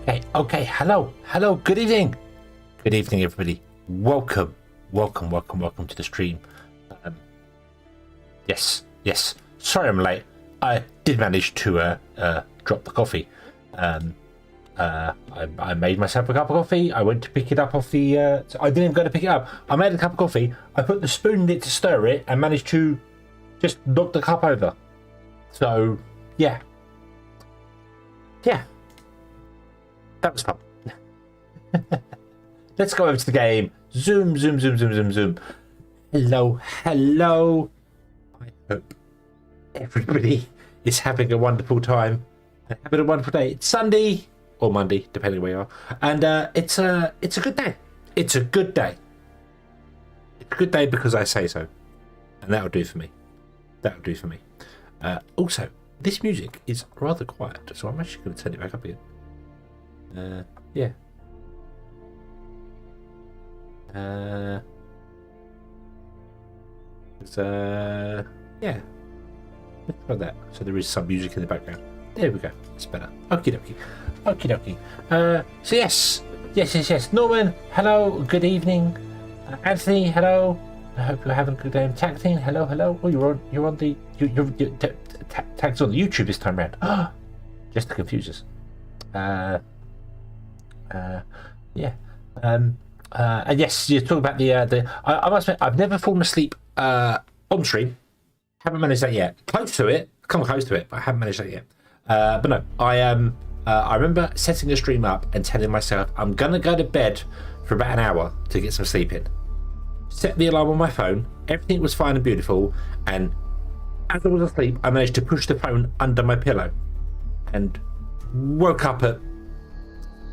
Okay. Hello. Good evening, everybody. Welcome to the stream. Yes. Sorry, I'm late. I did manage to drop the coffee. I made myself a cup of coffee. I went to pick it up off the. I didn't even go to pick it up. I made a cup of coffee. I put the spoon in it to stir it, and managed to just knock the cup over. So yeah. That was fun. Let's go over to the game. Zoom. Hello. I hope everybody is having a wonderful time and having a wonderful day. It's Sunday or Monday, depending where you are, and it's a good day. It's a good day because I say so, and that'll do for me. Also, this music is rather quiet, so I'm actually going to turn it back up again. Yeah. Yeah. Let's try that. So there is some music in the background. There we go. That's better. Okie dokie. So yes. Norman, hello. Good evening. Anthony, hello. I hope you're having a good day. Tacting, hello. Oh, you're on the Tag's on the YouTube this time around. Just to confuse us. Yeah. And yes, you're talking about the. I must admit, I've never fallen asleep on stream. Haven't managed that yet. Close to it, come close to it, but I haven't managed that yet. But no, I remember setting a stream up and telling myself I'm gonna go to bed for about an hour to get some sleep in. Set the alarm on my phone. Everything was fine and beautiful, and as I was asleep, I managed to push the phone under my pillow and woke up at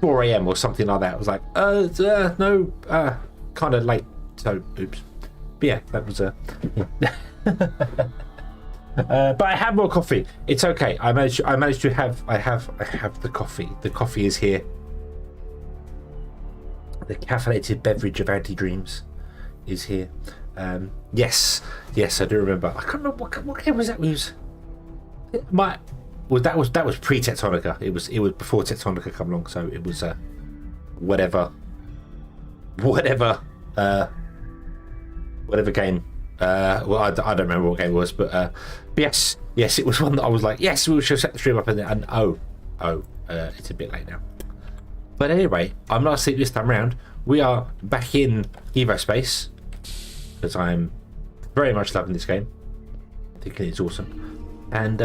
4 a.m. or something like that. I was like, no, kind of late, so oops. But yeah, that was but I have more coffee. It's okay. I managed to have. I have the coffee. The coffee is here. The caffeinated beverage of anti-dreams is here. Yes, I do remember. I can't remember what game was that. That was pre-Tectonica. It was before Tectonica come along. So it was whatever game. Well, I don't remember what game it was, but yes, it was one that I was like, yes, we should set the stream up, and it's a bit late now. But anyway, I'm not asleep this time around. We are back in EVOSPACE because I'm very much loving this game. I think it's awesome, and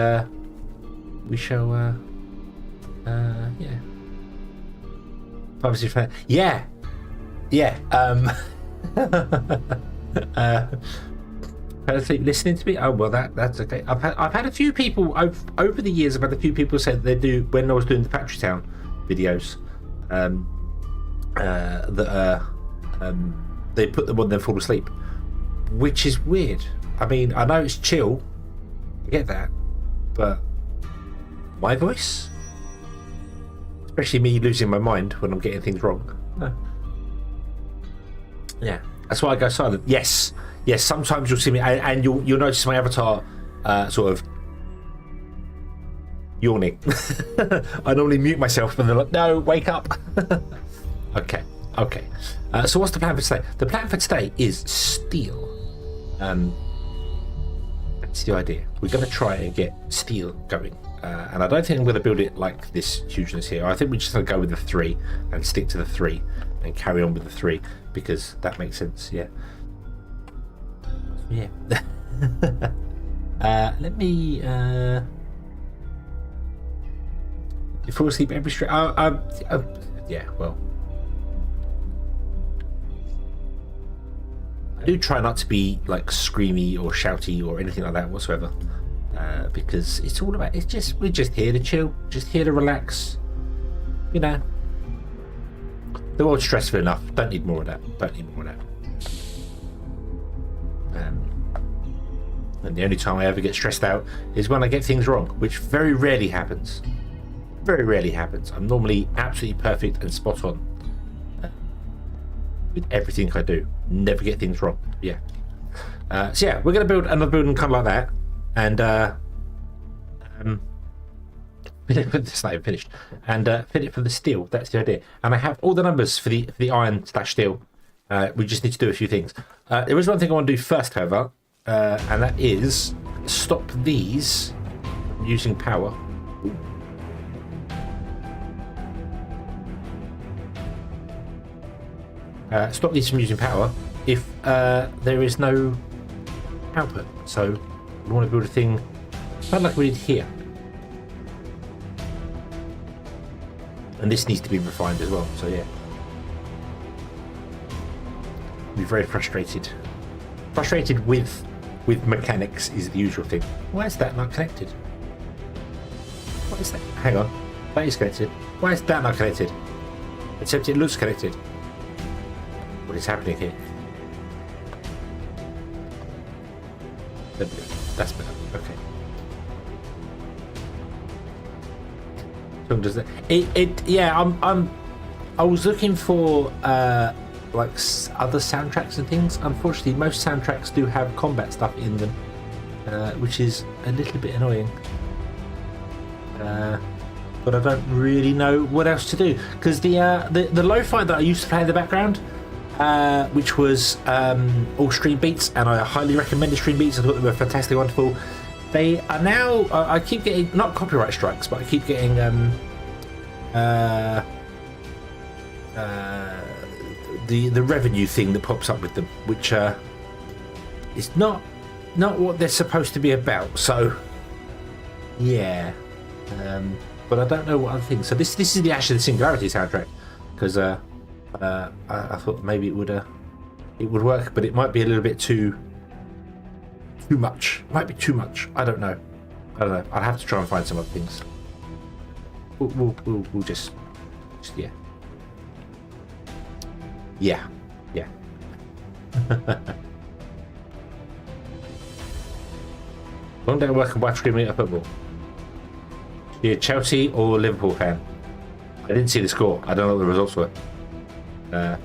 we shall. Yeah. Obviously, yeah. Asleep listening to me. Oh well, that's okay. I've had a few people over the years. I've had a few people say that they do when I was doing the Factory Town videos. They put them on, then fall asleep, which is weird. I mean, I know it's chill. I get that, but my voice, especially me losing my mind when I'm getting things wrong. No. Yeah, that's why I go silent. Yes. Sometimes you'll see me, and you'll notice my avatar sort of yawning. I normally mute myself, and they're like, "No, wake up." Okay. So what's the plan for today? The plan for today is steel. That's the idea. We're going to try and get steel going, and I don't think I'm going to build it like this hugeness here. I think we're just going to go with the 3 and stick to the 3 and carry on with the 3 because that makes sense. Yeah. Let me you fall asleep every straight. Yeah, well, I do try not to be like screamy or shouty or anything like that whatsoever, because it's all about. We're just here to chill, just here to relax. You know, the world's stressful enough. Don't need more of that. And the only time I ever get stressed out is when I get things wrong, which very rarely happens. I'm normally absolutely perfect and spot on with everything I do. Never get things wrong. Yeah. So yeah, we're going to build another building kind of like that, and It's not even finished, and fit it for the steel. That's the idea. And I have all the numbers for the iron / steel. We just need to do a few things. There is one thing I want to do first, however, and that is stop these using power. Stop these from using power if there is no output. So we want to build a thing kind of like we did here. And this needs to be refined as well, so yeah. Be very frustrated. Frustrated with mechanics is the usual thing. Why is that not connected? What is that? Hang on. That is connected. Why is that not connected? Except it looks connected. What is happening here? There we go. That's better. Okay. So does that? Yeah. I was looking for like other soundtracks and things. Unfortunately, most soundtracks do have combat stuff in them, which is a little bit annoying. But I don't really know what else to do because the lo-fi that I used to play in the background, which was all Stream Beats, and I highly recommended Stream Beats. I thought they were fantastically wonderful. They are now. I keep getting not copyright strikes, but I keep getting the revenue thing that pops up with them, which is not what they're supposed to be about. So yeah, but I don't know what other things. So this is the Ash of the Singularity soundtrack because I thought maybe it would work, but it might be a little bit too much. Might be too much. I don't know. I'll have to try and find some other things. We'll just yeah. Long day working by screaming at football. You're a Chelsea or Liverpool fan? I didn't see the score. I don't know what the results were. But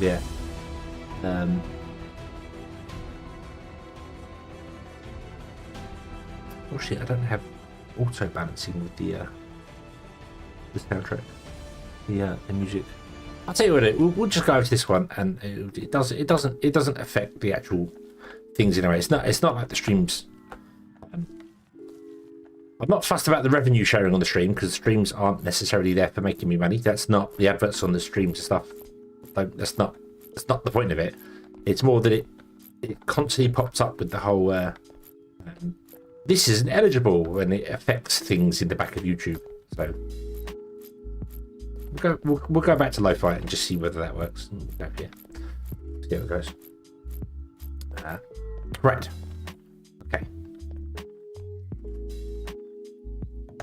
yeah. Oh shit! I don't have auto balancing with the soundtrack, the music. I'll tell you what. We'll just go over to this one, and it doesn't affect the actual things in a way. It's not like the streams. I'm not fussed about the revenue sharing on the stream because the streams aren't necessarily there for making me money. That's not the adverts on the streams and stuff. That's not the point of it. It's more that it constantly pops up with the whole this isn't eligible, and it affects things in the back of YouTube. So we'll go back to lo-fi and just see whether that works. Back here. See how it goes. Right. Okay.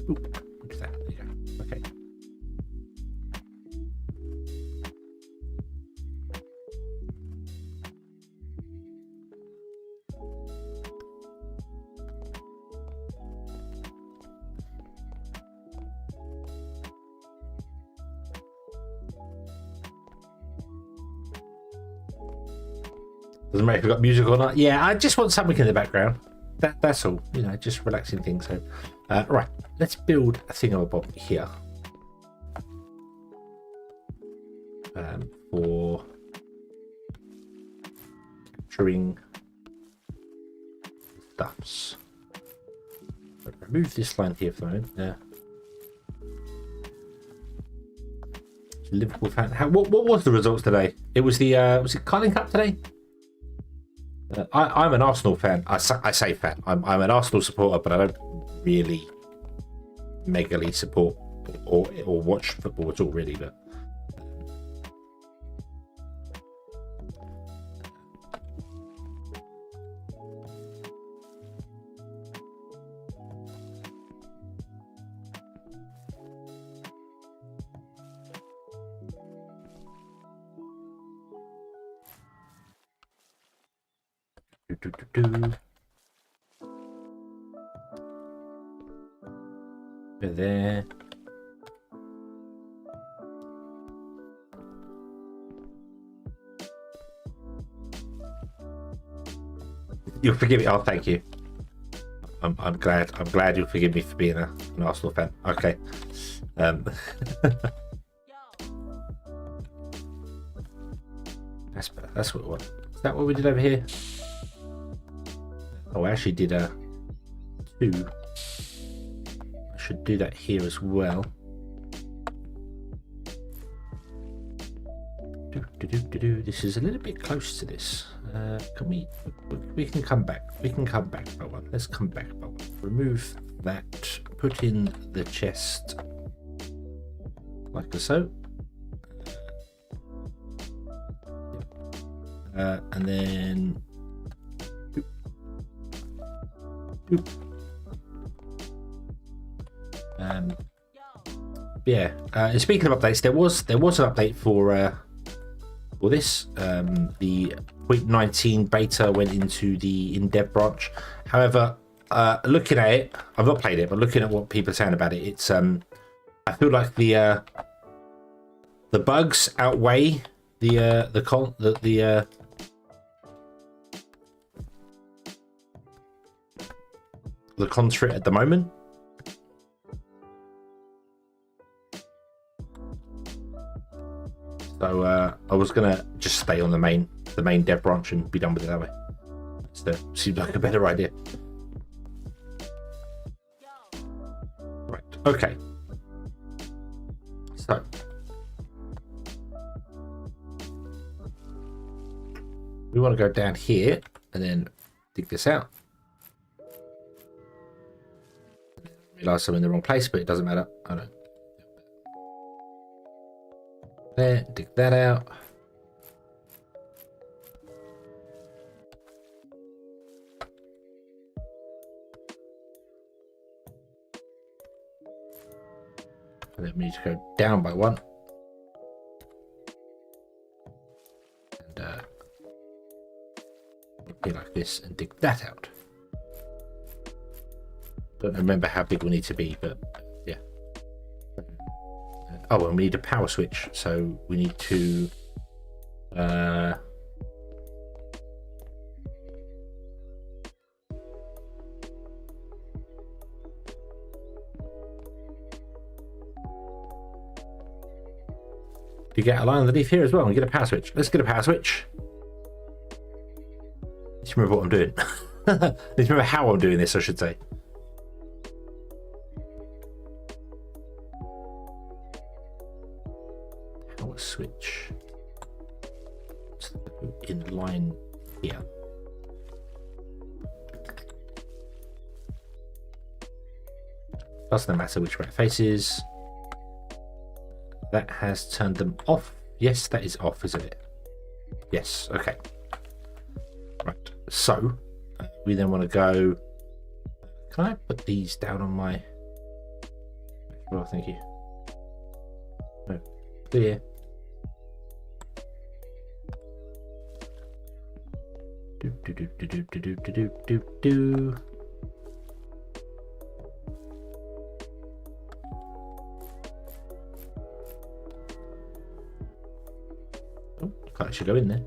Ooh, what's that? There you go. Okay. Doesn't matter if you've got music or not. Yeah, I just want something in the background. That's all. You know, just relaxing things. So, right, let's build a thingamabob here for capturing stuffs. Remove this line here for a moment. Liverpool fan. What was the results today? It was the was it Carling Cup today? I'm an Arsenal fan. I say fan. I'm an Arsenal supporter, but I don't really megally support or watch football at all, really. But there. You'll forgive me. Oh, thank you. I'm glad you'll forgive me for being an Arsenal fan. Okay. That's better. That's what it was. Is that what we did over here? Oh, I actually did a 2. I should do that here as well. This is a little bit close to this. Can we can come back. We can come back by one. Let's come back by one. Remove that. Put in the chest like so. And then yeah. Speaking of updates, there was an update for this. The 0.19 beta went into the in-dev branch. However, looking at it, I've not played it, but looking at what people are saying about it, it's I feel like the bugs outweigh the cons for it at the moment. So I was gonna just stay on the main dev branch and be done with it that way. So seems like a better idea. Right. Okay. So we want to go down here and then dig this out. Realize I'm in the wrong place, but it doesn't matter. I don't. There, dig that out. And then we need to go down by one. And be like this and dig that out. Don't remember how big we need to be, but yeah. Oh, and we need a power switch, so we need to you get a line underneath here as well and get a power switch. Let's get a power switch. Let's remember what I'm doing. Let's remember how I'm doing this, I should say. Switch in line here. Doesn't matter which way it faces. That has turned them off. Yes, that is off, isn't it? Yes. Okay. Right. So we then want to go. Can I put these down on my? Well, thank you. No. Clear. Do. Oh, can't actually go in there.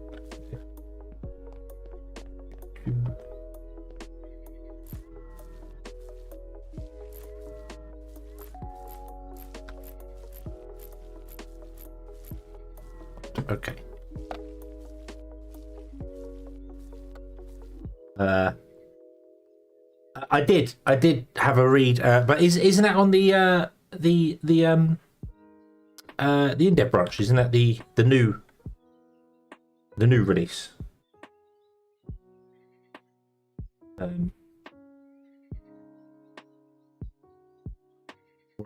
Okay. I did have a read, but isn't that on the in-depth branch? Isn't that the new release? Where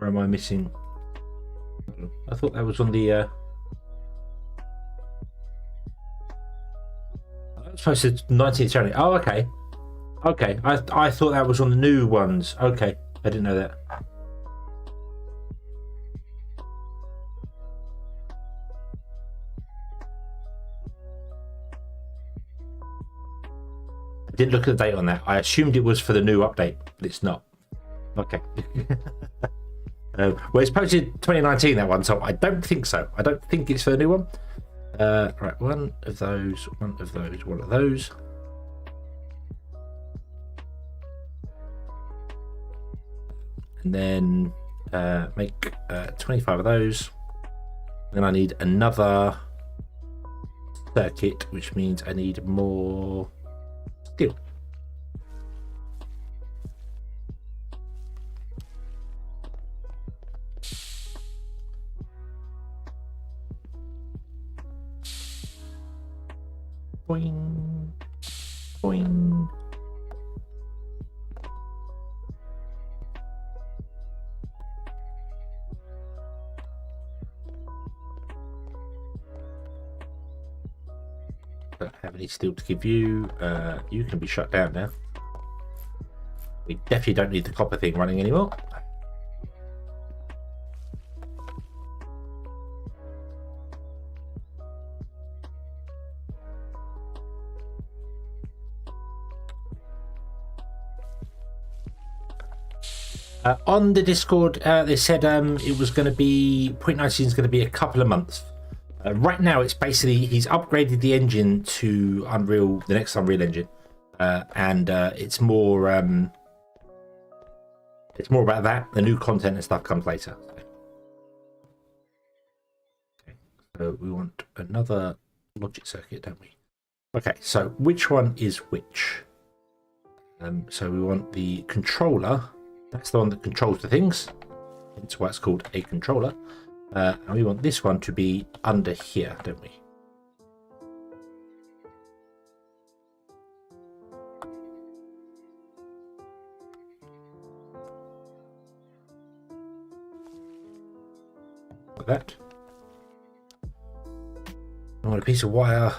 am I missing? I thought that was on the. I was supposed to 1970. Oh, okay. Okay, I thought that was on the new ones. Okay, I didn't know that. I didn't look at the date on that. I assumed it was for the new update, but it's not. Okay. Well, it's posted 2019, that one, so I don't think so. I don't think it's for the new one. Right, one of those. and then make 25 of those. Then I need another circuit, which means I need more steel. Boing, boing. Don't have any steel to give you. You can be shut down now. We definitely don't need the copper thing running anymore. On the Discord, they said it was going to be 0.19 is going to be a couple of months. Right now, it's basically he's upgraded the engine to Unreal, the next Unreal Engine, and it's more about that. The new content and stuff comes later. Okay, so we want another logic circuit, don't we? Okay, so which one is which? So we want the controller. That's the one that controls the things. That's why it's called a controller. And we want this one to be under here, don't we? Like that. I want a piece of wire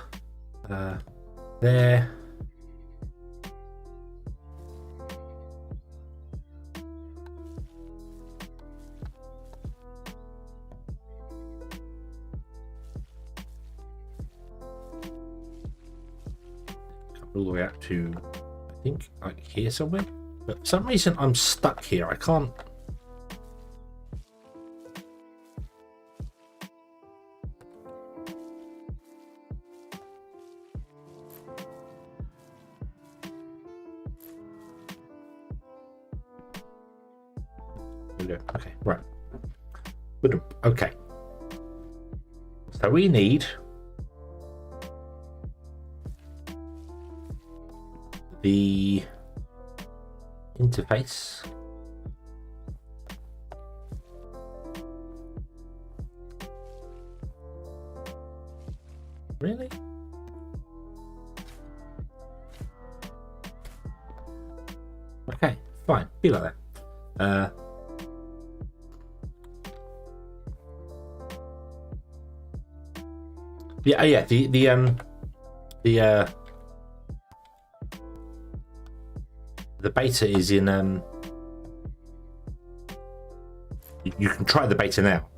there. All the way up to, I think, like here somewhere. But for some reason, I'm stuck here. I can't. Okay, right. Okay. So we need the interface. Really? Okay, fine. Be like that. Yeah. The beta is in. You can try the beta now.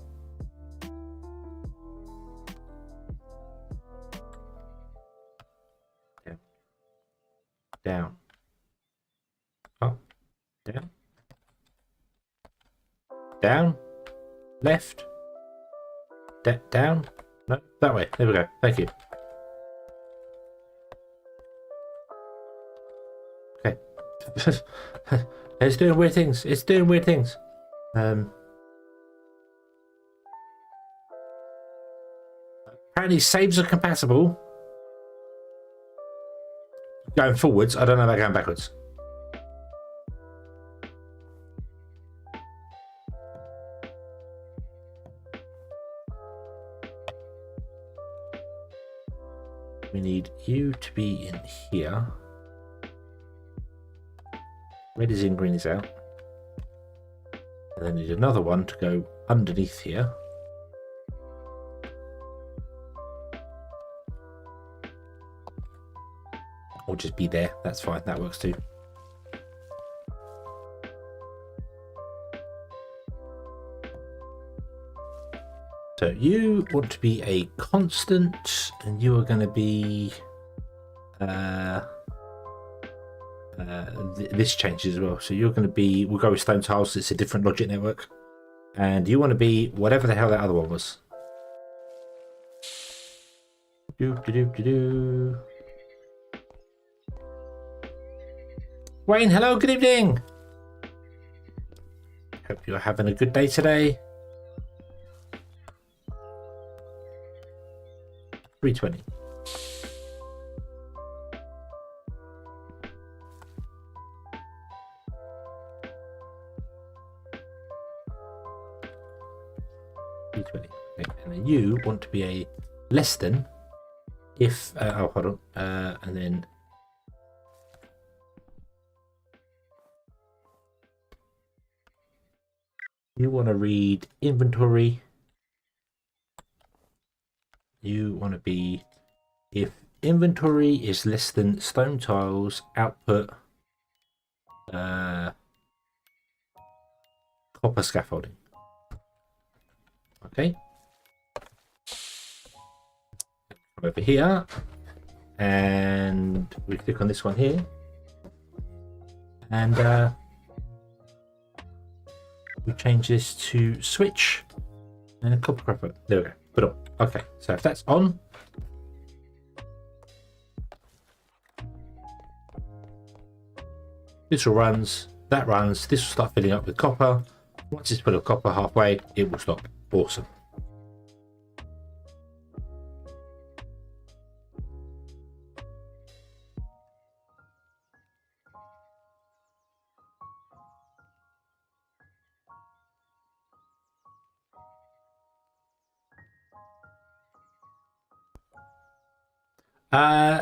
Down. Up. Down. Down. Left. Down. No, that way. There we go. Thank you. Okay. It's doing weird things. It's doing weird things. Apparently saves are compatible. Going forwards, I don't know about going backwards. We need you to be in here. Red is in, green is out. And then need another one to go underneath here. Or just be there. That's fine. That works too. So you want to be a constant, and you are going to be this changes as well. So you're going to be, we'll go with stone tiles. It's a different logic network, and you want to be whatever the hell that other one was. Wayne, hello, good evening. Hope you're having a good day today. 320. Okay, and then you want to be a less than if oh hold on and then you want to read inventory. You want to be if inventory is less than stone tiles output copper scaffolding. Okay, come over here and we click on this one here and we change this to switch and a copper scaffold. There we go, put on. Okay, so if that's on, this will runs, that runs, this will start filling up with copper. Once it's full of copper halfway, it will stop. Awesome.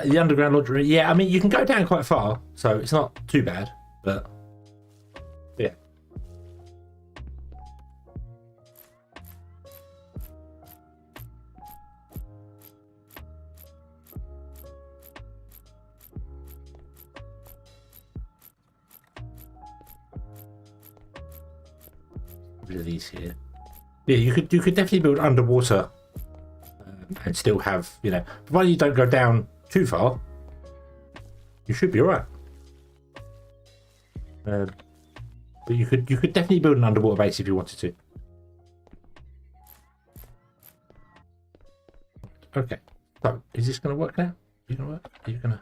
The underground laundry, yeah, I mean you can go down quite far, so it's not too bad, but yeah. Rid of these here. Yeah, you could definitely build underwater and still have, you know, provided you don't go down too far, you should be all right. But you could definitely build an underwater base if you wanted to. Okay, so is this going to work now? Are you going to work? Are you going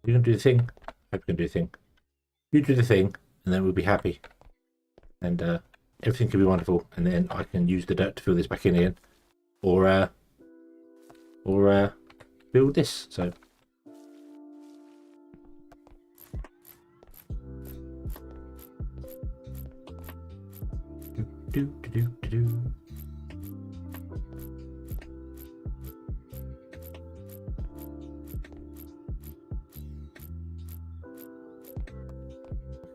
to do the thing? I hope you can do the thing. You do the thing, and then we'll be happy, and everything can be wonderful. And then I can use the dirt to fill this back in again, or build this. So do.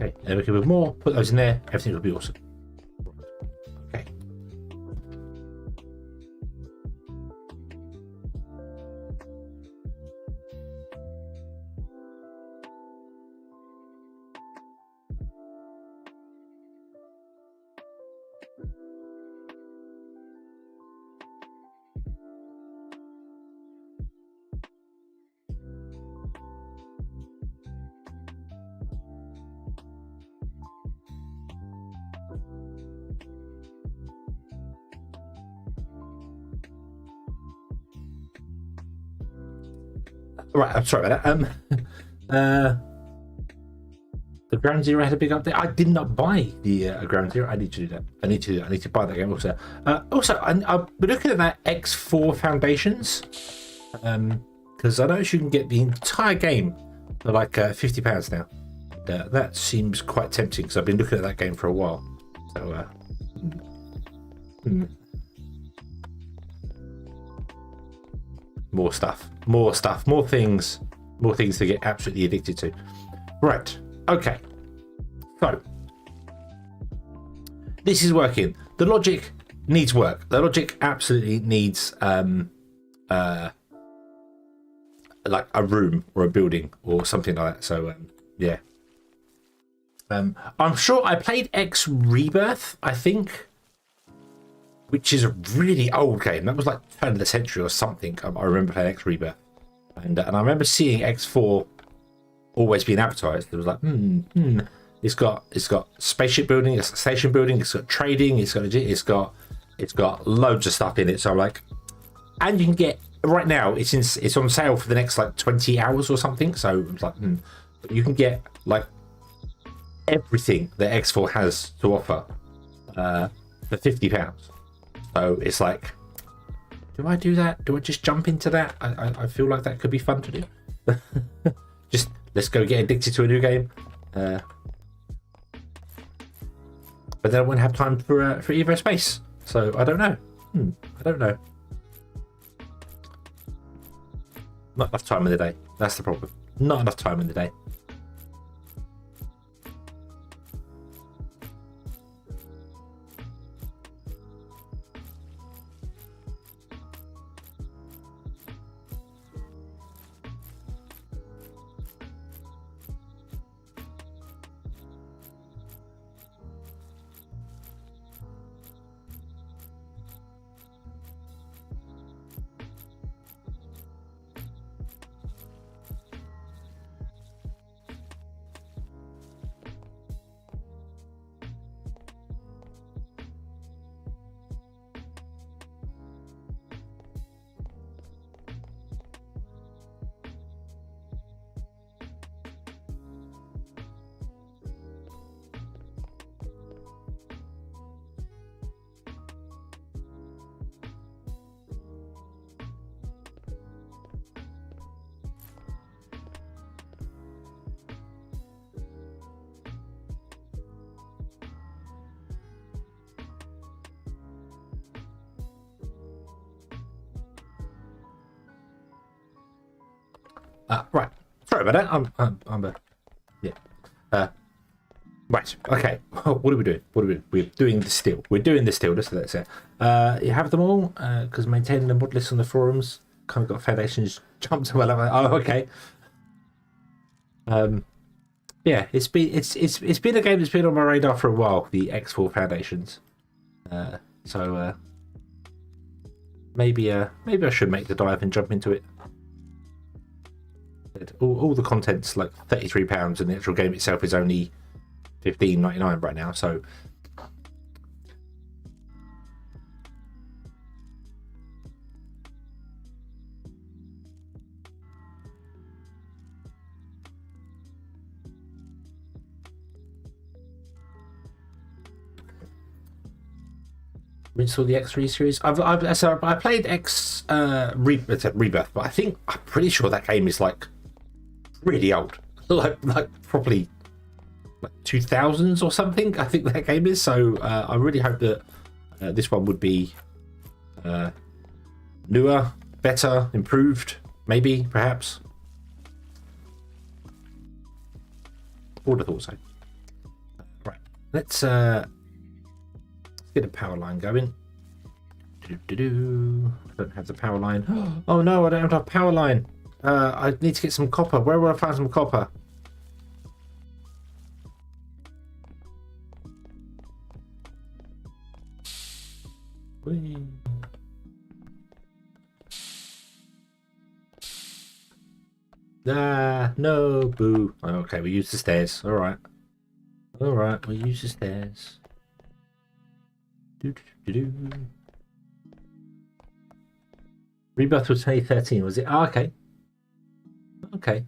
Okay, then we can put more, put those in there, everything will be awesome. Okay. Right, I'm sorry about that. The Ground Zero had a big update. I did not buy the Ground Zero. I need to do that. I need to buy that game also. Also, I've been looking at that X4 Foundations because I noticed you can get the entire game for like £50 now. That seems quite tempting because I've been looking at that game for a while. So, more stuff, more things to get absolutely addicted to. Right, okay, so this is working. The logic needs work. The logic absolutely needs like a room or a building or something like that. So yeah, I'm sure I played X Rebirth, I think, which is a really old game. That was like turn of the century or something. I remember playing X Rebirth, and I remember seeing X4 always being advertised. It was like, it's got spaceship building, it's got station building, it's got trading, it's got loads of stuff in it. So I'm like, and you can get right now it's on sale for the next like 20 hours or something. So it's like, you can get like everything that X4 has to offer for £50. So it's like, do I do that? Do I just jump into that? I feel like that could be fun to do. Just let's go get addicted to a new game. But then I won't have time for EVOSPACE. So I don't know. I don't know. Not enough time in the day. That's the problem. Not enough time in the day. Right. Sorry about that. Yeah. Right. Okay. What are we doing? We're doing the still. We're doing the still. Just so that's it. You have them all because maintaining the mod list on the forums. Kind of got foundations jumped well. Oh, okay. Yeah. It's been a game that's been on my radar for a while. The X4 foundations. So maybe I should make the dive and jump into it. All the content's like £33 and the actual game itself is only $15.99 right now, so install the X3 series. I played X Rebirth, but I'm pretty sure that game is like really old, like probably like 2000s or something. I think that game is. So I really hope that this one would be newer, better, improved, maybe, perhaps. Would have thought so. Right, let's get a power line going. I don't have the power line. Oh no, I don't have a power line. I need to get some copper. Where will I find some copper? Whee. No, boo. Okay, we use the stairs. All right, we use the stairs. Rebirth was 2013, was it? Oh, okay. Okay.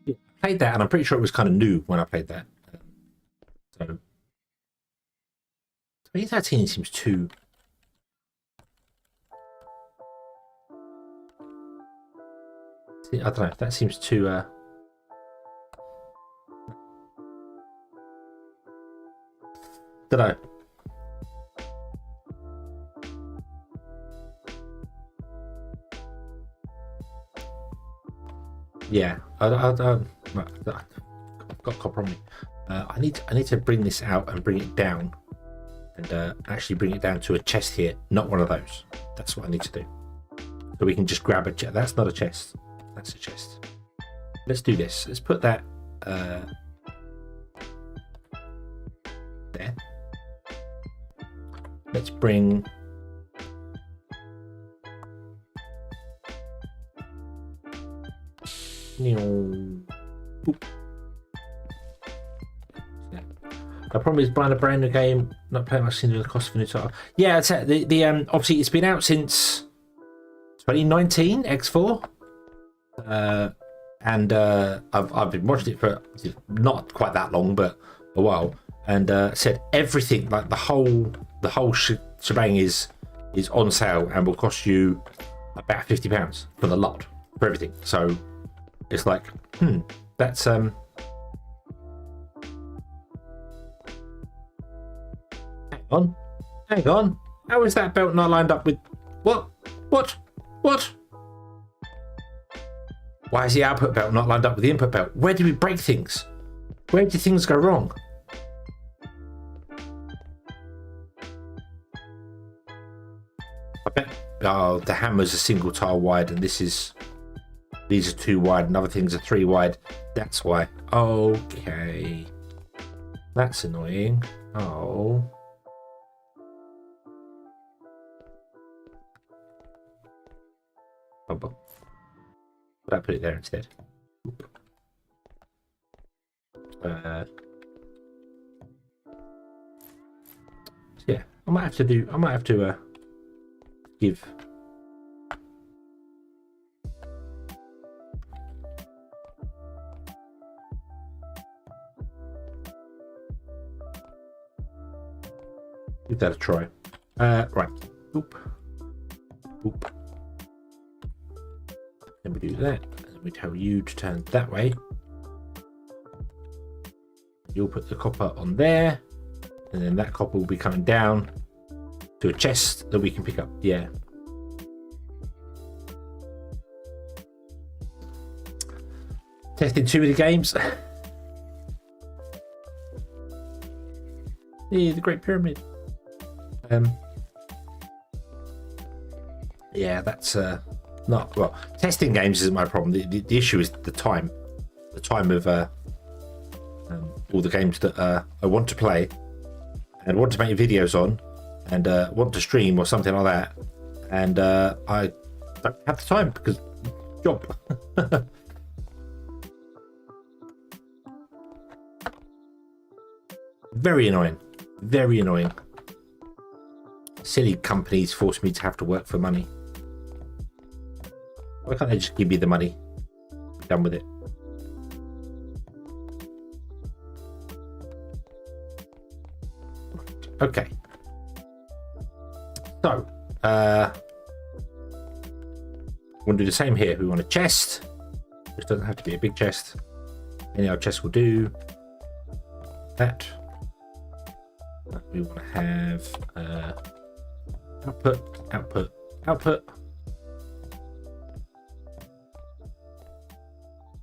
Yeah, I played that, and I'm pretty sure it was kind of new when I played that. So 2013 seems too. I don't know. That seems too. Don't know. Yeah, I've got copper on me. I need to bring this out and bring it down, and actually bring it down to a chest here, not one of those. That's what I need to do. So we can just grab a chest. That's not a chest. That's a chest. Let's do this. Let's put that there. Let's bring. The problem is buying a brand new game, not paying much into the cost of a new title. Yeah, it's the obviously it's been out since 2019, X4, and I've been watching it for not quite that long, but a while. and said everything, like the whole shebang is on sale and will cost you about £50 for the lot for everything. So it's like, that's hang on, how is that belt not lined up with what? Why is the output belt not lined up with the input belt? Where do we break things? Where do things go wrong? I bet the hammer's a single tile wide and these are 2 wide and other things are 3 wide. That's why. Okay. That's annoying. Oh. But I put it there instead. Yeah, I might have to give that a try. Right. Oop. Then we do that, and we tell you to turn that way. You'll put the copper on there, and then that copper will be coming down to a chest that we can pick up. Yeah. Testing too many games. Yeah, the Great Pyramid. Yeah, that's not well. Testing games isn't my problem. The issue is the time of all the games that I want to play and want to make videos on and want to stream or something like that, and I don't have the time because job. Very annoying. Silly companies force me to have to work for money. Why can't they just give me the money? Be done with it. Okay. So, we'll do the same here. We want a chest. This doesn't have to be a big chest. Any old chest will do. That. We want to have output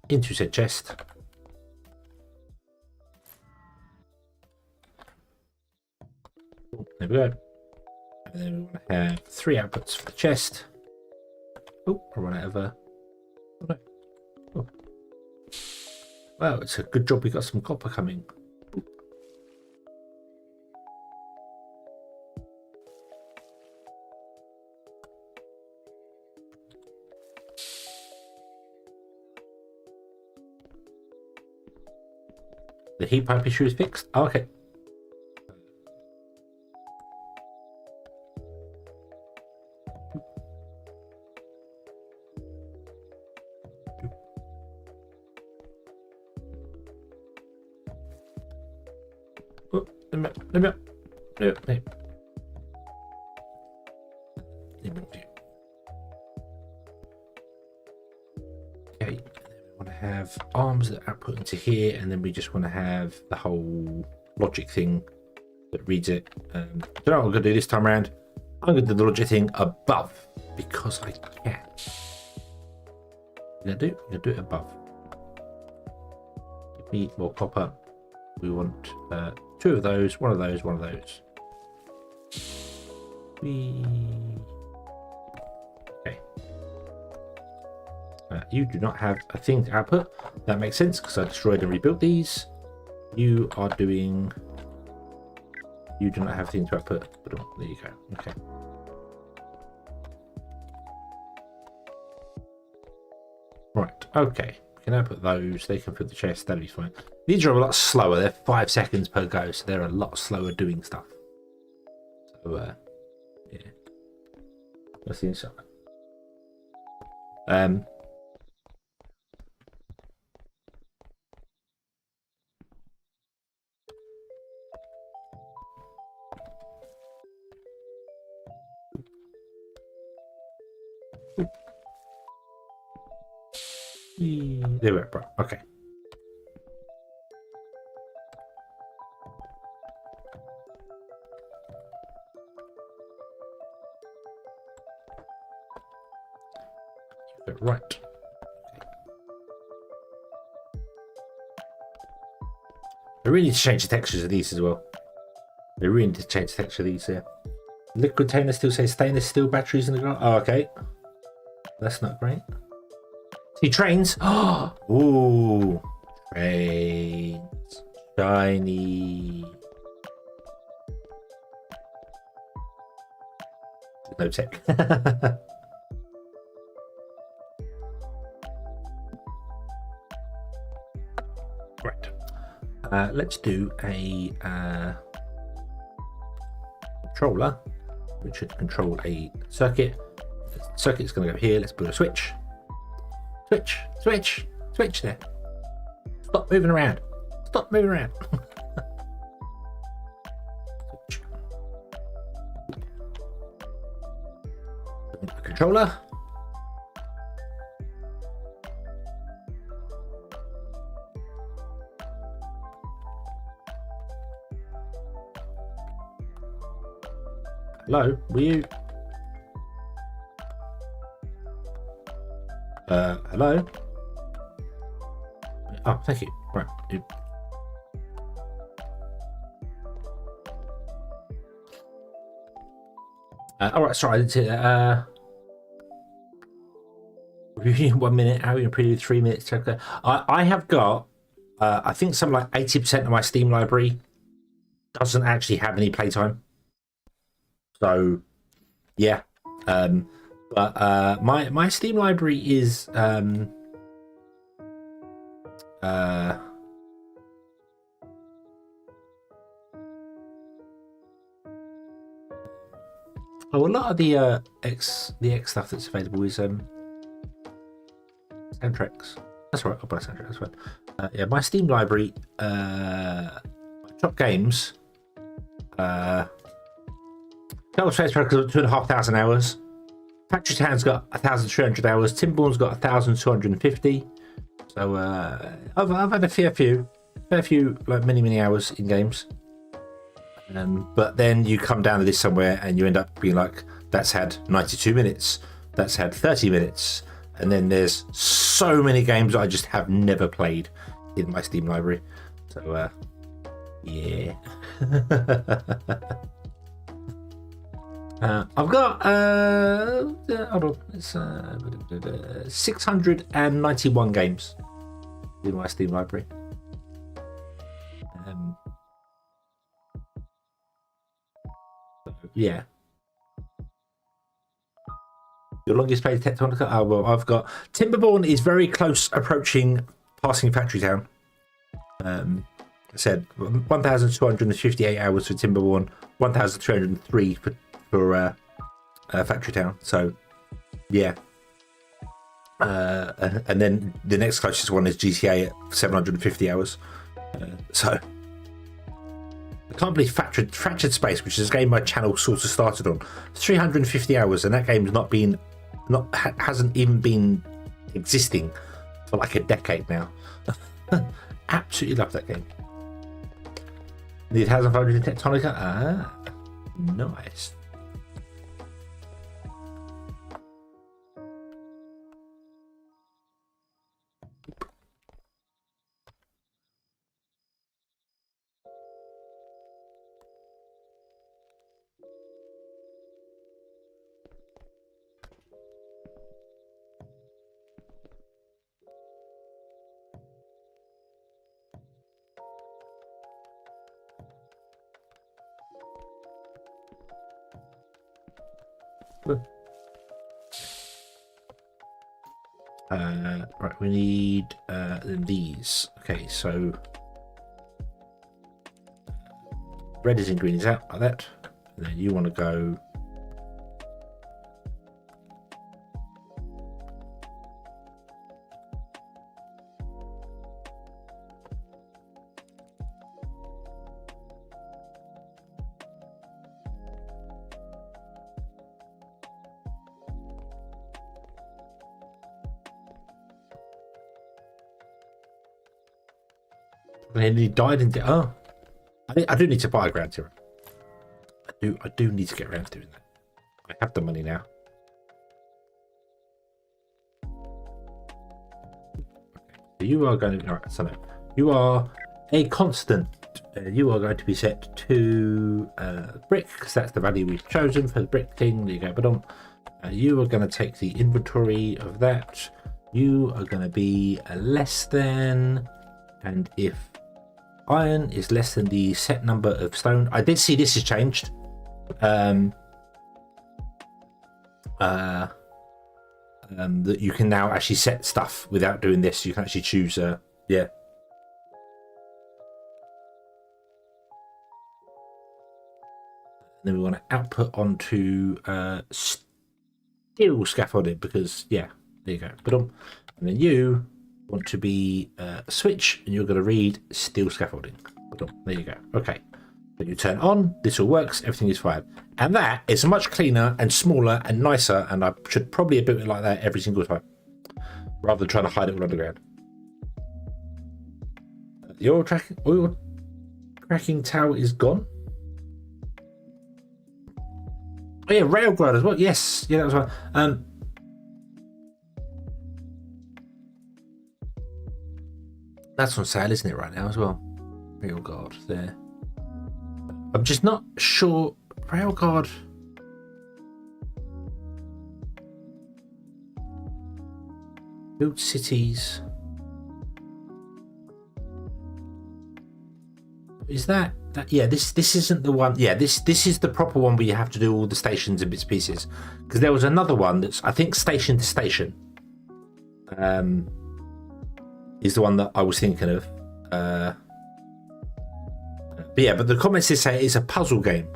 into said chest. There we go. And then we want to have 3 outputs for the chest. Oh, I run out of oh no. Oh. Wow, it's a good job we got some copper coming. The heat pipe issue is fixed. Oh, okay. Oh, let me up. No. Okay. Want to have arms that output into here, and then we just want to have the whole logic thing that reads it. Do you know what I'm going to do this time around? I'm going to do the logic thing above because I can. I'm going to do it above. Give me more copper. We want 2 of those, 1 of those, 1 of those. Okay. You do not have a thing to output. That makes sense because I destroyed and rebuilt these. You are doing. You do not have a thing to output. But there you go. Okay. Right. Okay. We can output those. They can fill the chest. That'll be fine. These are a lot slower. They're 5 seconds per go, so they're a lot slower doing stuff. So yeah. Let's see inside. There we are. Okay. Right. I really need to change the textures of these as well. They really need to change the texture of these here. Liquid container still says stainless steel batteries in the ground. Oh, okay. That's not great. See, trains. Oh, ooh. Trains. Shiny. No tech. Right. Let's do a controller, which should control a circuit. The circuit's going to go here. Let's put a switch. Switch, switch, switch there. Stop moving around. Stop moving around. Switch. The controller. Hello, were you? Hello? Oh, thank you. Right. All right, sorry, I didn't see that. 1 minute, how you preview 3 minutes. Okay. I have got, I think something like 80% of my Steam library doesn't actually have any playtime. So, yeah. But my Steam library is a lot of the X stuff that's available is soundtracks. That's right, I'll buy soundtracks. That's fine. Yeah, my Steam library, my top games, Total Space Truck's got 2,500 hours. Factory Town's got 1,300 hours. Timberborn's got 1,250. So I've had a fair few, like many hours in games. But then you come down to this somewhere and you end up being like, that's had 92 minutes, that's had 30 minutes, and then there's so many games that I just have never played in my Steam library. So yeah. I've got hold on, it's 691 games in my Steam library. Yeah. Your longest played Tectonica? Oh well, I've got Timberborn is very close approaching passing Factory Town. I said 1,258 hours for Timberborn, 1,303 for Factory Town. So yeah. And then the next closest one is GTA at 750 hours. So I can't believe Fractured Space, which is a game my channel sort of started on, 350 hours, and that game's hasn't even been existing for like a decade now. Absolutely love that game. Need 1,500 in Tectonica. Ah, nice. Right, we need these. Okay, so red is in, green is out, like that. And then you want to go And then he died in. Oh, I do need to buy a ground zero. I do need to get around to doing that. I have the money now. Okay, so you are going to. All right, so no, you are a constant. You are going to be set to brick because that's the value we've chosen for the brick thing. There you go. But you are going to take the inventory of that. You are going to be a less than, and if iron is less than the set number of stone. I did see this has changed. That you can now actually set stuff without doing this. You can actually choose. Yeah. Then we want to output onto steel scaffolding because yeah, there you go. And then you want to be a switch, and you're going to read steel scaffolding. There you go. Okay. But you turn on, this all works, everything is fine. And that is much cleaner and smaller and nicer, and I should probably build it like that every single time, rather than trying to hide it all underground. The oil tracking tower is gone. Oh yeah, railguard as well. Yes, yeah, that was one. That's on sale, isn't it, right now as well? Railguard there. I'm just not sure. Railguard. Build cities. Is that yeah, this isn't the one. Yeah, this is the proper one where you have to do all the stations and bits and pieces. Because there was another one that's, I think, station to station. Is the one that I was thinking of. But yeah, but the comments say it's a puzzle game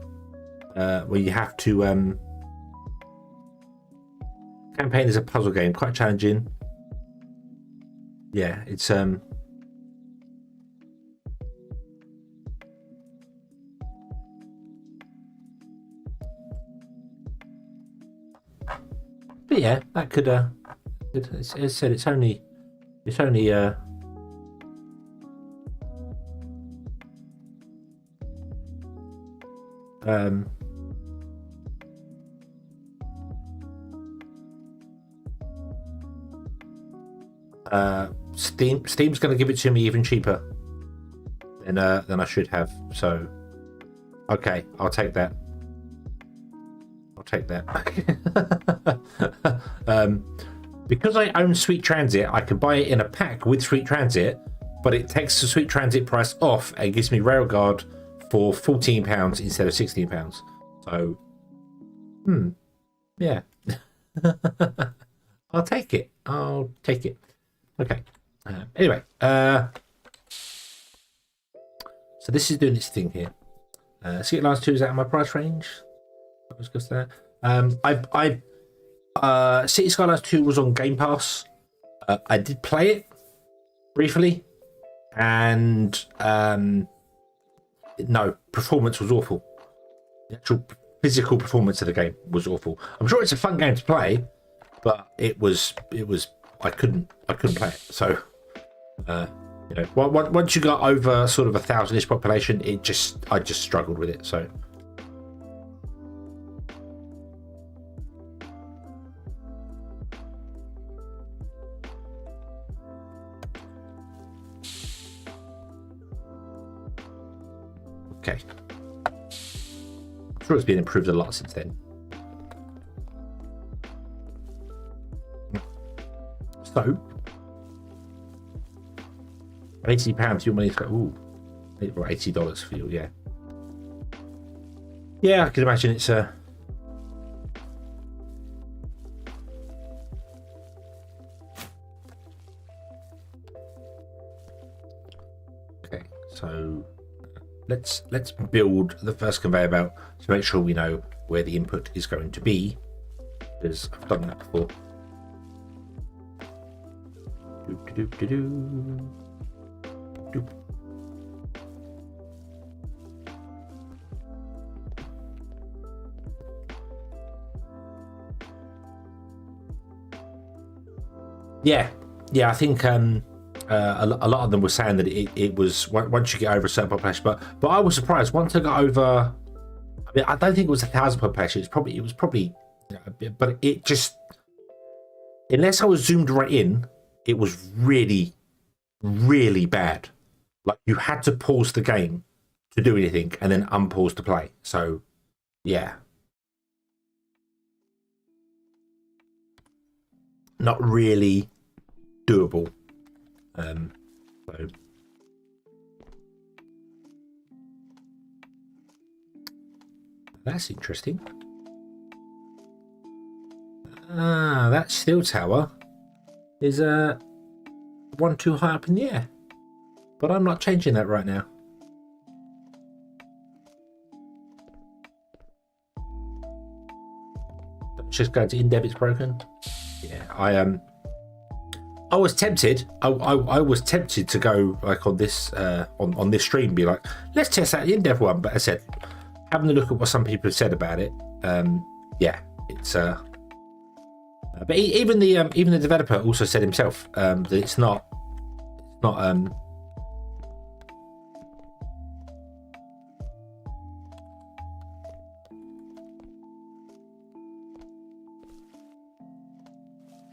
where you have to campaign is a puzzle game, quite challenging. Yeah, it's but yeah, that could it said it's only Steam's going to give it to me even cheaper than I should have. So okay, I'll take that. Because I own Sweet Transit, I can buy it in a pack with Sweet Transit, but it takes the Sweet Transit price off and gives me Railguard for £14 instead of £16. So, yeah. I'll take it. Okay. Anyway, so this is doing its thing here. City Lines 2 is out of my price range. That was just there. City Skylines 2 was on Game Pass. I did play it briefly, and no, performance was awful. The actual physical performance of the game was awful. I'm sure it's a fun game to play, but it was I couldn't play it. So once you got over sort of 1,000-ish population, I just struggled with it. So okay, I'm sure it's been improved a lot since then. So £80 your money to go. Ooh, or $80 for you, yeah. Yeah, I can imagine it's okay, so let's build the first conveyor belt to make sure we know where the input is going to be, because I've done that before. Yeah, I think a lot of them were saying that it was once you get over a certain population, but I was surprised once I got over. I mean, I don't think it was 1,000 population. It was probably, you know, a bit, but it just, unless I was zoomed right in, it was really, really bad. Like you had to pause the game to do anything and then unpause to play. So, yeah, not really doable. So that's interesting. That steel tower is one too high up in the air, but I'm not changing that right now. Just going to in-depth, it's broken. Yeah, I was tempted. I was tempted to go like on this on this stream, be like, let's test out the in-depth one. But I said, having a look at what some people have said about it, yeah, it's but even the developer also said himself that it's not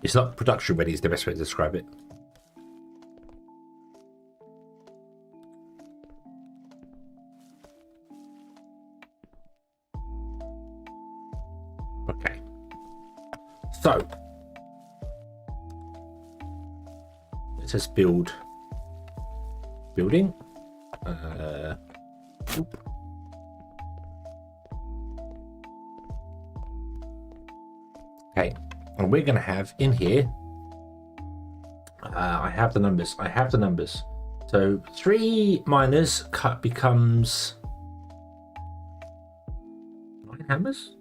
it's not production ready is the best way to describe it. Okay. So let's just building. Okay. And we're going to have in here, I have the numbers. So 3 miners cut becomes 9 hammers.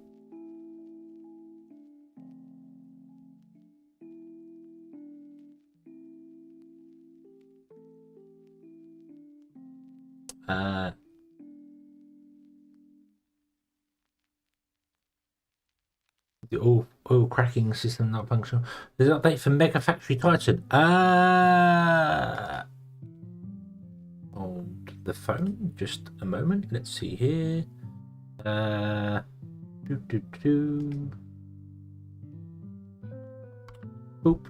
The oil cracking system not functional. There's an update for Mega Factory Titan. On the phone, just a moment. Let's see here. Boop.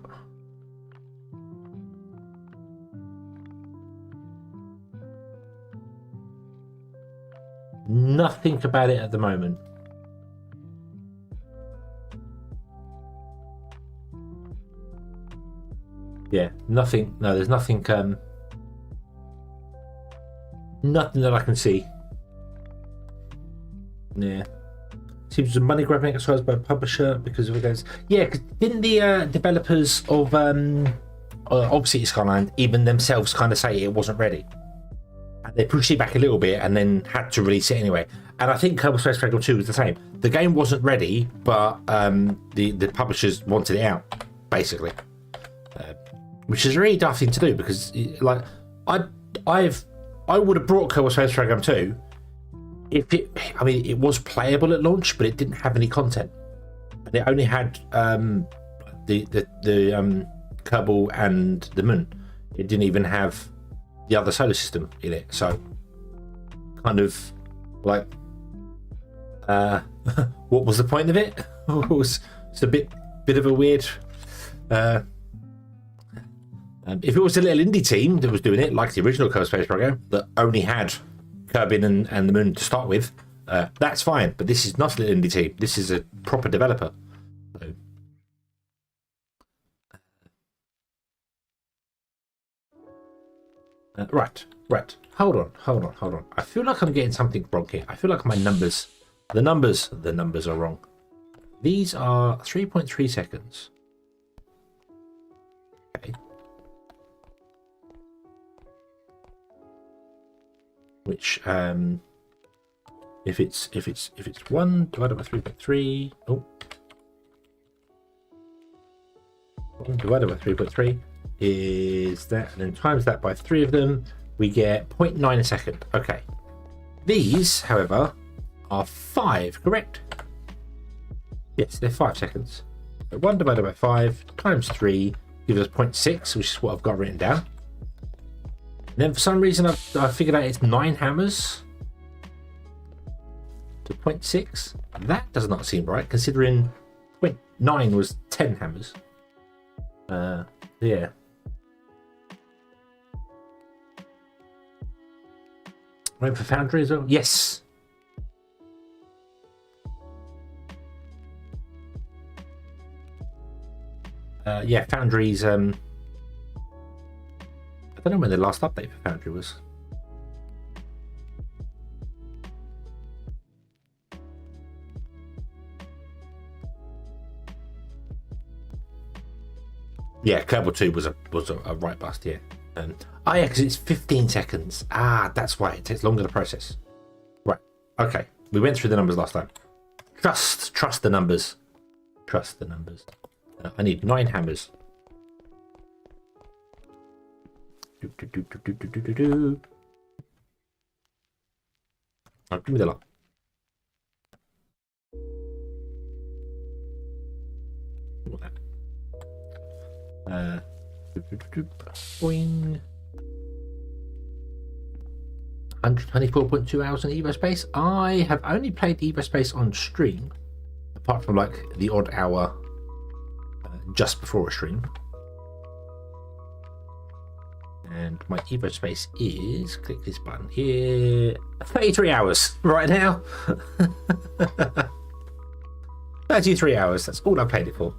Nothing about it at the moment. Yeah, nothing. No, there's nothing. Nothing that I can see. Yeah, seems a money grabbing exercise by publisher because of against. Yeah, because didn't the developers of obviously Skyline even themselves kind of say it wasn't ready, and they pushed it back a little bit and then had to release it anyway. And I think Kerbal Space Program 2 was the same. The game wasn't ready, but the publishers wanted it out, basically. Which is a really daft thing to do because, like, I would have brought Kerbal Space Program 2 if it. I mean, it was playable at launch, but it didn't have any content, and it only had the Kerbal and the Moon. It didn't even have the other solar system in it. So, kind of like, what was the point of it? It's a bit of a weird. If it was a little indie team that was doing it, like the original Kerbal Space Program, that only had Kerbin and the Moon to start with, that's fine. But this is not a little indie team. This is a proper developer. So, right. Hold on. I feel like I'm getting something wrong here. I feel like my numbers, the numbers are wrong. These are 3.3 seconds. Okay. Which if it's 1 divided by 3.3, 1 divided by 3.3 is that, and then times that by 3 of them, we get 0.9 a second. Okay, these however are 5, correct? Yes, they're 5 seconds. So 1 divided by 5 times 3 gives us 0.6, which is what I've got written down. then for some reason I figured out it's 9 hammers to 0.6. That does not seem right, considering 0.9 was 10 hammers. Yeah. Right for Foundry as well? Yes. Yeah, Foundry's I don't know when the last update for Foundry was. Yeah, Kerbal 2 was a right bust, yeah. Yeah, because it's 15 seconds. That's why it takes longer to process. Right. Okay. We went through the numbers last time. Trust the numbers. Trust the numbers. I need 9 hammers. Oh, give me the lot. Boing. 124.2 hours on EVOSPACE. I have only played EVOSPACE on stream, apart from like the odd hour just before a stream. And my EVOSPACE is, click this button here, 33 hours right now. 33 hours, that's all I played it for.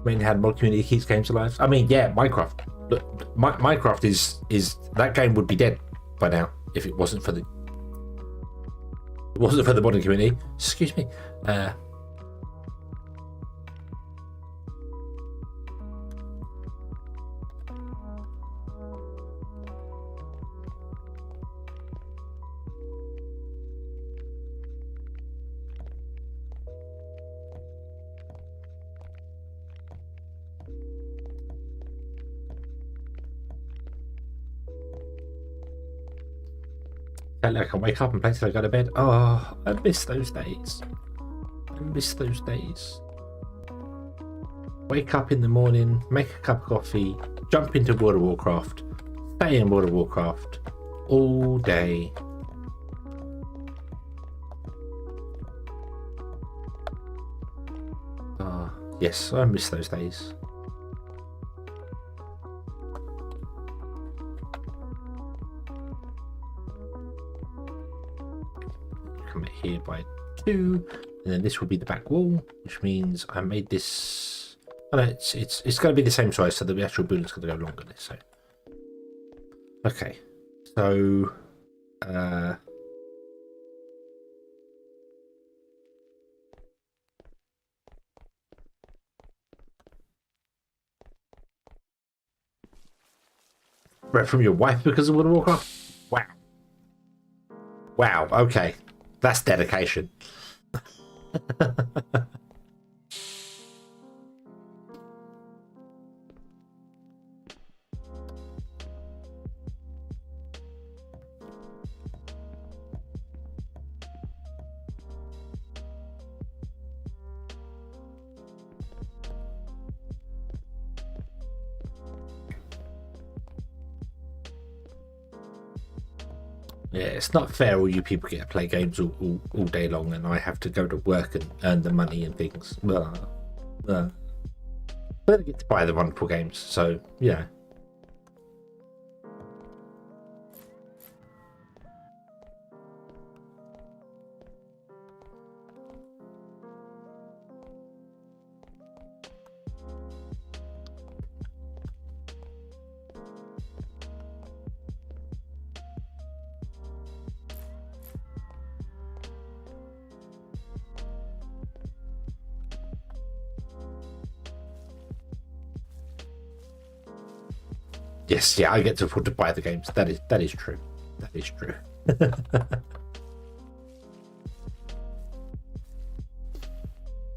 Mainly had mod community keeps games alive. I mean, yeah, Minecraft. Look, Minecraft is that game would be dead by now if it wasn't for the modding community. Excuse me. I can wake up and play till I go to bed. Oh, I miss those days. I miss those days. Wake up in the morning, make a cup of coffee, jump into World of Warcraft, stay in World of Warcraft all day. Yes, I miss those days. Come here by 2, and then this will be the back wall, which means I made this. Oh no, it's going to be the same size, so the actual building's going to go longer. So, okay, so read from your wife because of World of Warcraft. Wow. Okay. That's dedication. Yeah, it's not fair all you people get to play games all day long and I have to go to work and earn the money and things. But I get to buy the wonderful games, so yeah. Yes, yeah, I get to afford to buy the games. That is true. That is true.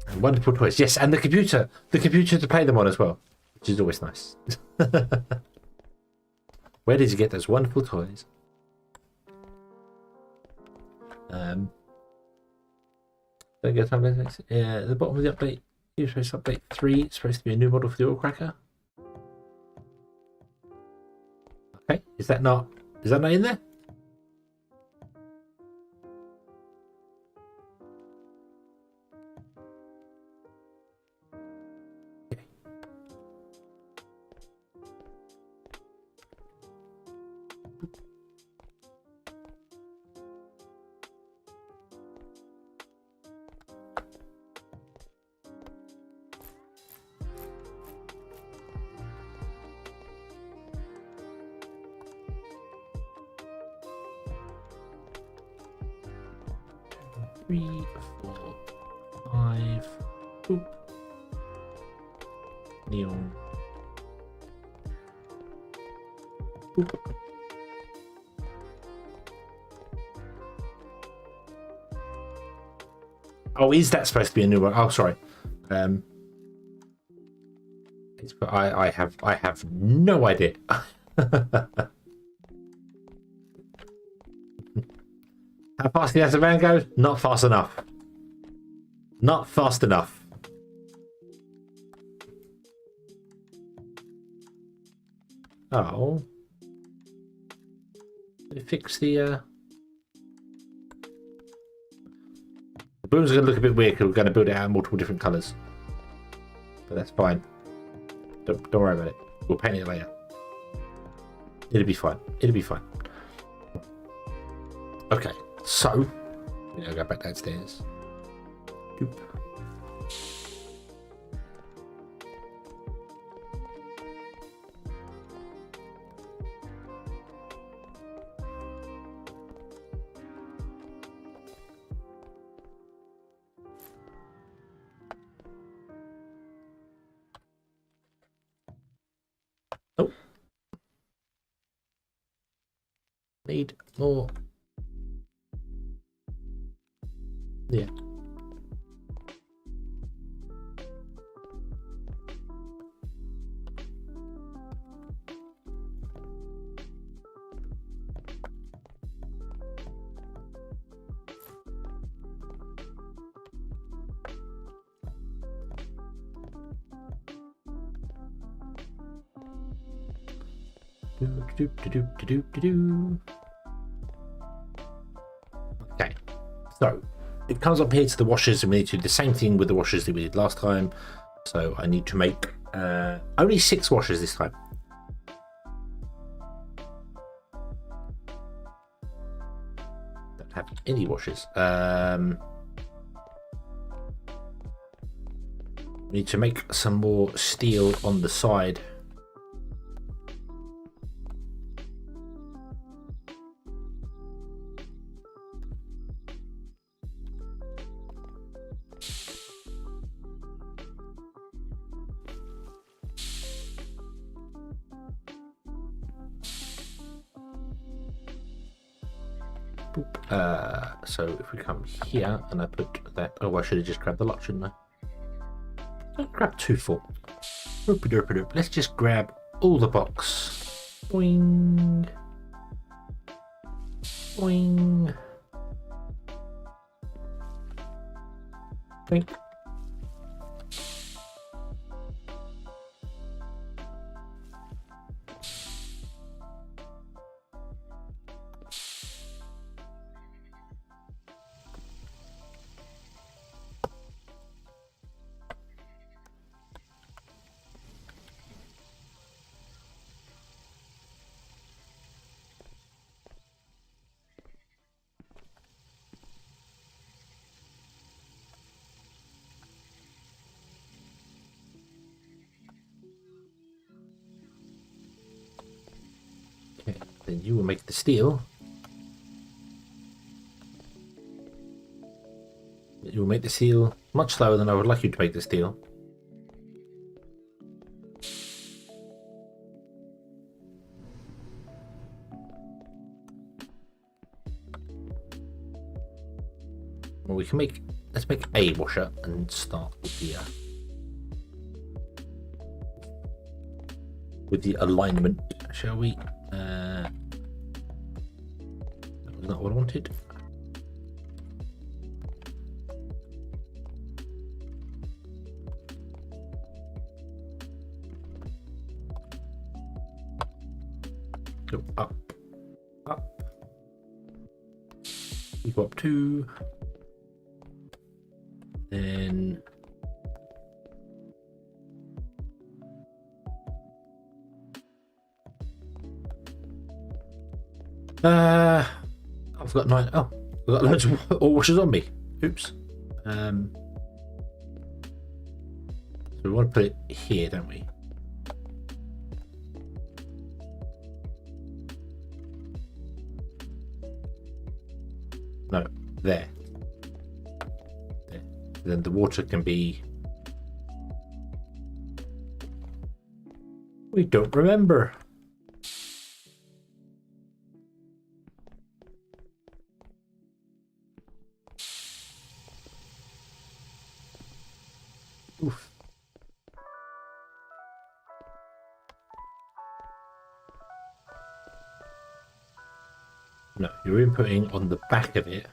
And wonderful toys. Yes, and the computer to play them on as well, which is always nice. Where did you get those wonderful toys? Don't get time. At the bottom of the update, EVOSPACE update 3. It's supposed to be a new model for the oil cracker. Okay, is that not in there? Three, 4, 5. Boop. Neon. Boop. Oh, is that supposed to be a new one? Oh, sorry. I have no idea. How fast the Azavan goes? Not fast enough. Not fast enough. Oh. They fix the booms are going to look a bit weird because we're going to build it out in multiple different colours. But that's fine. Don't worry about it. We'll paint it later. It'll be fine. It'll be fine. Okay, so I'll go back downstairs. Doop. Oh, need more. Yeah. Okay, so it comes up here to the washers, and we need to do the same thing with the washers that we did last time. So I need to make only 6 washers this time. Don't have any washers. We need to make some more steel on the side. So if we come here and I put that, oh, I should have just grabbed the lot, shouldn't I? Don't grab 2 full. Let's just grab all the box. Boing. Boing. Boing. Okay, then you will make the steel. You will make the steel much slower than I would like you to make the steel. Well, we can make, let's make a washer and start with the alignment, shall we? That was not what I wanted. Go up, up. You go up 2. Then I've got 9. Oh, I've got loads of oil washers on me. Oops. So we want to put it here, don't we? No, there. There. Then the water can be. We don't remember. Oof. No, you're inputting on the back of it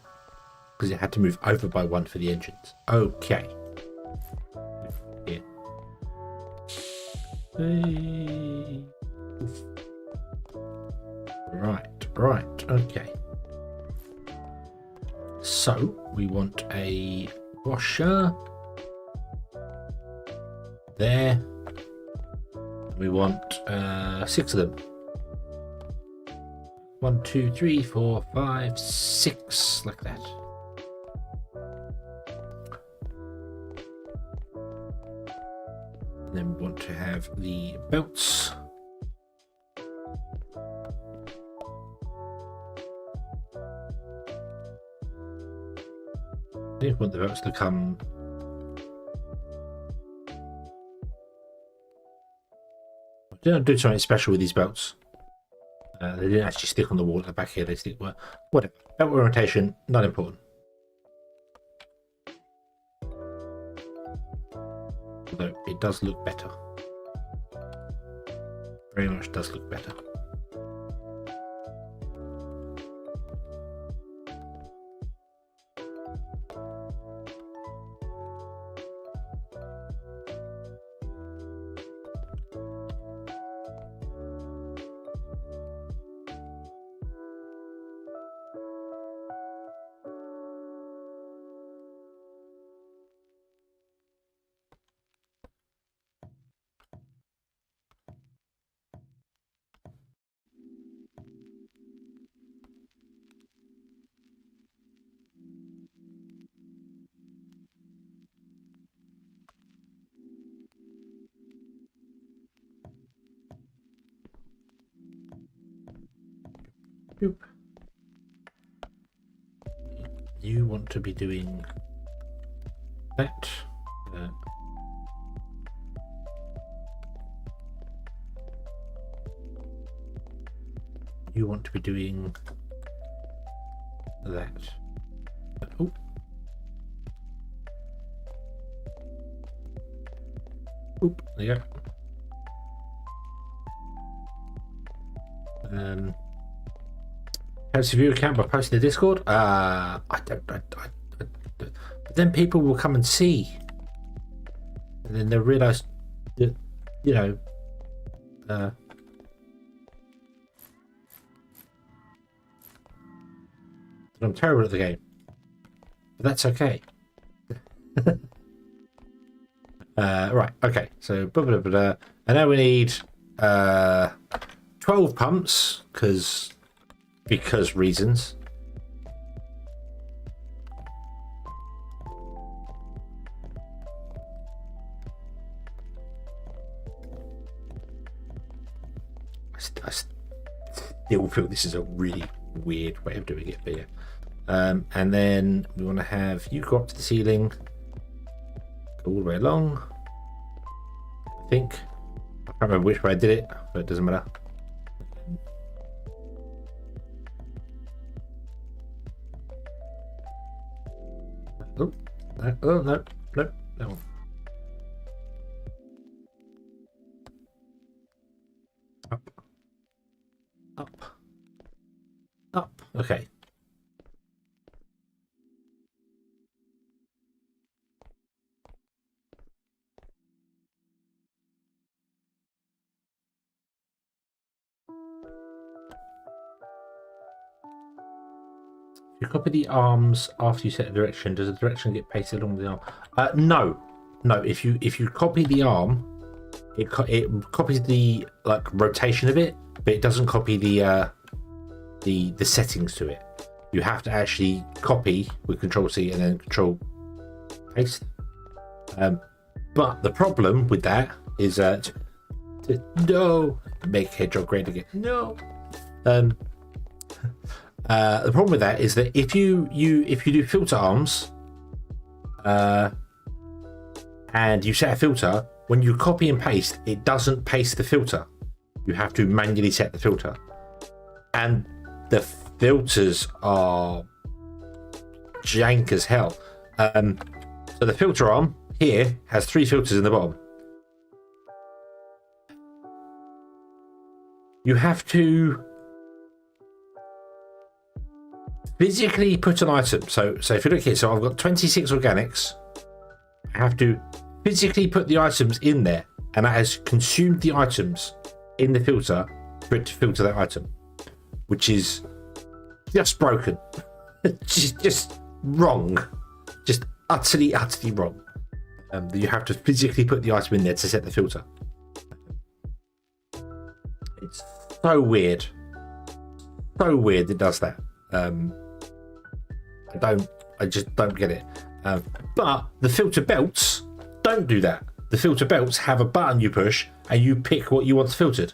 because it had to move over by 1 for the engines. Okay. Here. Hey. Right, okay. So we want a washer there. We want 6 of them. 1, 2, 3, 4, 5, 6, like that. And then we want to have the belts. We want the belts to come. I didn't do something special with these belts. They didn't actually stick on the wall at the back here. They stick. Well, whatever. Belt orientation, not important. Although it does look better. Very much does look better. You want to be doing that. You want to be doing that. Oh. Oop, there you go. How's the viewer account by posting the Discord? I don't. But then people will come and see, and then they'll realise that, you know, that I'm terrible at the game. But that's okay. Right. Okay. So blah, blah, blah, blah. And now we need 12 pumps because reasons. I still feel this is a really weird way of doing it, but yeah. And then we want to have you go up to the ceiling, go all the way along. I think I can't remember which way I did it, but it doesn't matter. Oh no, that one. Up. Okay. You copy the arms after you set the direction. Does the direction get pasted along the arm? No. If you copy the arm, it copies the rotation of it, but it doesn't copy the settings to it. You have to actually copy with Control C and then Control paste. But the problem with that is no, make Hedgehog great again. No. The problem with that is that if you do filter arms, and you set a filter, when you copy and paste, it doesn't paste the filter. You have to manually set the filter, and the filters are jank as hell. So the filter arm here has 3 filters in the bottom. You have to physically put an item. So if you look here, so I've got 26 organics. I have to physically put the items in there, and that has consumed the items in the filter for it to filter that item, which is just broken. just wrong. Just utterly wrong. You have to physically put the item in there to set the filter. It's so weird. So weird it does that. I just don't get it. But the filter belts don't do that. The filter belts have a button you push and you pick what you want filtered.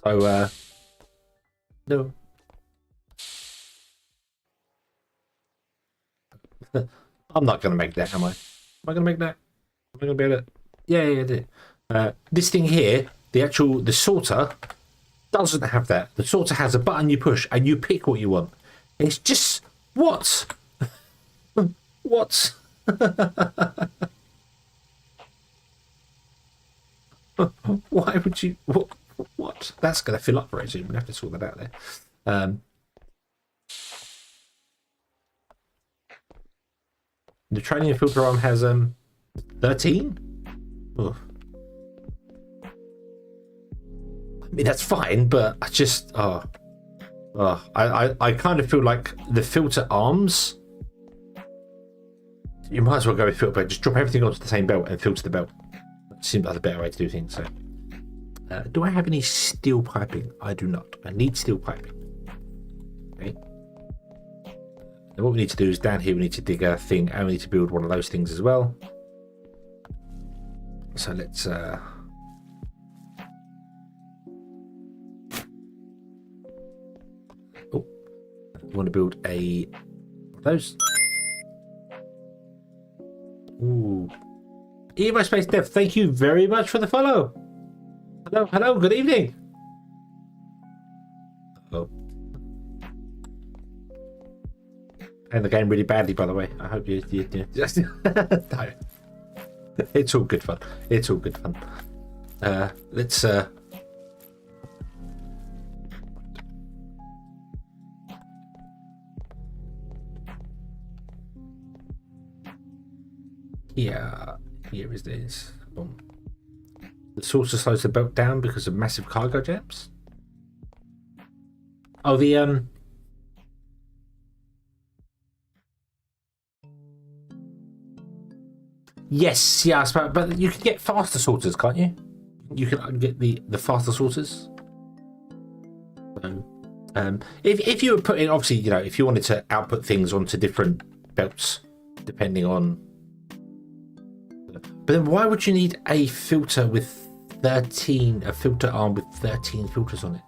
So no. I'm not going to make that, am I? Am I going to make that? Am I going to be able to? Yeah, I did. This thing here, the sorter doesn't have that. The sorter has a button you push and you pick what you want. It's just what? What? Why would you? What? That's going to fill up very soon. We're going to have to sort that out there. The training and filter arm has 13. Oh. I mean, that's fine, but I just I kind of feel like the filter arms. You might as well go with filter belt. Just drop everything onto the same belt and filter the belt. That seems like the better way to do things. So, do I have any steel piping? I do not. I need steel piping. Okay. And what we need to do is down here we need to dig a thing, and we need to build one of those things as well. So let's we want to build a one of those. Ooh. EVOSPACE Dev, thank you very much for the follow. Hello, good evening. Oh. Playing the game really badly, by the way. I hope you just no. It's all good fun. It's all good fun. Let's here is this. Boom. The saucer slows the belt down because of massive cargo jams. Oh, the yes, but you can get faster sorters, can't you? You can get the faster sorters. If you were putting, obviously, you know, if you wanted to output things onto different belts, depending on. But then why would you need a filter with a filter arm with 13 filters on it?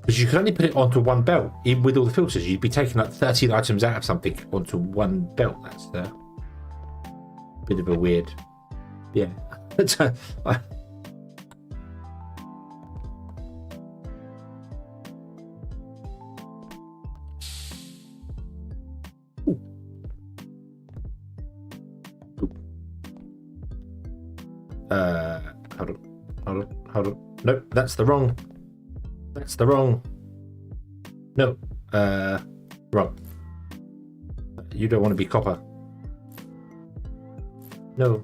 Because you can only put it onto one belt, even with all the filters. You'd be taking like 13 items out of something onto one belt. That's the bit of a weird, yeah. Hold on. Nope, that's the wrong. No, wrong. You don't want to be copper. No.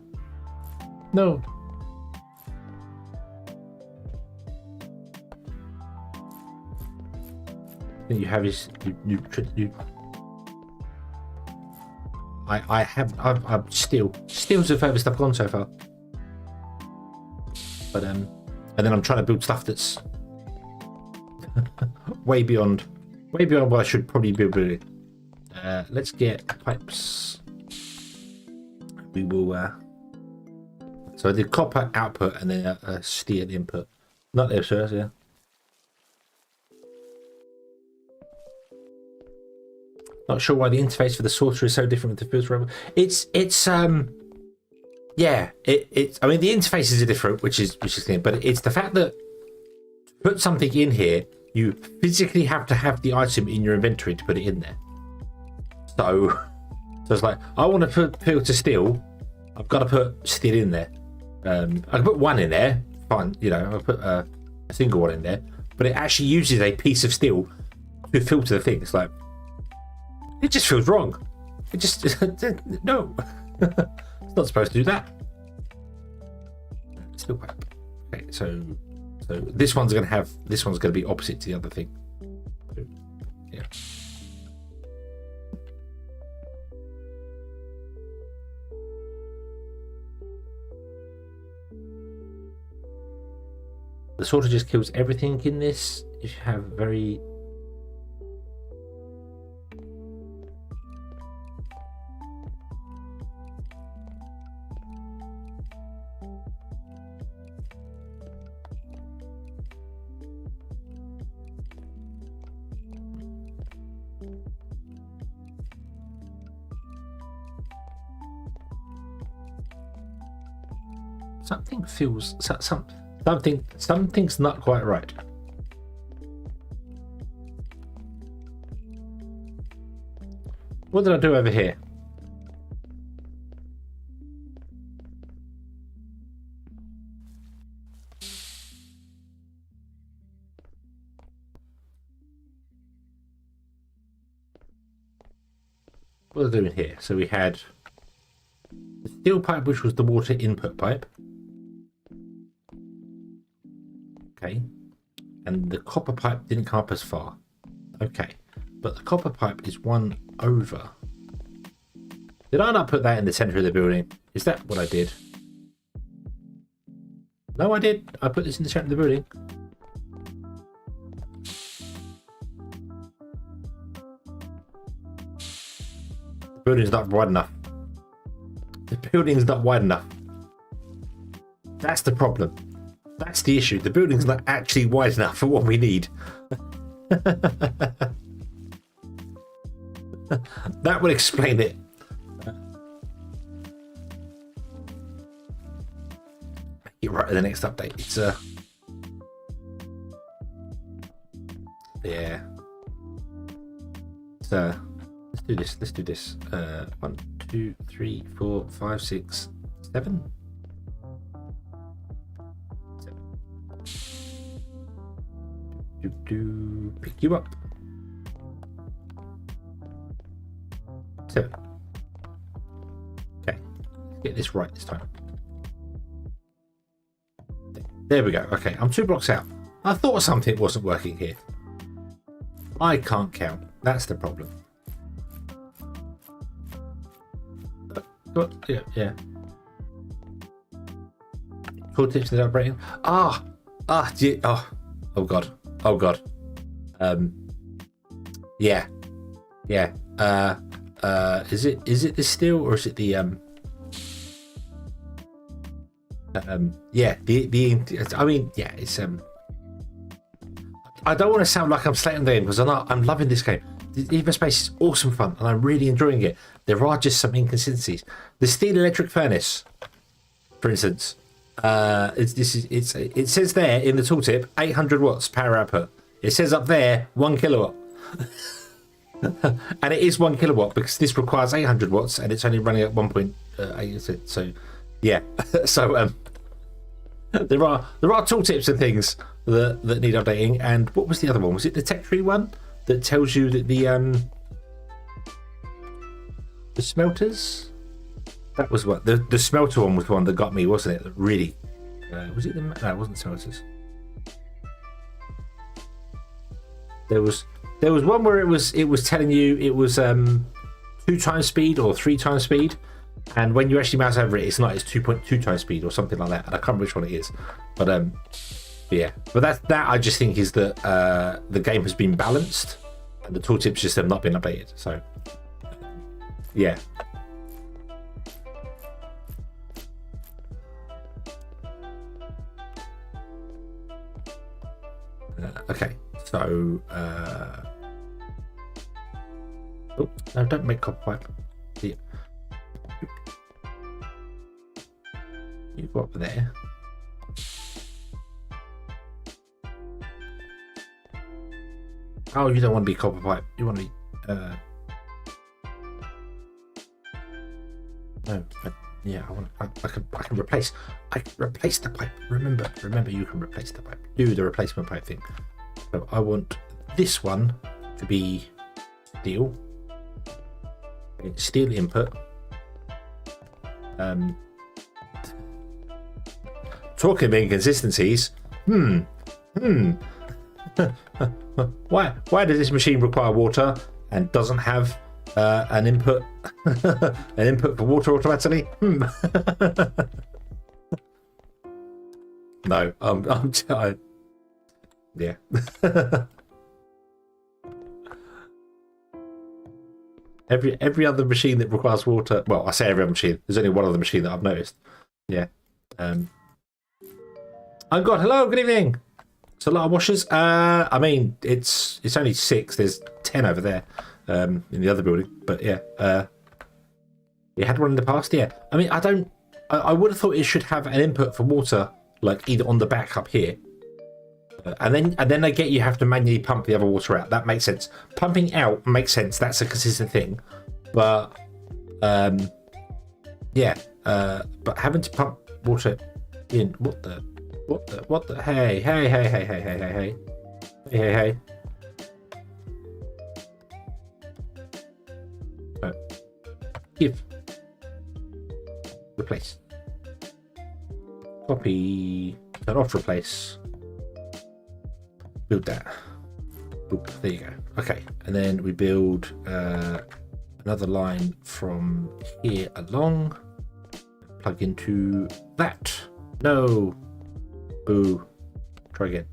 you have is you. I'm steel's the furthest I've gone so far. But and then I'm trying to build stuff that's way beyond what I should probably be building. Let's get pipes. We will. So I did copper output and then steel input. Not there, sir. Yeah. Not sure why the interface for the sorter is so different with the filter. It's yeah. I mean the interfaces are different, which is clear, but it's the fact that to put something in here, you physically have to have the item in your inventory to put it in there. So it's like I want to put filter steel. I've got to put steel in there. I can put one in there, fine. You know, I'll put a single one in there, but it actually uses a piece of steel to filter the thing. It's like it just feels wrong. It just no. It's not supposed to do that. Steel pipe. Okay, so this one's going to be opposite to the other thing. So, yeah. The sorter just kills everything in this if you have very... Something feels... Something's not quite right. What did I do over here? What was I doing here? So we had the steel pipe, which was the water input pipe. Okay, and the copper pipe didn't come up as far. Okay, but the copper pipe is one over. Did I not put that in the center of the building? Is that what I did? No, I did. I put this in the center of the building. The building's not wide enough. The building's not wide enough. That's the problem. That's the issue. The building's not actually wide enough for what we need. That would explain it. You're right. The next update. It's yeah. So let's do this. Let's do this. 1, 2, 3, 4, 5, 6, 7. Pick you up. 7. Okay, let's get this right this time. There we go. Okay, I'm 2 blocks out. I thought something wasn't working here. I can't count. That's the problem. Yeah. Cool tips that I'm breaking. Oh god. Yeah. Is it the steel or is it the yeah, I mean, yeah, it's I don't want to sound like I'm slating the game because I'm loving this game. The EVOSPACE is awesome fun and I'm really enjoying it. There are just some inconsistencies. The steel electric furnace, for instance, it says there in the tooltip 800 watts power output. It says up there 1 kilowatt. And it is 1 kilowatt because this requires 800 watts and it's only running at 1.8. So yeah. So there are tooltips and things that need updating. And what was the other one? Was it the tech tree one that tells you that the smelters? That was what the smelter one was the one that got me, wasn't it? Really? Was it the? No, it wasn't smelters. There was There was one where it was telling you it was 2 times speed or 3 times speed, and when you actually mouse over it, it's not. It's 2.2 times speed or something like that. And I can't remember which one it is, but yeah. But that I just think is that the game has been balanced, and the tooltips just have not been updated. So yeah. Okay, so oh no, don't make copper pipe. Yeah. You go up there. Oh, you don't want to be copper pipe. You want to be no. Yeah, I can replace. I can replace the pipe. Remember, you can replace the pipe. Do the replacement pipe thing. So I want this one to be steel. Steel input. Talking of inconsistencies. Why does this machine require water and doesn't have an input for water automatically? No, yeah. every other machine that requires water. Well, I say every other machine. There's only one other machine that I've noticed. Yeah. Oh God, hello, good evening. It's a lot of washers. I mean, it's only 6. There's 10 over there. In the other building, but yeah, you had one in the past. Yeah, I mean, I would have thought it should have an input for water, like either on the back up here, and then I get you have to manually pump the other water out. That makes sense. Pumping out makes sense. That's a consistent thing, but yeah, but having to pump water in, what the hey. Give. Replace. Copy. Turn off replace. Build that. Oop, there you go. Okay. And then we build another line from here along. Plug into that. No. Boo. Try again.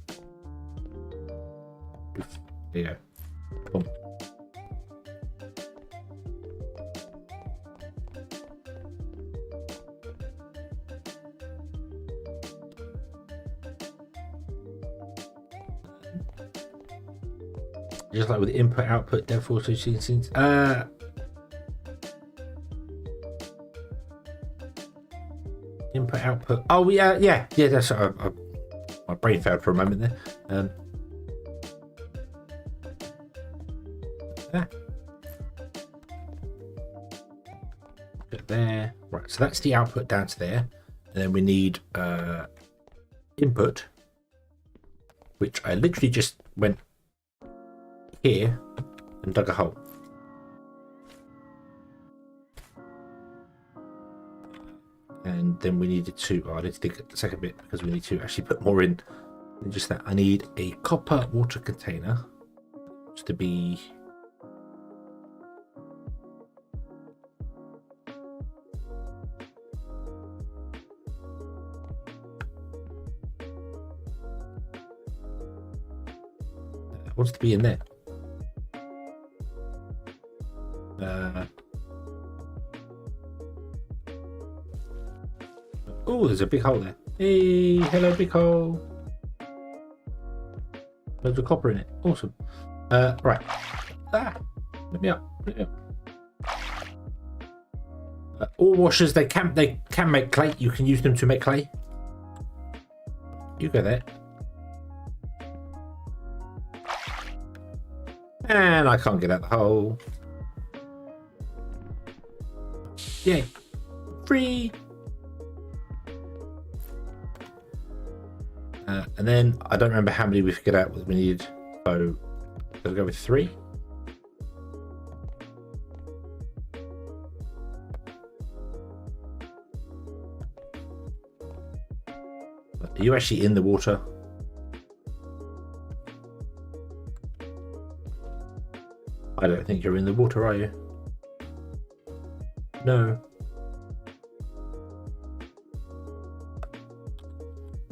Oof. There you go. Boom. Just like with input output dev also scenes. Input output. Oh yeah. That's my brain failed for a moment there. Put there. Right. So that's the output down to there, and then we need input, which I literally just went here and dug a hole. And then we needed to, I need to dig the second bit because we need to actually put more in than just that. I need a copper water container to be wants to be in there. Oh, there's a big hole there. Hey, hello, big hole. Loads of copper in it. Awesome. Right. Let me up. All washers, they can make clay. You can use them to make clay. You go there. And I can't get out the hole. Yay. Free. And then I don't remember how many we figured out what we needed. So let's go with 3. Are you actually in the water? I don't think you're in the water, are you? No.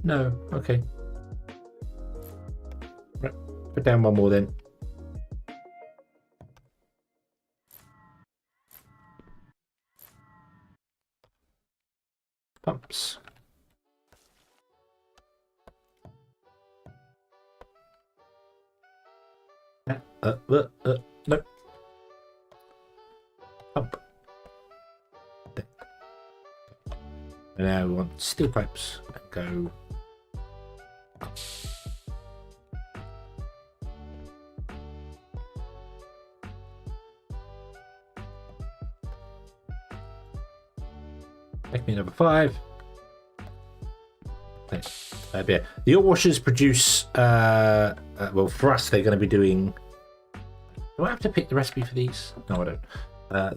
No. Okay. Right. Put down one more then. Pumps. No. Pump. There. And now we want steel pipes and go up. Make me number 5. Yeah. The ore washers produce well, for us they're going to be doing, do I have to pick the recipe for these? No, I don't.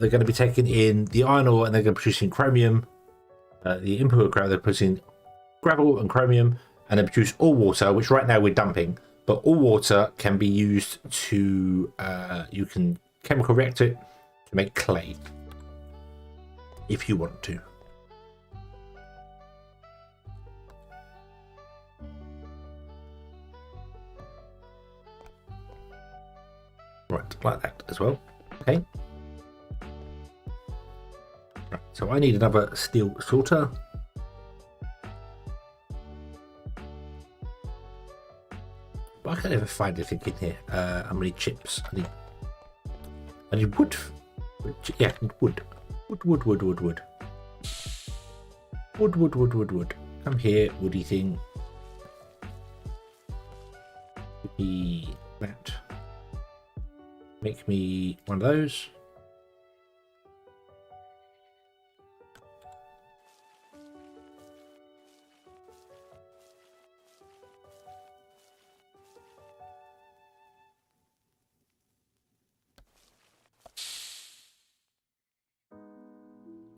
They're going to be taking in the iron ore and they're going to be producing chromium. The input gravel, they're producing gravel and chromium, and they produce all water, which right now we're dumping, but all water can be used to you can chemical react it to make clay if you want to. Right, like that as well. Okay. Right, so I need another steel sorter. But I can't ever find anything in here. How many chips? I need wood. Yeah, wood. Wood. Wood. Come here, woody thing. Give me that. Make me one of those.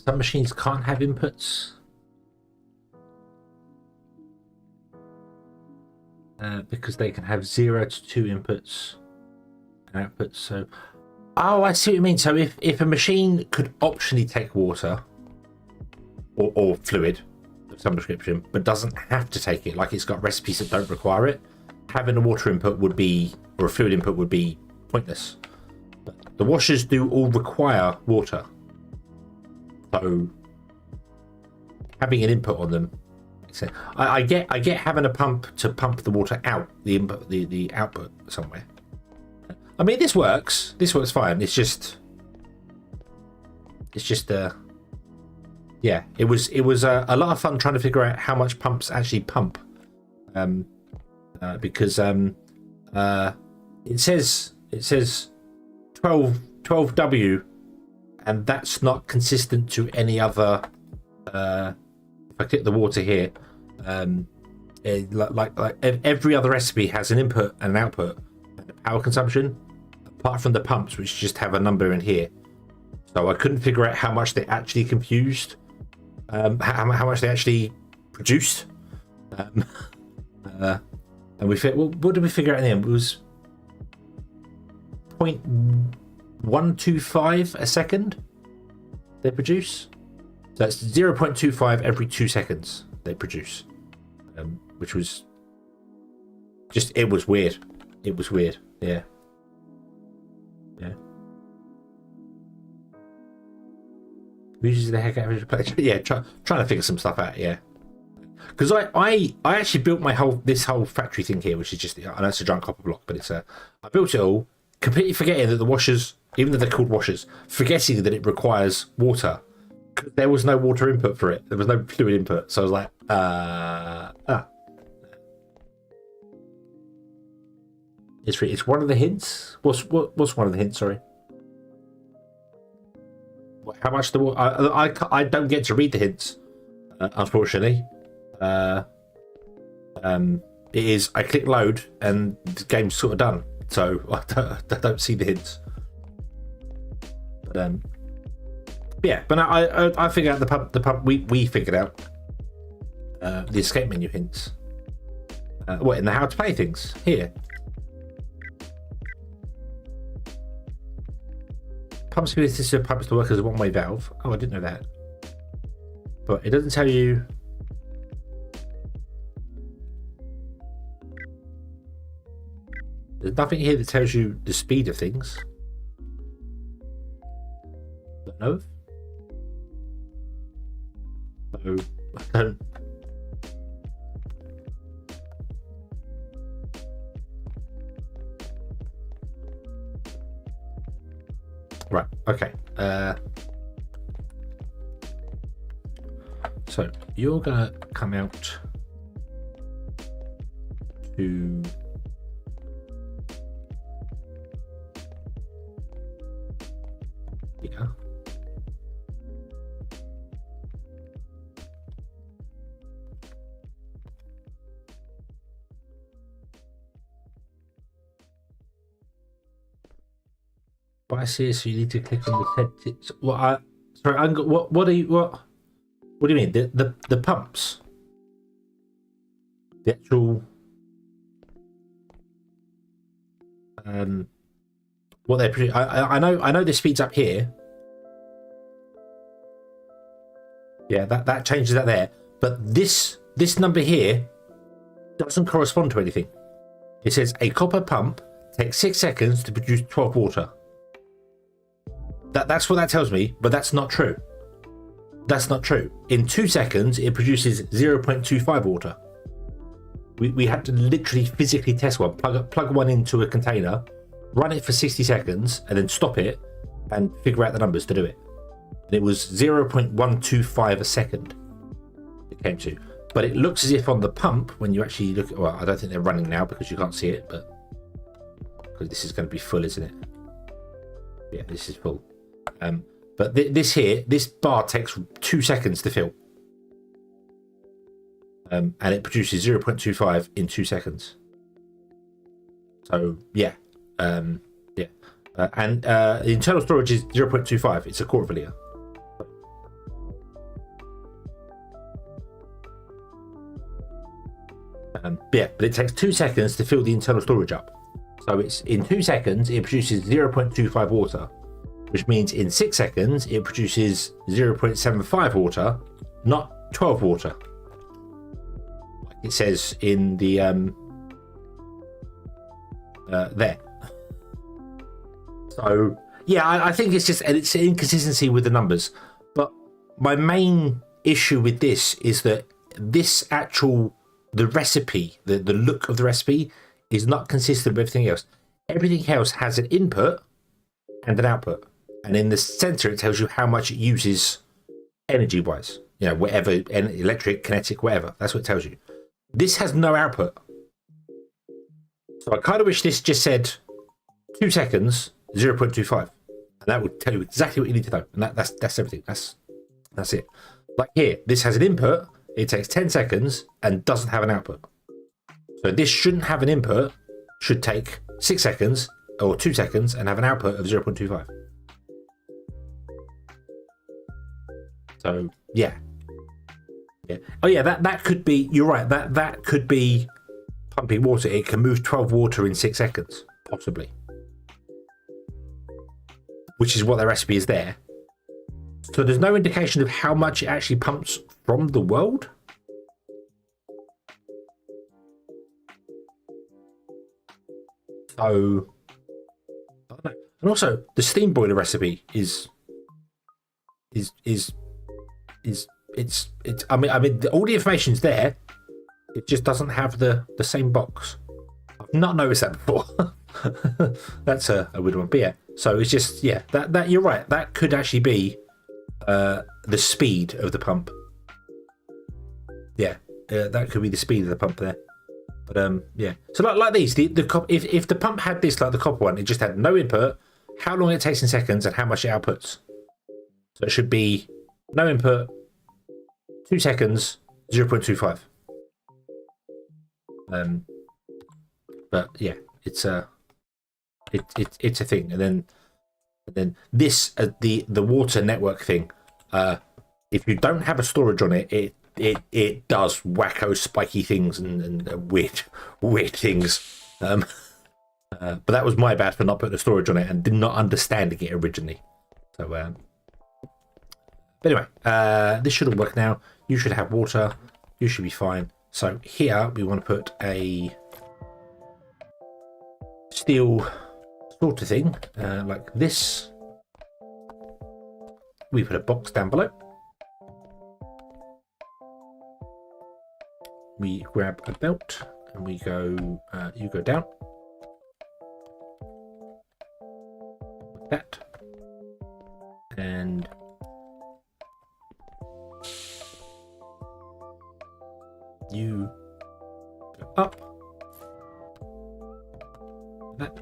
Some machines can't have inputs. Because they can have 0 to 2 inputs. Output. So, oh, I see what you mean. So if a machine could optionally take water or fluid of some description, but doesn't have to take it, like it's got recipes that don't require it, having a water input would be, or a fluid input would be pointless. But the washers do all require water, so having an input on them makes sense. I get having a pump to pump the water out, the input, the output somewhere. I mean, this works. This works fine. It's just yeah. It was a lot of fun trying to figure out how much pumps actually pump, because it says 12W, and that's not consistent to any other. If I click the water here, like every other recipe has an input and an output and a power consumption. Apart from the pumps, which just have a number in here, so I couldn't figure out how much they actually confused, how much they actually produced, and we well, what did we figure out in the end? It was 0.125 a second they produce, so that's 0.25 every 2 seconds they produce, which was just, it was weird. Yeah. Uses the heck out of his place. Yeah, trying to figure some stuff out. Yeah, because I actually built this whole factory thing here, which is just, I know it's a giant copper block, but it's I built it all completely forgetting that the washers, even though they're called washers, forgetting that it requires water. There was no water input for it. There was no fluid input, so I was like, It's one of the hints. What's one of the hints? Sorry. How much the I don't get to read the hints, unfortunately. It is, I click load and the game's sort of done, so I don't see the hints. But yeah, but I figured out the pump. We figured out the escape menu hints. In the how to play things here. pump speed assisted pumps to work as a one-way valve. Oh, I didn't know that. But it doesn't tell you. There's nothing here that tells you the speed of things. Don't know. So I don't. Right. Okay. So you're gonna come out to here. What I see is so you need to click on the settings. What do you mean? The pumps? The actual what they produce. I know the speed's up here. Yeah, that changes that there. But this number here doesn't correspond to anything. It says a copper pump takes 6 seconds to produce 12 water. That's what that tells me, but that's not true. That's not true. In 2 seconds, it produces 0.25 water. We had to literally physically test one, plug one into a container, run it for 60 seconds, and then stop it and figure out the numbers to do it. And it was 0.125 a second it came to. But it looks as if on the pump, when you actually look at, well, I don't think they're running now because you can't see it, but because this is going to be full, isn't it? Yeah, this is full. But this bar takes 2 seconds to fill. And it produces 0.25 in 2 seconds. So, yeah. And the internal storage is 0.25. It's a quarter of a litre. Yeah, but it takes 2 seconds to fill the internal storage up. So it's in 2 seconds, it produces 0.25 water, which means in 6 seconds, it produces 0.75 water, not 12 water. Like it says in the there. So yeah, I think it's just it's an inconsistency with the numbers. But my main issue with this is that the recipe, the look of the recipe is not consistent with everything else. Everything else has an input and an output. And in the center, it tells you how much it uses energy-wise. You know, whatever, electric, kinetic, whatever. That's what it tells you. This has no output. So I kind of wish this just said 2 seconds, 0.25. And that would tell you exactly what you need to know. And that's everything. That's it. Like here, this has an input. It takes 10 seconds and doesn't have an output. So this shouldn't have an input. Should take 6 seconds or 2 seconds and have an output of 0.25. So yeah. Oh yeah, that could be. You're right. That could be pumping water. It can move 12 water in 6 seconds, possibly. Which is what the recipe is there. So there's no indication of how much it actually pumps from the world. So I don't know. And also the steam boiler recipe is I mean all the information's there. It just doesn't have the same box. I've not noticed that before. That's a weird one. But yeah, so it's just that you're right. That could actually be the speed of the pump. Yeah, that could be the speed of the pump there. But yeah. So like these, if the pump had this like the copper one, it just had no input, how long it takes in seconds, and how much it outputs. So it should be no input, 2 seconds, 0.25. But yeah, it's a thing. And then this the water network thing. If you don't have a storage on it, it does wacko spiky things and weird things. But that was my bad for not putting a storage on it and did not understanding it originally. So, but anyway, this should all work now. You should have water. You should be fine. So here we want to put a steel sort of thing, like this. We put a box down below. We grab a belt and we go, you go down. Like that. And you go up. That.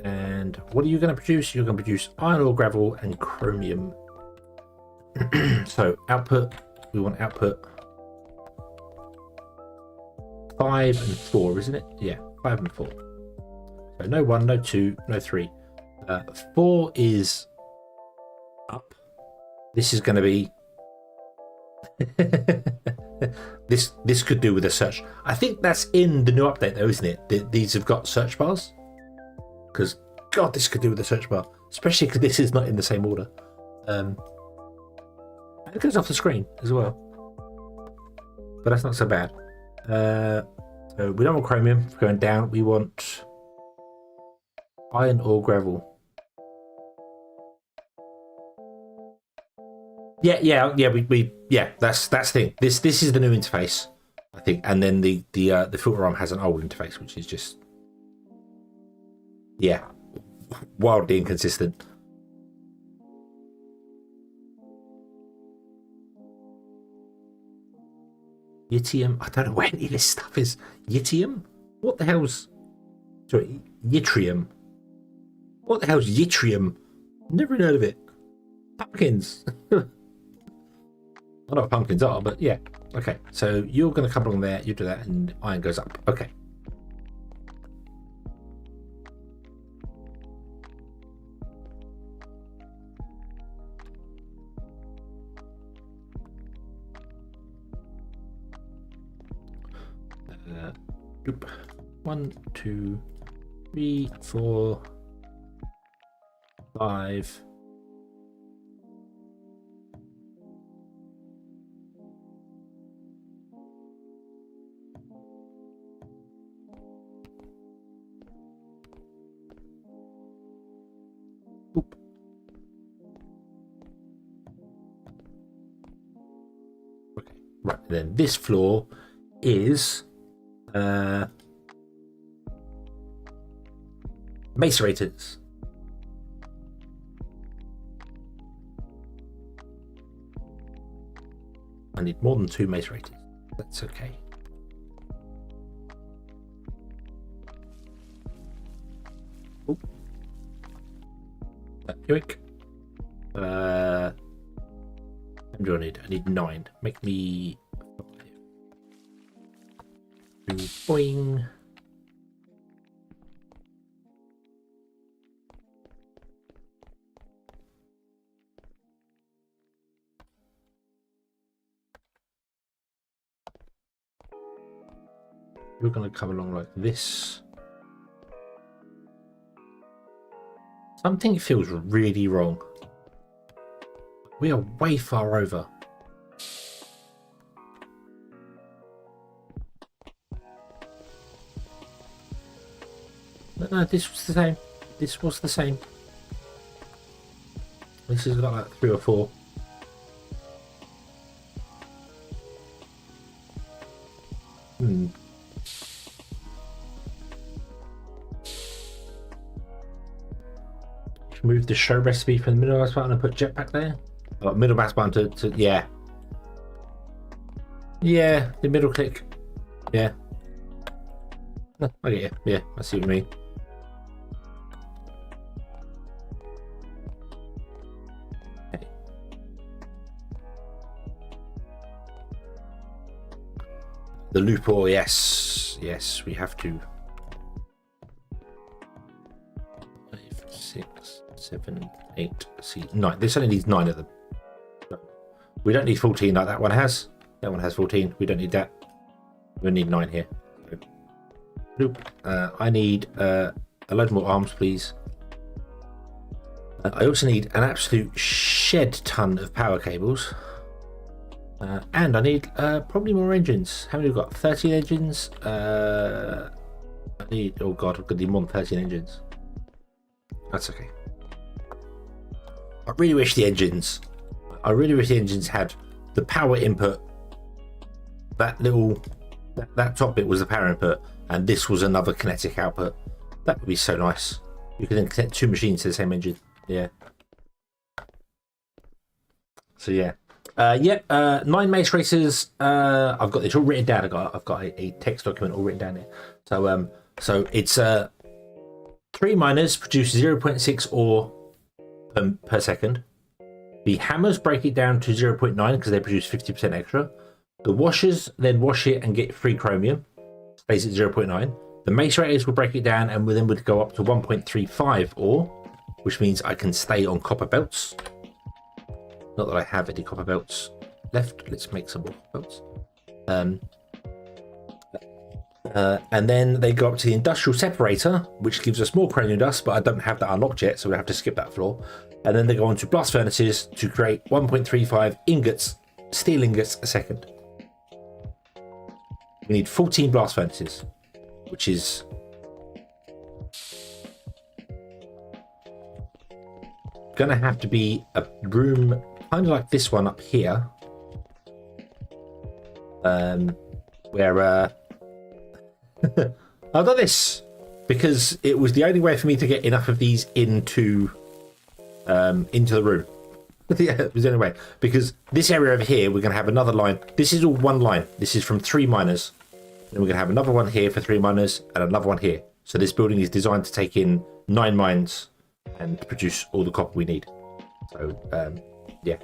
And what are you going to produce? You're going to produce iron ore, gravel, and chromium. So output, we want output 5 and 4, isn't it? Yeah, 5 and 4. So no 1, no 2, no 3. 4 is up. This is going to be this could do with a search. I think that's in the new update though, isn't it? These have got search bars, because God, this could do with a search bar, especially because this is not in the same order. It goes off the screen as well, but that's not so bad. So we don't want chromium for going down. We want iron or gravel. Yeah. That's the thing. This is the new interface, I think, and then the filter arm has an old interface, which is just wildly inconsistent. Yttrium. I don't know where any of this stuff is. Yttrium? What the hell's... Sorry, yttrium. What the hell's yttrium? Never heard of it. Pumpkins. I don't know what pumpkins are, but yeah. Okay, so you're going to come along there, you do that, and iron goes up. Okay. Oop. 1, 2, 3, 4, 5. Oop. Okay, right, then this floor is macerators. I need more than 2 macerators. That's okay. Oh. Yoink. How many do I need? I need 9. Make me 5. Boing. You're going to come along like this. Something feels really wrong. We are way far over. No, this was the same. This was the same. This has got like 3 or 4. Move the show recipe from the middle mouse button and put jetpack there. Oh, middle mouse button to yeah, the middle click. Yeah, no, I get you. Yeah, I see what you mean. Okay. The loophole, yes, we have to. 5, 6, 7, 8, see 9. This only needs 9 of them. We don't need 14 like that one has. That one has 14. We don't need that. We need 9 here. Nope. I need a load more arms, please. I also need an absolute shed ton of power cables. And I need probably more engines. How many have we got? 13 engines. I need, oh god, I'm going to need more than 13 engines. That's okay. I really wish the engines had the power input. That little, that top bit was the power input, and this was another kinetic output. That would be so nice. You can then connect two machines to the same engine. Yeah. So yeah. 9 mace races. I've got this all written down. I've got a text document all written down here. So it's 3 miners produce 0.6 ore per second. The hammers break it down to 0.9 because they produce 50% extra. The washers then wash it and get free chromium, stays at 0.9. The mace raters will break it down and then would go up to 1.35 ore, which means I can stay on copper belts. Not that I have any copper belts left. Let's make some more belts. And then they go up to the industrial separator, which gives us more chromium dust, but I don't have that unlocked yet, so we have to skip that floor. And then they go on to blast furnaces to create 1.35 ingots, steel ingots a second. We need 14 blast furnaces, which is gonna have to be a room kind of like this one up here, where I've done this because it was the only way for me to get enough of these into the room. Yeah, it was the only way, because this area over here we're going to have another line. This is all one line. This is from 3 miners, and we're going to have another one here for 3 miners and another one here. So this building is designed to take in 9 mines and produce all the copper we need. So yeah,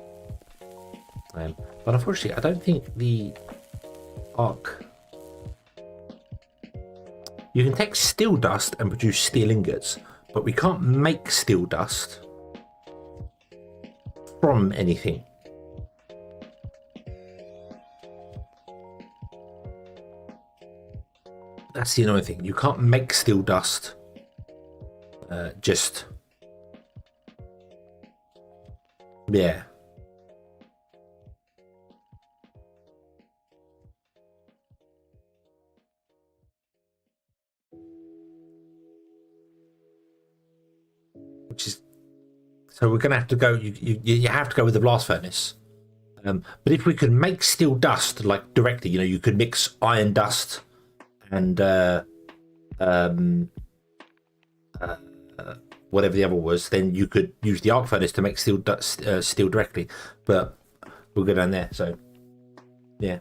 but unfortunately I don't think the arc, you can take steel dust and produce steel ingots, but we can't make steel dust from anything. That's the annoying thing. You can't make steel dust just, yeah. Which is, so we're going to have to go, you have to go with the blast furnace. But if we could make steel dust like directly, you know, you could mix iron dust and whatever the other was, then you could use the arc furnace to make steel dust, steel directly. But we'll go down there. So yeah,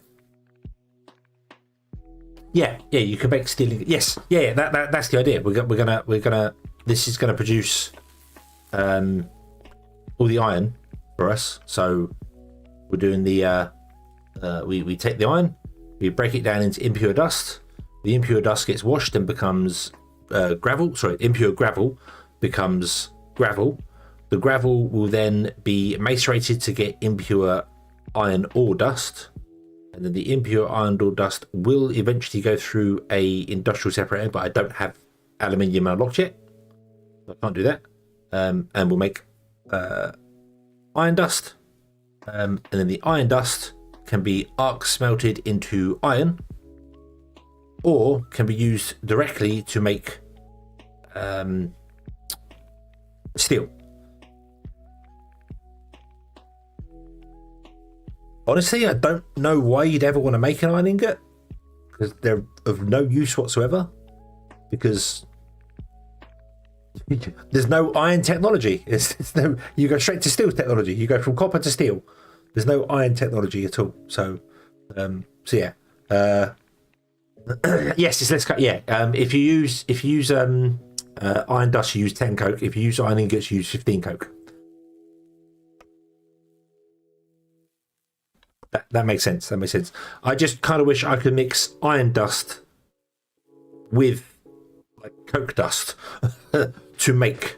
you can make steel. Yes, that's the idea. We're gonna. This is gonna produce all the iron for us. So we're doing the we take the iron, we break it down into impure dust. The impure dust gets washed and becomes gravel. Sorry, impure gravel becomes gravel. The gravel will then be macerated to get impure iron ore dust, and then the impure iron ore dust will eventually go through a industrial separator, but I don't have aluminium unlocked yet, so I can't do that. And we'll make iron dust, and then the iron dust can be arc smelted into iron, or can be used directly to make steel. Honestly, I don't know why you'd ever want to make an iron ingot, because they're of no use whatsoever, because there's no iron technology. It's no, you go straight to steel technology. You go from copper to steel. There's no iron technology at all. So yeah. Yes, it's less cut. Yeah. If you use iron dust, you use 10 coke. If you use iron ingots, you use 15 coke. That makes sense. That makes sense. I just kind of wish I could mix iron dust with like coke dust to make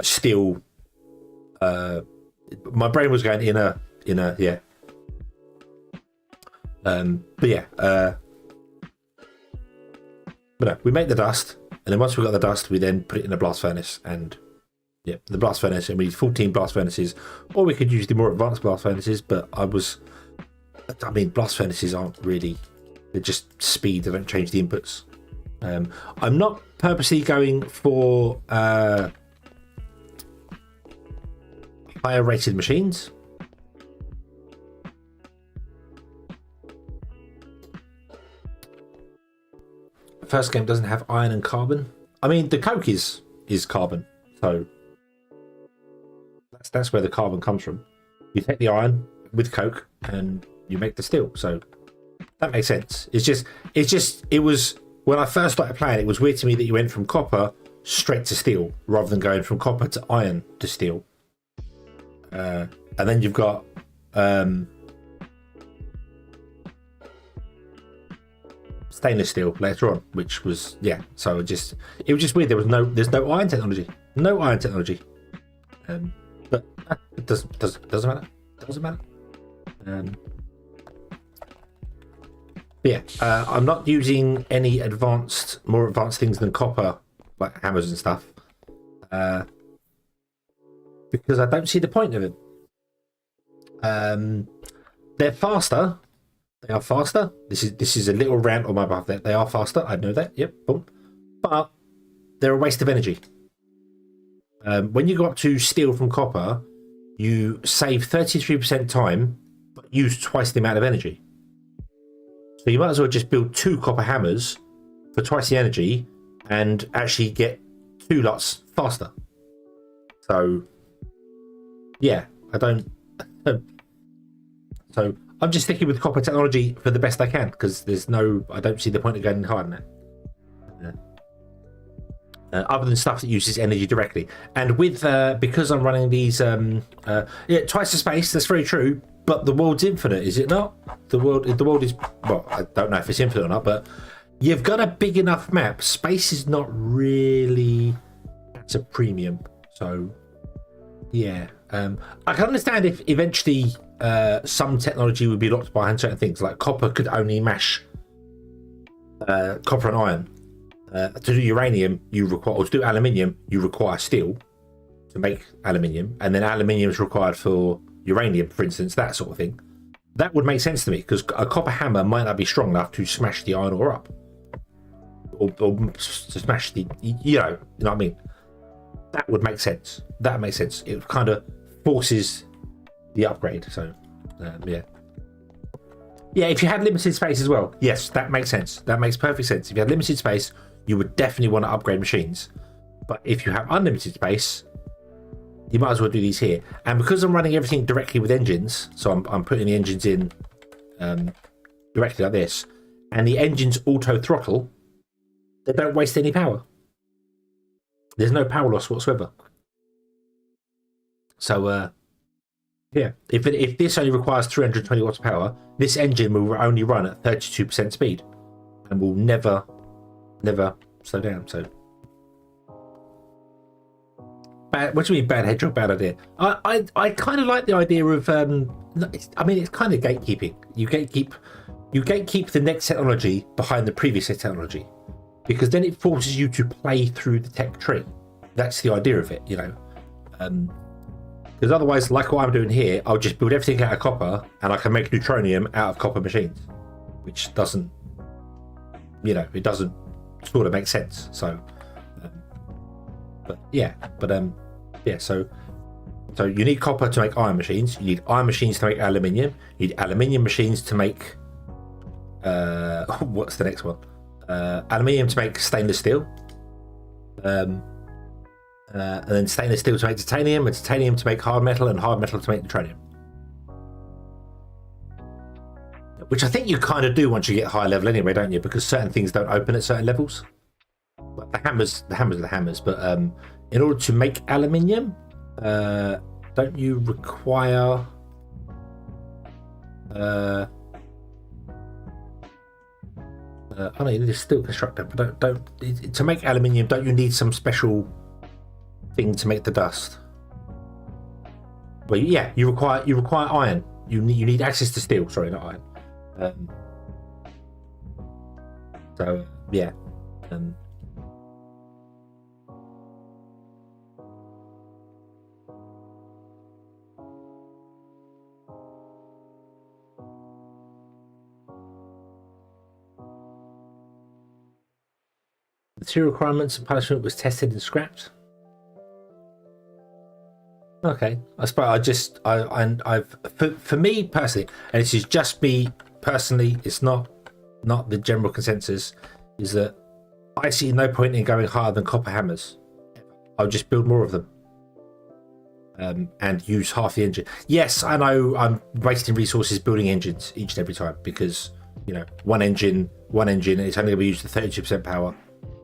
steel. My brain was going in a yeah. But yeah. But no, we make the dust, and then once we've got the dust, we then put it in a blast furnace, and Yeah, the blast furnace, and we need 14 blast furnaces, or we could use the more advanced blast furnaces, but I mean, blast furnaces aren't really, they're just speed, they don't change the inputs. I'm not purposely going for higher rated machines. First game doesn't have iron and carbon. I mean, the coke is carbon, so that's where the carbon comes from. You take the iron with coke and you make the steel, so that makes sense. It was when I first started playing, it was weird to me that you went from copper straight to steel rather than going from copper to iron to steel. And then you've got stainless steel later on, which was so it was just weird. There's no iron technology, but it doesn't matter. I'm not using any more advanced things than copper, like hammers and stuff, because I don't see the point of it. They're faster. They are faster. This is a little rant on my behalf. They are faster. I know that. Yep. Boom. But they're a waste of energy. When you go up to steel from copper, you save 33% time, but use twice the amount of energy. So you might as well just build 2 copper hammers for twice the energy and actually get 2 lots faster. So yeah, I don't. So I'm just sticking with copper technology for the best I can, because I don't see the point of going higher than that. Other than stuff that uses energy directly. And with because I'm running these twice the space, that's very true, but the world's infinite, is it not? The world is, well, I don't know if it's infinite or not, but you've got a big enough map. Space is not really at a premium. So yeah, I can understand if eventually some technology would be locked behind certain things, like copper could only mash copper and iron. To do uranium, or to do aluminium, you require steel to make aluminium, and then aluminium is required for uranium, for instance, that sort of thing. That would make sense to me, because a copper hammer might not be strong enough to smash the iron ore up, or to smash the, you know what I mean. That would make sense. That makes sense. It kind of forces the upgrade. So yeah, if you had limited space as well, yes, that makes sense. That makes perfect sense. If you had limited space, you would definitely want to upgrade machines. But if you have unlimited space, you might as well do these here. And because I'm running everything directly with engines, so I'm putting the engines in directly like this, and the engines auto throttle, they don't waste any power. There's no power loss whatsoever. So yeah, if this only requires 320 watts of power, this engine will only run at 32% speed and will never slow down. So bad. What do you mean bad Hedgehog? Bad idea. I kind of like the idea of I mean, it's kind of gatekeeping. You gatekeep the next technology behind the previous technology, because then it forces you to play through the tech tree. That's the idea of it, you know. Because otherwise, like what I'm doing here, I'll just build everything out of copper, and I can make neutronium out of copper machines, which doesn't, it doesn't sort of make sense. So, so you need copper to make iron machines. You need iron machines to make aluminium. You need aluminium machines to make what's the next one? Aluminium to make stainless steel. And then stainless steel to make titanium, and titanium to make hard metal, and hard metal to make neutronium. Which I think you kind of do once you get higher level anyway, don't you? Because certain things don't open at certain levels. Like the hammers are the hammers. But in order to make aluminium, don't you require I know you need a steel constructor, but don't to make aluminium, don't you need some special thing to make the dust? Well, yeah, you require iron. You need access to steel. Sorry, not iron. So yeah. Material requirements and punishment was tested and scrapped. Okay, I suppose I've for me personally, and this is just me personally, it's not the general consensus, is that I see no point in going higher than copper hammers. I'll just build more of them, and use half the engine. Yes, I know I'm wasting resources building engines each and every time because one engine, it's only going to be used to 32% power.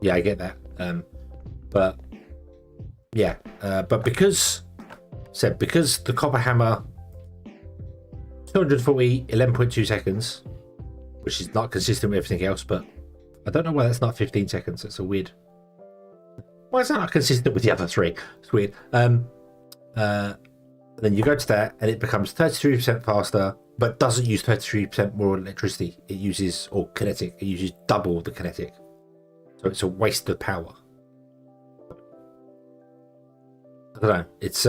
Yeah, I get that. But yeah, but because the copper hammer 240 11.2 seconds, which is not consistent with everything else, but I don't know why that's not 15 seconds. That's a weird. Why is that not consistent with the other three? It's weird. Then you go to that and it becomes 33% faster, but doesn't use 33% more electricity. It uses, or kinetic, it uses double the kinetic. So it's a waste of power. I don't know. It's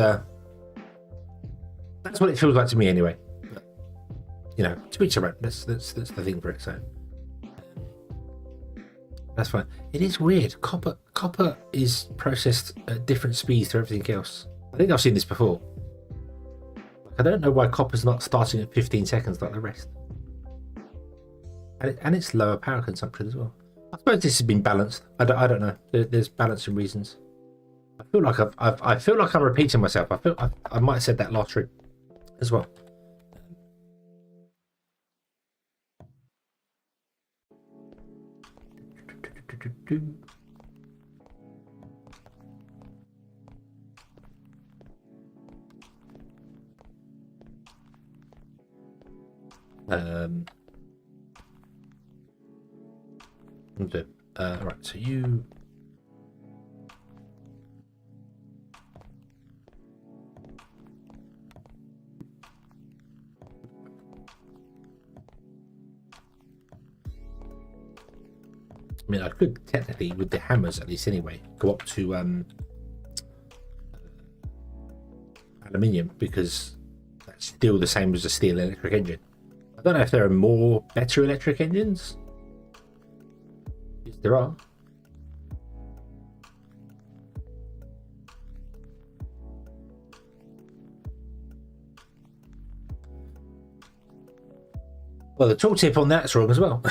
that's what it feels like to me anyway. But, to each their own. That's the thing for it. So that's fine. It is weird. Copper is processed at different speeds to everything else. I think I've seen this before. I don't know why copper's not starting at 15 seconds like the rest. And it's lower power consumption as well. I suppose this has been balanced. I don't know. There's balancing reasons. I feel like I feel like I'm repeating myself. I might have said that last trip as well. Right, so you I mean, I could technically, with the hammers at least anyway, go up to aluminium, because that's still the same as a steel electric engine. I don't know if there are better electric engines. Yes, there are. Well, the tooltip on that's wrong as well.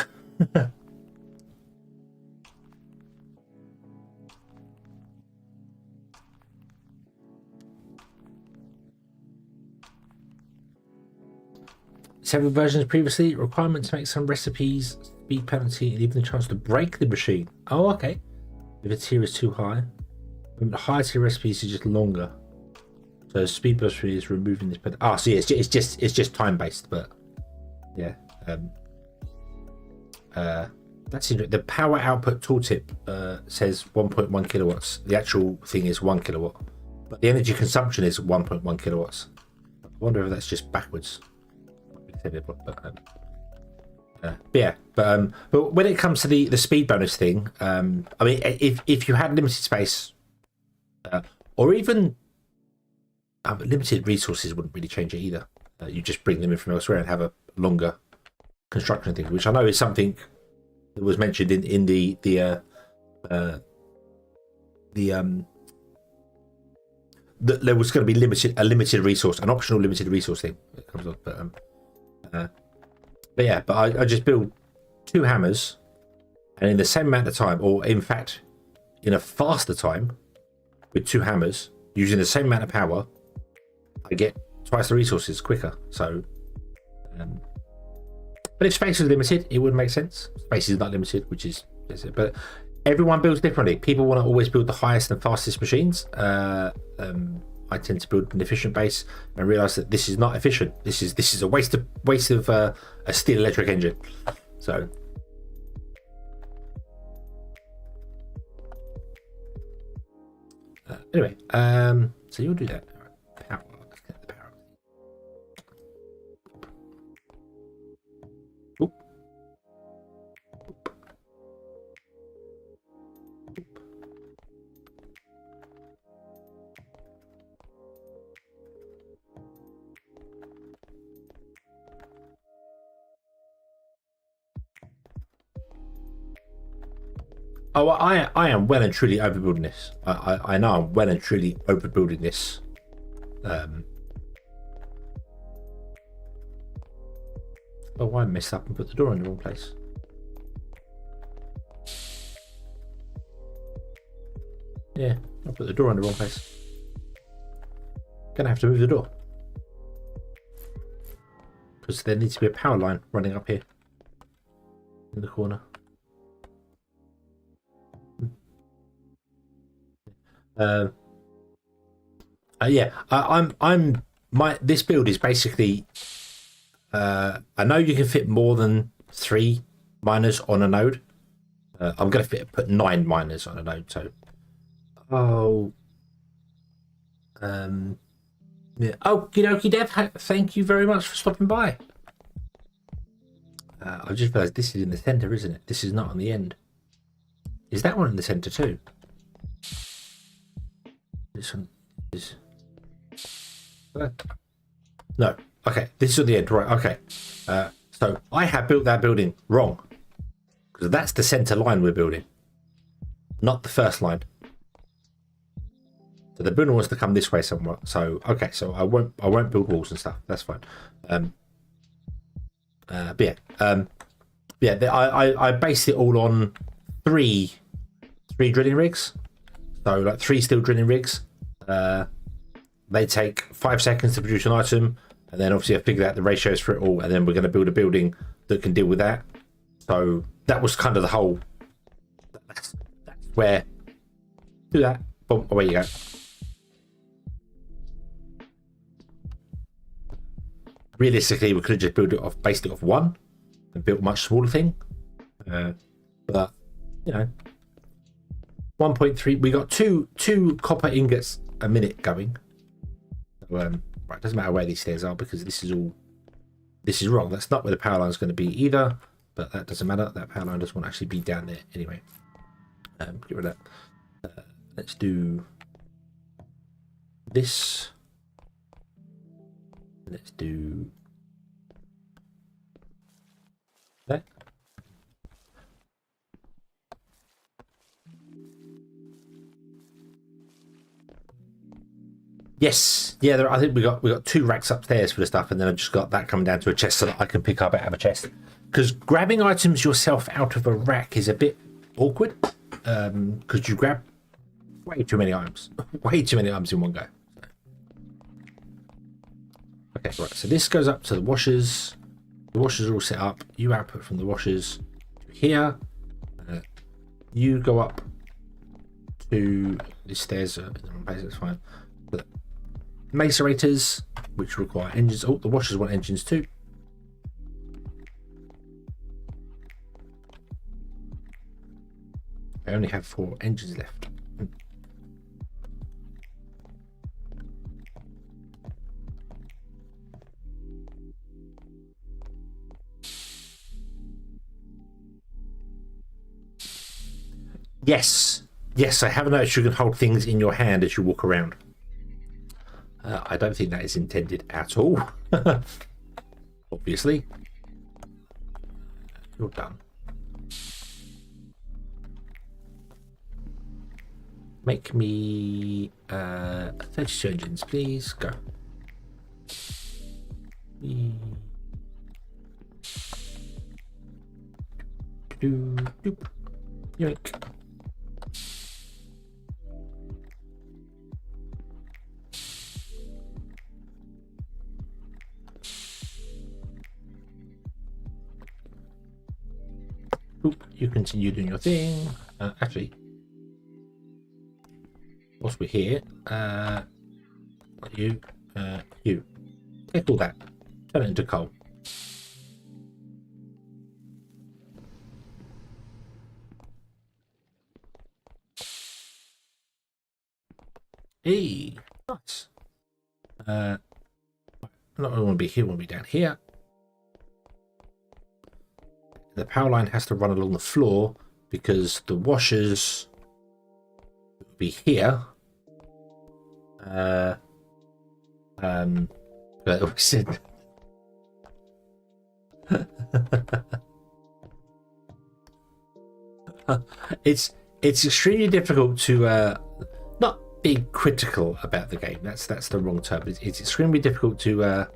Several versions previously, requirement to make some recipes, speed penalty, and even the chance to break the machine. Oh, okay. If a tier is too high, the higher tier recipes are just longer. So speed boost is removing this penalty. So yeah, it's just time based, but yeah. That's interesting. The power output tooltip says 1.1 kilowatts. The actual thing is 1 kilowatt, but the energy consumption is 1.1 kilowatts. I wonder if that's just backwards. But when it comes to the speed bonus thing, I mean, if you had limited space, or even limited resources, wouldn't really change it either. You just bring them in from elsewhere and have a longer construction thing, which I know is something that was mentioned in the that there was going to be a limited resource, an optional limited resource thing that comes up, but yeah, I just build 2 hammers, and in the same amount of time, or in fact, in a faster time, with 2 hammers using the same amount of power, I get twice the resources quicker. So, but if space is limited, it would make sense. Space is not limited, which is it. But everyone builds differently. People want to always build the highest and fastest machines. I tend to build an efficient base and realize that this is not efficient. This is a waste of a steel electric engine. So anyway, so you'll do that. Power. Let's get the power. Oop. Oh, I am well and truly overbuilding this. I know I'm well and truly overbuilding this. Oh, I messed up and put the door in the wrong place. Yeah, I put the door in the wrong place. Gonna have to move the door. Because there needs to be a power line running up here. In the corner. Yeah, this build is basically, I know you can fit more than 3 miners on a node. I'm going to put 9 miners on a node, so. Yeah. Oh, Okie Dev, thank you very much for stopping by. I just realised this is in the centre, isn't it? This is not on the end. Is that one in the centre too? This one is. No. Okay, this is at the end, right? Okay. So I have built that building wrong because that's the centre line we're building, not the first line. So the building wants to come this way somewhere. So okay, so I won't build walls and stuff. That's fine. But yeah, I based it all on three drilling rigs. So like 3 steel drilling rigs. They take 5 seconds to produce an item, and then obviously I figured out the ratios for it all, and then we're going to build a building that can deal with that. So that was kind of the whole. That's where. Do that. Boom, away you go. Realistically, we could have just built it off, based it off 1, and built a much smaller thing. But 1.3. We got two copper ingots a minute going. So, right, doesn't matter where these stairs are because this is wrong. That's not where the power line is going to be either. But that doesn't matter. That power line doesn't want to actually be down there anyway. Get rid of that. Let's do this. Let's do that. Yes, yeah. I think we got 2 racks upstairs for the stuff, and then I've just got that coming down to a chest so that I can pick up out of a chest. Because grabbing items yourself out of a rack is a bit awkward. Because you grab way too many items, way too many items in one go. Okay, right. So this goes up to the washers. The washers are all set up. You output from the washers to here. You go up to the stairs. In the wrong place, that's fine. The macerators, which require engines. Oh, the washers want engines too. I only have 4 engines left. Yes, I have noticed you can hold things in your hand as you walk around. I don't think that is intended at all. Obviously. You're done. Make me 32 engines, please. Go. Doop. Yoink. You continue doing your thing. Actually, whilst we're here, you take all that, turn it into coal. Hey, nice. Not want to be here, want to be down here. The power line has to run along the floor because the washers will be here. it's extremely difficult to not be critical about the game. That's the wrong term. It's extremely difficult to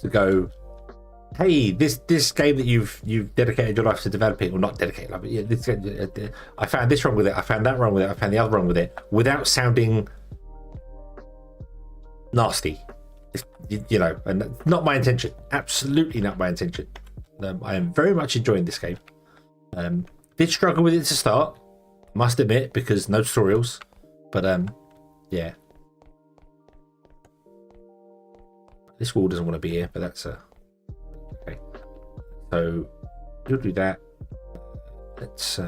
go, hey, this game that you've dedicated your life to developing, or not dedicated life, but yeah, I found this wrong with it, I found that wrong with it, I found the other wrong with it, without sounding nasty. You know, and that's not my intention. Absolutely not my intention. I am very much enjoying this game. Did struggle with it to start, must admit, because no tutorials. But yeah. This wall doesn't want to be here, but that's okay. So you'll do that. Let's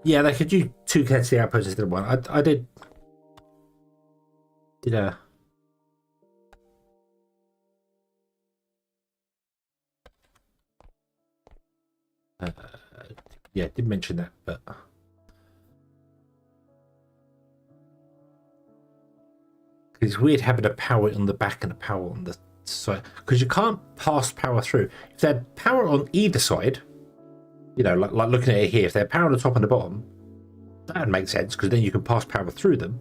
yeah, they could do 2 KT outposts instead of 1. I did a yeah, did mention that, but it's weird having a power on the back and a power on the side, because you can't pass power through. If they had power on either side, you know, like looking at it here, if they had power on the top and the bottom, that would make sense, because then you can pass power through them.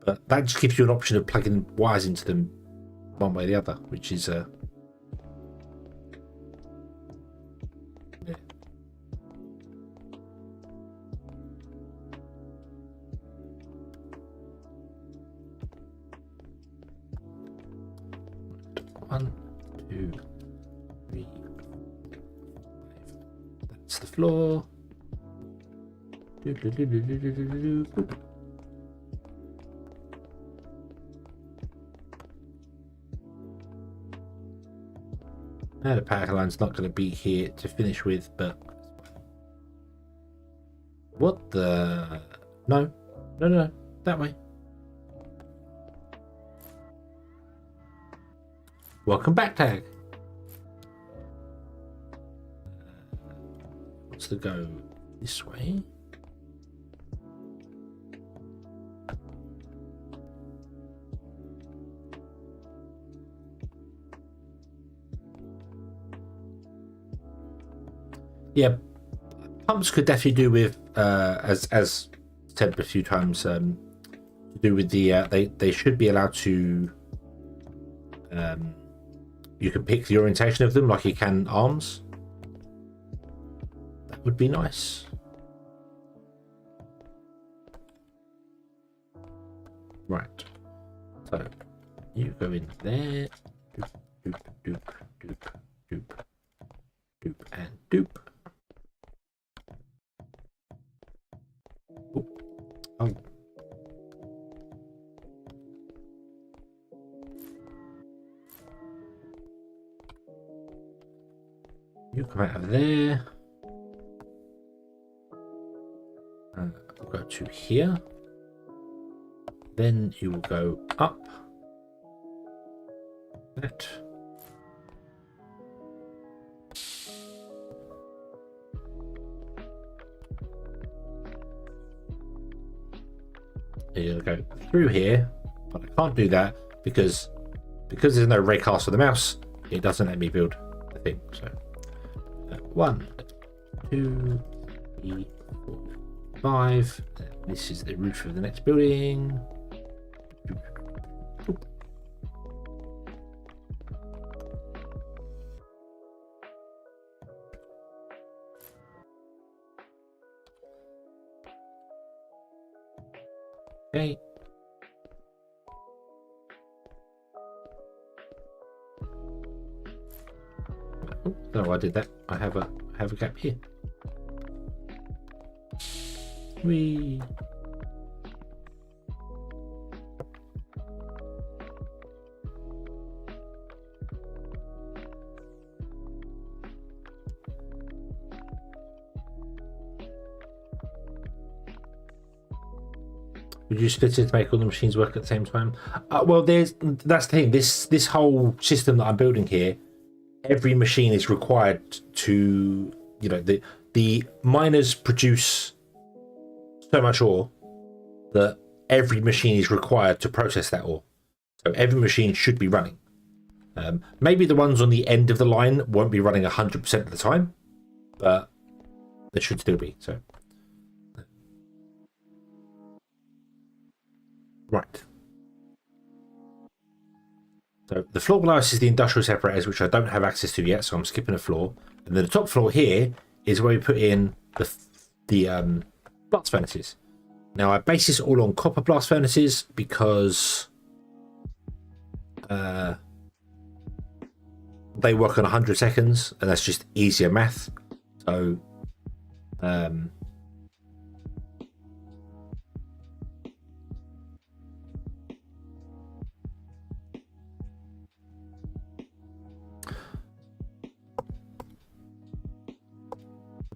But that just gives you an option of plugging wires into them one way or the other, which is yeah. One, two, three, 5. That's the floor. Now the power line's not going to be here to finish with, but what the? No, that way. Welcome back, tag. What's the go this way? Yeah, pumps could definitely do with as said a few times, to do with the they should be allowed to you can pick the orientation of them like you can arms. That would be nice. Right, so you go in there, doop, doop, doop, doop, doop, doop, and doop. Oh. You come out of there. We'll go to here. Then you will go up. That. You'll go through here, but I can't do that because there's no raycast for the mouse. It doesn't let me build the thing. So 1, 2, 3, 4, 5. This is the roof of the next building. Okay. Oh, no, I did that. I have a gap here. Whee. Would you split it to make all the machines work at the same time? Well, that's the thing. This whole system that I'm building here, every machine is required to, you know, the miners produce so much ore that every machine is required to process that ore. So every machine should be running. Maybe the ones on the end of the line won't be running 100% of the time, but they should still be. So. Right. So the floor below us is the industrial separators, which I don't have access to yet, so I'm skipping a floor. And then the top floor here is where we put in the blast furnaces. Now I base this all on copper blast furnaces because they work on 100 seconds, and that's just easier math. So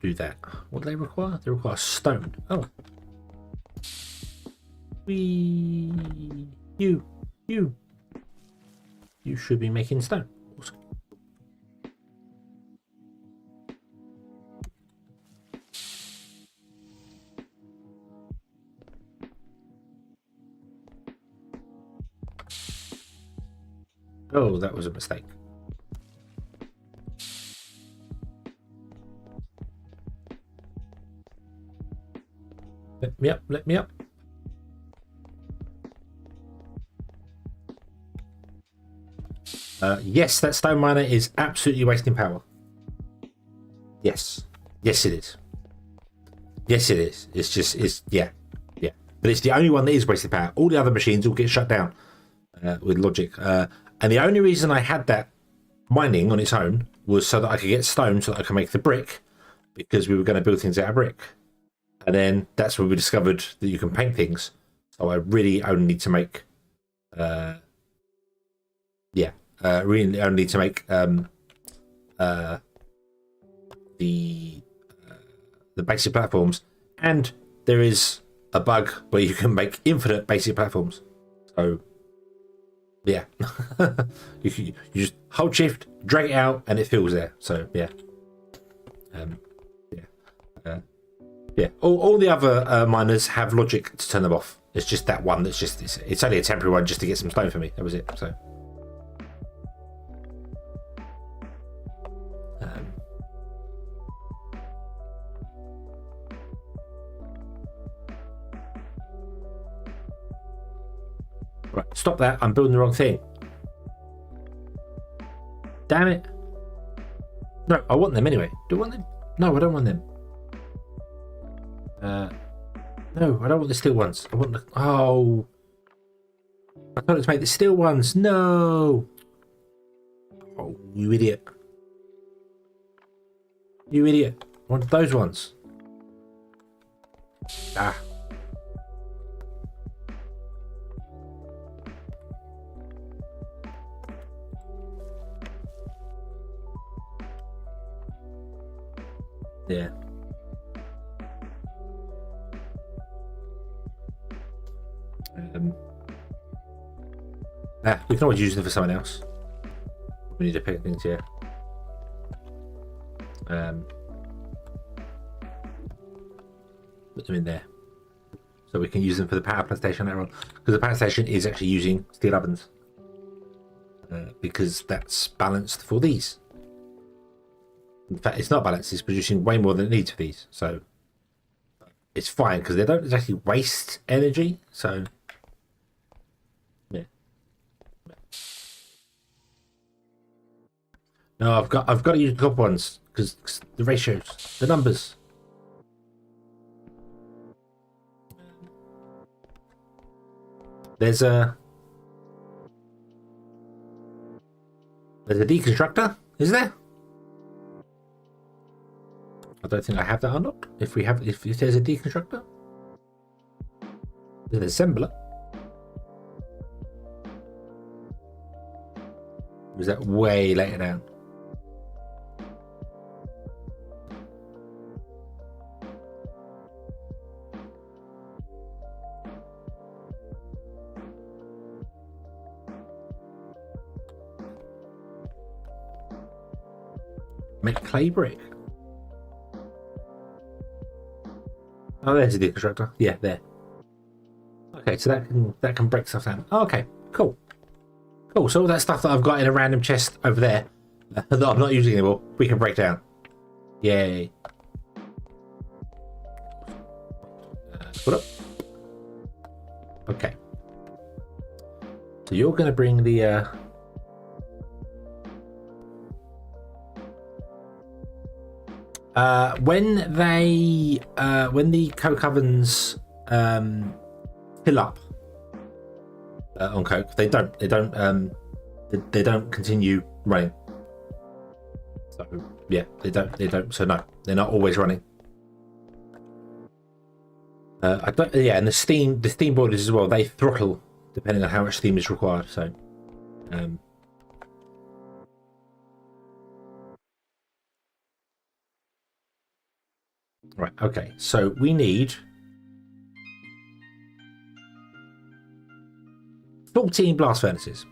do that. What do they require? They require stone. Oh. You should be making stone. Awesome. Oh, that was a mistake. Let me up, let me up. Yes, that stone miner is absolutely wasting power. Yes. Yes, it is. Yes, it is. It's just, yeah. But it's the only one that is wasting power. All the other machines will get shut down with logic. And the only reason I had that mining on its own was so that I could get stone so that I could make the brick, because we were going to build things out of brick. And then that's where we discovered that you can paint things. So I really only need to make, really only need to make the basic platforms. And there is a bug where you can make infinite basic platforms. So yeah, you just hold shift, drag it out, and it fills there. So yeah, yeah. All the other miners have logic to turn them off. It's just that one that's just it's only a temporary one just to get some stone for me. That was it. So. Right, stop that. I'm building the wrong thing. Damn it. No, I want them anyway. Do I want them? No, I don't want them. No, I don't want the steel ones. I want the... Oh. I thought to make the steel ones. No. Oh, you idiot. You idiot. I wanted those ones. Ah. Yeah. We can always use them for someone else. We need to pick things here. Put them in there, so we can use them for the power plant station later on. Because the power station is actually using steel ovens, because that's balanced for these. In fact, it's not balanced. It's producing way more than it needs for these, so it's fine because they don't exactly waste energy. So. No, I've got to use the top ones because the ratios, the numbers. There's a deconstructor, is there? I don't think I have that unlocked. If there's a deconstructor, there's an assembler. Or is that way later down? Make clay brick. Oh, there's the deconstructor. Yeah, there. Okay, so that can break stuff down. Oh, okay, cool. Cool. So all that stuff that I've got in a random chest over there that I'm not using anymore, we can break down. Yay. Put up. Okay. So you're going to bring the when the coke ovens fill up on coke, they don't continue running. So yeah, they don't. So no, they're not always running. Yeah, and the steam boilers as well, they throttle depending on how much steam is required. So right, okay, so we need 14 blast furnaces.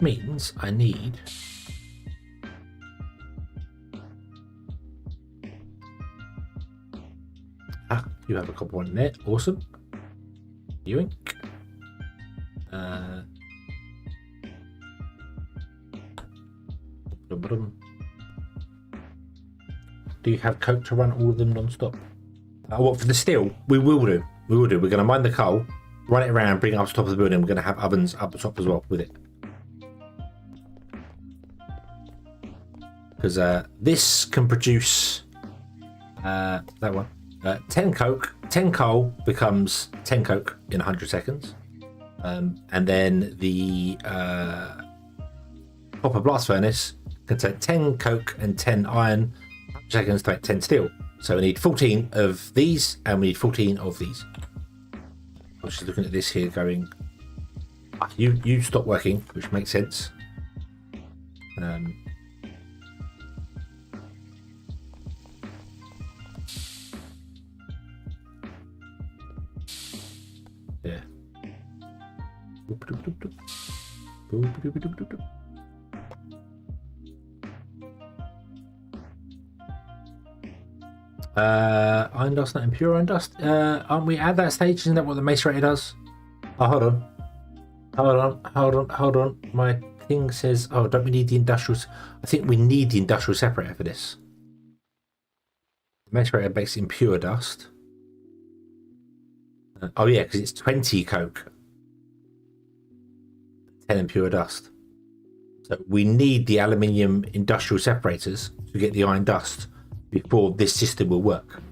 Means I need you have a copper one in there. Awesome. Yoink. Do you have coke to run all of them non-stop? What for the steel? We will do. We're going to mine the coal, run it around, bring it up to the top of the building. We're going to have ovens up the top as well with it. Because this can produce that one 10 coke, 10 coal becomes 10 coke in 100 seconds, and then the copper blast furnace can take 10 coke and 10 iron 100 seconds to make 10 steel. So we need 14 of these and we need 14 of these. I was just looking at this here going, you stop working, which makes sense. Yeah. Iron dust, not impure iron dust. Aren't we at that stage? Isn't that what the macerator does? Oh, hold on. My thing says, oh, don't we need the industrial? I think we need the industrial separator for this. The macerator makes impure dust. Oh yeah, because it's 20 coke, 10 impure dust. So we need the aluminium industrial separators to get the iron dust before this system will work.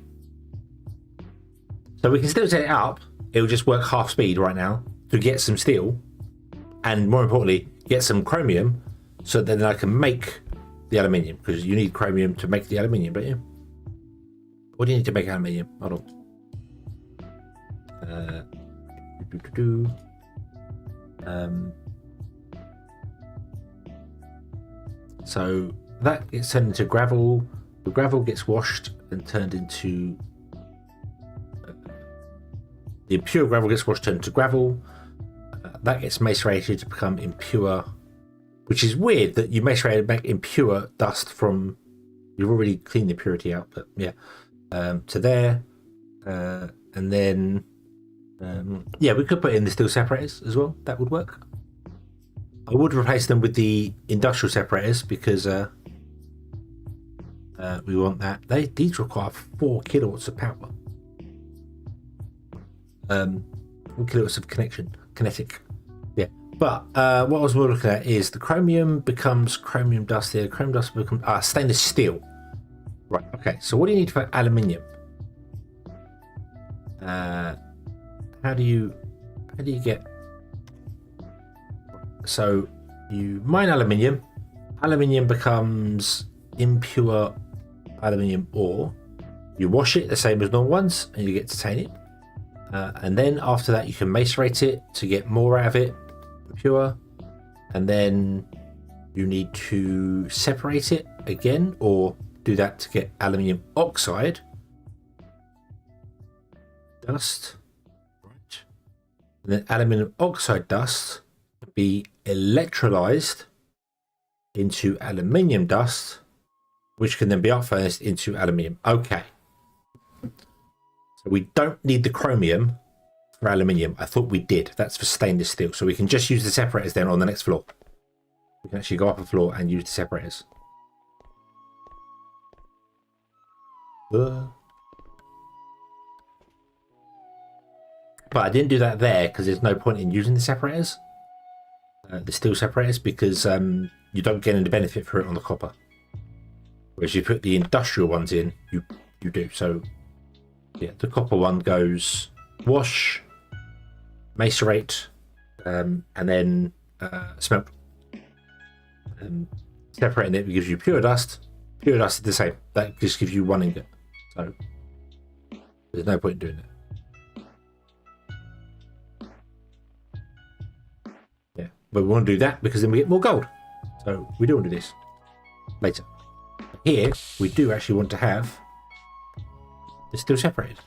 So we can still set it up. It will just work half speed right now to get some steel, and more importantly, get some chromium, so then I can make the aluminium, because you need chromium to make the aluminium, don't you? What do you need to make aluminium? Hold on. So that gets turned into gravel. The gravel gets washed and turned into the impure gravel gets washed, turned into gravel. That gets macerated to become impure, which is weird that you macerated back impure dust from. You've already cleaned the purity out, but yeah, to there, and then. Yeah, we could put in the steel separators as well. That would work. I would replace them with the industrial separators because we want that. These require 4 kilowatts of power. 4 kilowatts of kinetic. Yeah, but what I was more looking at is the chromium becomes chromium dust here. Chromium dust becomes stainless steel. Right. Okay. So what do you need for aluminium? How do you get? So you mine aluminium. Aluminium becomes impure aluminium ore. You wash it the same as normal ones, and you get titanium. And then after that, you can macerate it to get more out of it, pure. And then you need to separate it again, or do that to get aluminium oxide dust, right? And then aluminium oxide dust can be electrolyzed into aluminium dust, which can then be up-furnaced into aluminium. Okay. So we don't need the chromium for aluminium. I thought we did. That's for stainless steel. So we can just use the separators then on the next floor. We can actually go up a floor and use the separators. But I didn't do that there because there's no point in using the separators, the steel separators, because you don't get any benefit for it on the copper. Whereas you put the industrial ones in, you do. So yeah, the copper one goes wash, macerate, and then smelt. Separating it gives you pure dust. Pure dust is the same. That just gives you one ingot. So there's no point in doing it. Yeah, but we want to do that because then we get more gold. So we do want to do this later. Here we do actually want to have this still separated.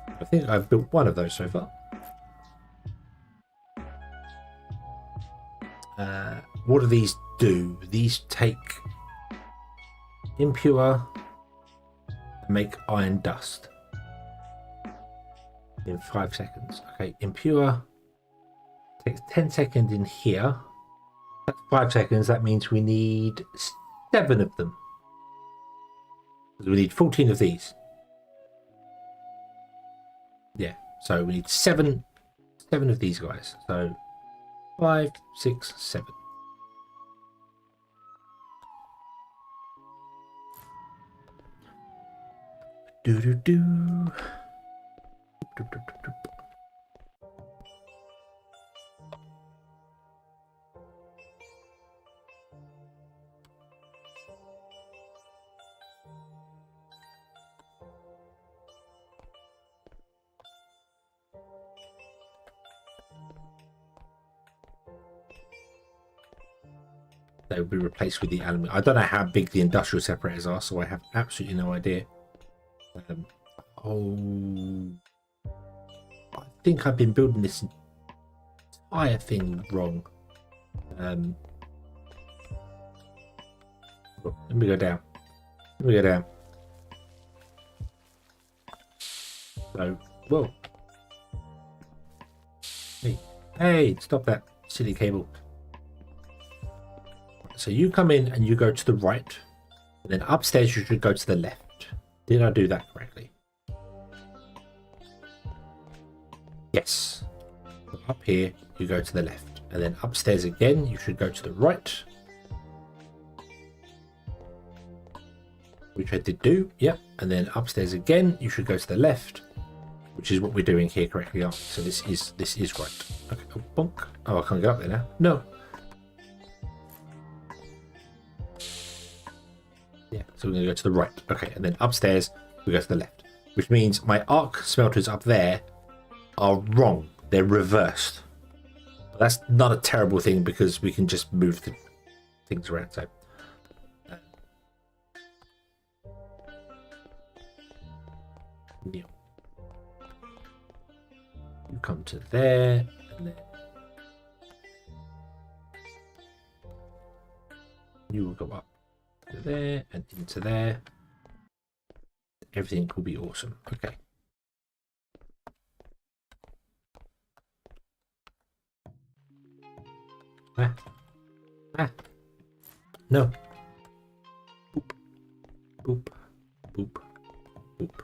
I think I've built one of those so far. What do these do? These take impure and make iron dust in 5 seconds. Okay, impure takes 10 seconds in here. That's 5 seconds. That means we need 7 of them. We need 14 of these. Yeah, so we need 7 of these guys. So 5, 6, 7. Do do do. Doop, doop, doop, doop. They will be replaced with the aluminium. I don't know how big the industrial separators are, so I have absolutely no idea. I think I've been building this entire thing wrong. Let me go down. So, whoa. Hey, stop that silly cable. So you come in and you go to the right, and then upstairs you should go to the left. Did I do that correctly? Yes. So up here you go to the left, and then upstairs again you should go to the right, which I did do. Yep. And then upstairs again you should go to the left, which is what we're doing here correctly. So this is right. Okay. Oh, bonk. Oh, I can't get up there now. No. Yeah, so we're going to go to the right. Okay, and then upstairs, we go to the left. Which means my arc smelters up there are wrong. They're reversed. But that's not a terrible thing because we can just move the things around. So, you come to there, and then you will go up to there and into there. Everything will be awesome. Okay. No. Boop. Boop. Boop. Boop.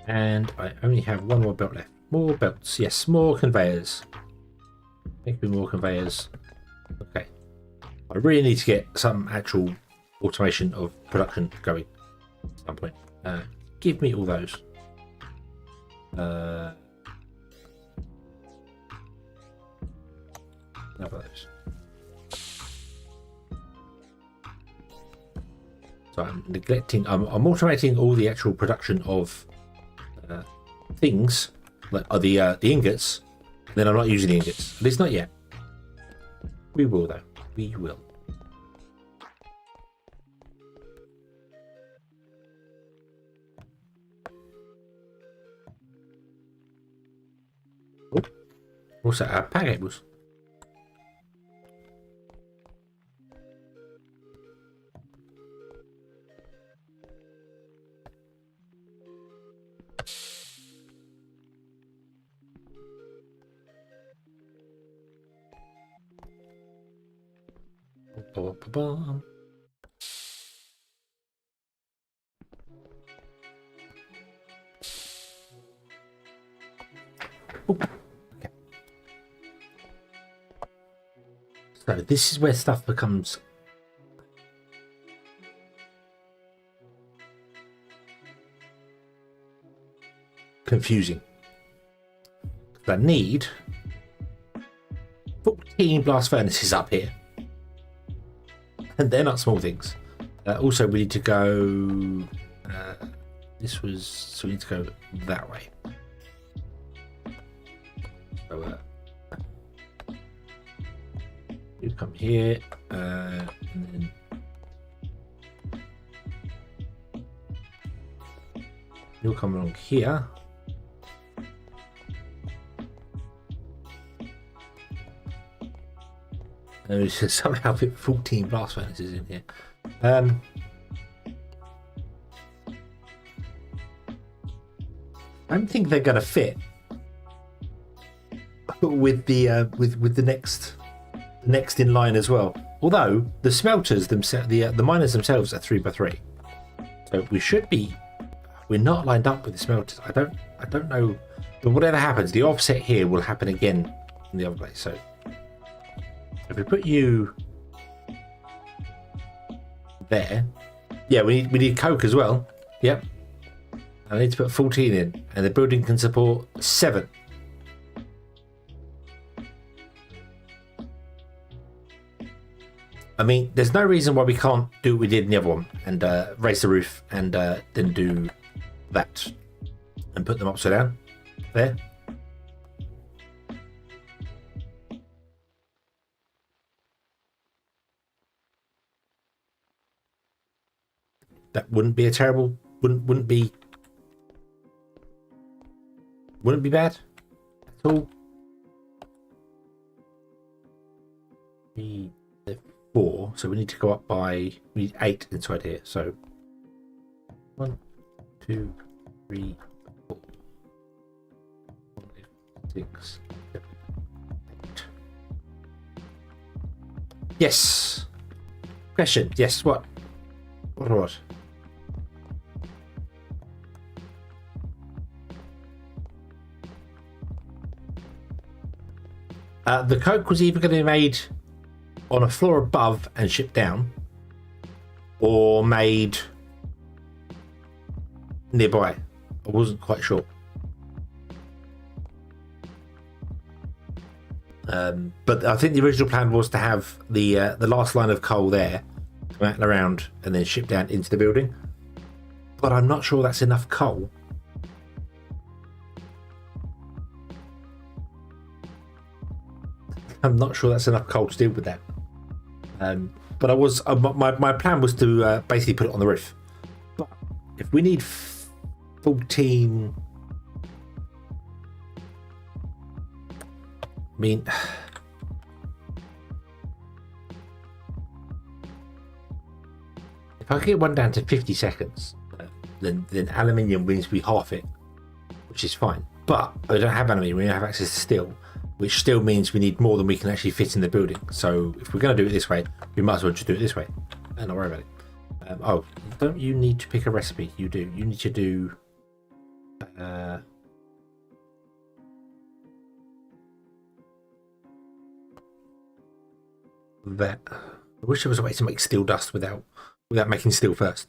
And I only have one more belt left. More belts. Yes, more conveyors. Make me more conveyors. Okay. I really need to get some actual automation of production going at some point. Give me all those. Enough of those. So I'm neglecting. I'm automating all the actual production of things, like the ingots. Then I'm not using the ingots. At least not yet. We will though. We will. Oh. Also, power cables. Ba-ba-ba-ba. Okay. So this is where stuff becomes confusing. I need 14 blast furnaces up here. And they're not small things. Also, we need to go. So we need to go that way. So you come here, and then you'll come along here. And we should somehow fit 14 blast furnaces in here. I don't think they're going to fit with the with the next in line as well. Although the smelters themselves, the miners themselves are 3x3, so we should be. We're not lined up with the smelters. I don't know, but whatever happens, the offset here will happen again in the other place. So if we put you there, yeah, we need coke as well. Yep. I need to put 14 in, and the building can support 7. I mean, there's no reason why we can't do what we did in the other one and raise the roof and then do that and put them upside down there. That wouldn't be a terrible, wouldn't be bad at all. 4, so we need to go up by, we need 8 inside here. So 1, 2, 3, 4, 5, 6, 7, 8. Yes. Question. Yes. What? What? The coke was either going to be made on a floor above and shipped down, or made nearby. I wasn't quite sure. But I think the original plan was to have the last line of coal there, come out and around, and then ship down into the building. But I'm not sure that's enough coal. I'm not sure that's enough coal to deal with that. But I was my plan was to basically put it on the roof. But if we need 14, I mean, if I get one down to 50 seconds, then aluminium means we half it, which is fine. But I don't have aluminium; we don't have access to steel, which still means we need more than we can actually fit in the building. So if we're going to do it this way, we might as well just do it this way and not worry about it. Oh, don't you need to pick a recipe? You do. You need to do That. I wish there was a way to make steel dust without making steel first.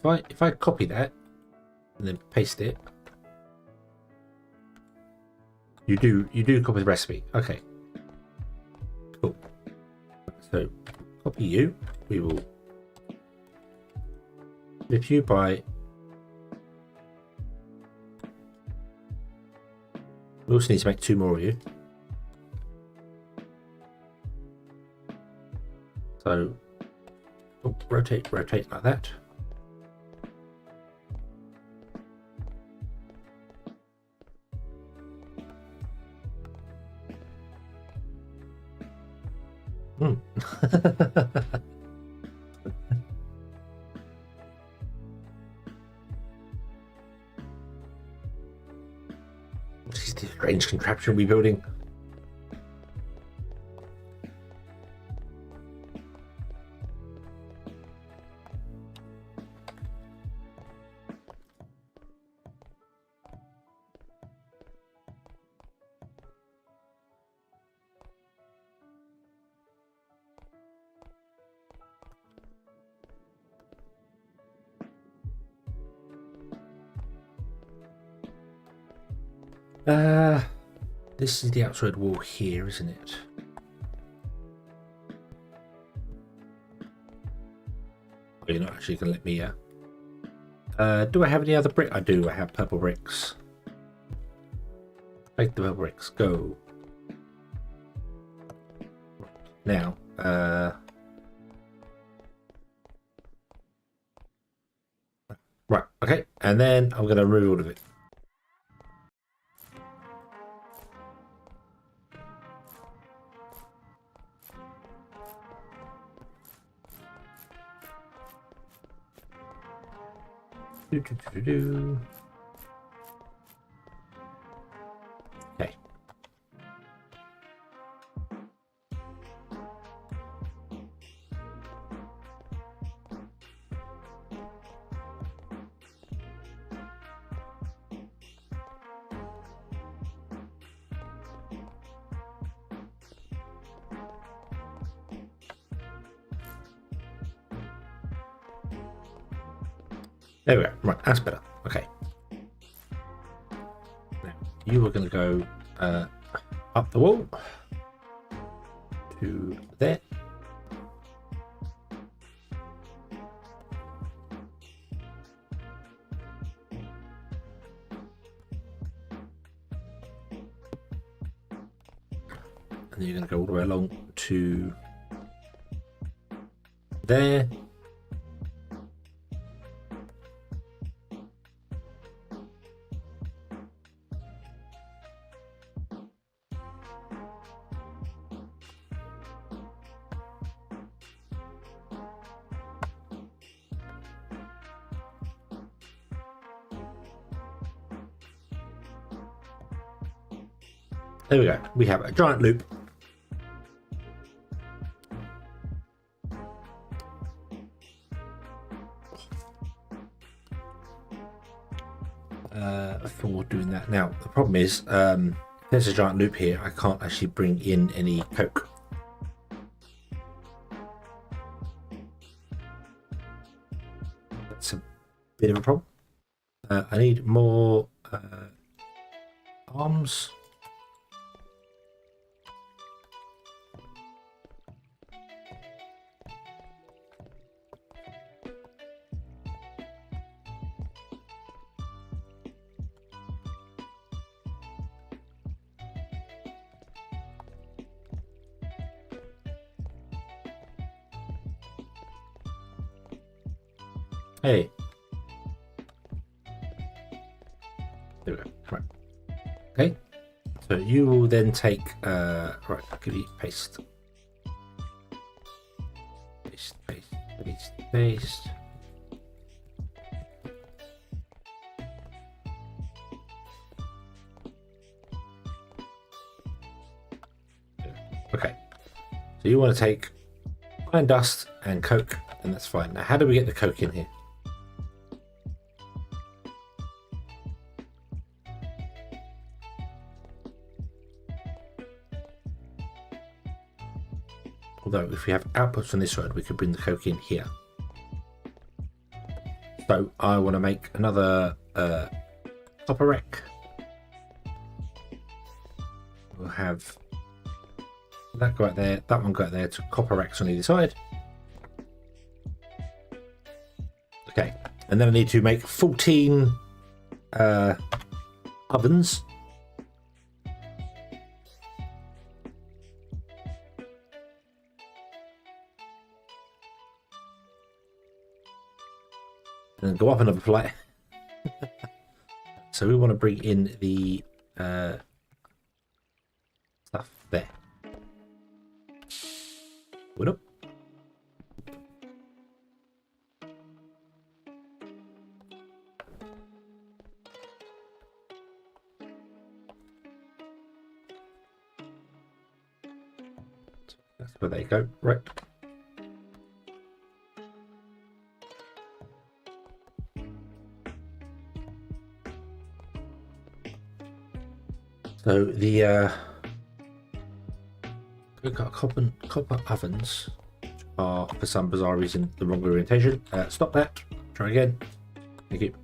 If I copy that and then paste it, you do copy the recipe. Okay, cool. So copy you. We will flip you by. We also need to make 2 more of you. So rotate like that. What is this strange contraption we're building? This is the outside wall here, isn't it? Oh, you're not actually going to let me... do I have any other brick? I do. I have purple bricks. Make the purple bricks. Go. Now, right, okay. And then I'm going to remove all of it. Okay. There we go. Right, that's better. Okay. Now, you are going to go up the wall to there. And then you're going to go all the way along to there. There we go. We have a giant loop. For doing that. Now, the problem is, there's a giant loop here. I can't actually bring in any coke. That's a bit of a problem. I need more arms. Hey. There we go. Right. Okay. So you will then take right, I'll give you paste. Paste, paste, paste, paste. Okay. you want to take iron dust and coke, and that's fine. Now, how do we get the coke in here? Although, if we have outputs on this side, we could bring the coke in here. So, I want to make another copper rack. We'll have that go out there, that one go out there, to copper racks on either side. Okay, and then I need to make 14 ovens. And go up another flight. So we want to bring in the stuff there. What up? That's where they go. Right. So the we've got copper ovens, which are for some bizarre reason the wrong orientation. Stop that. Try again. Thank you.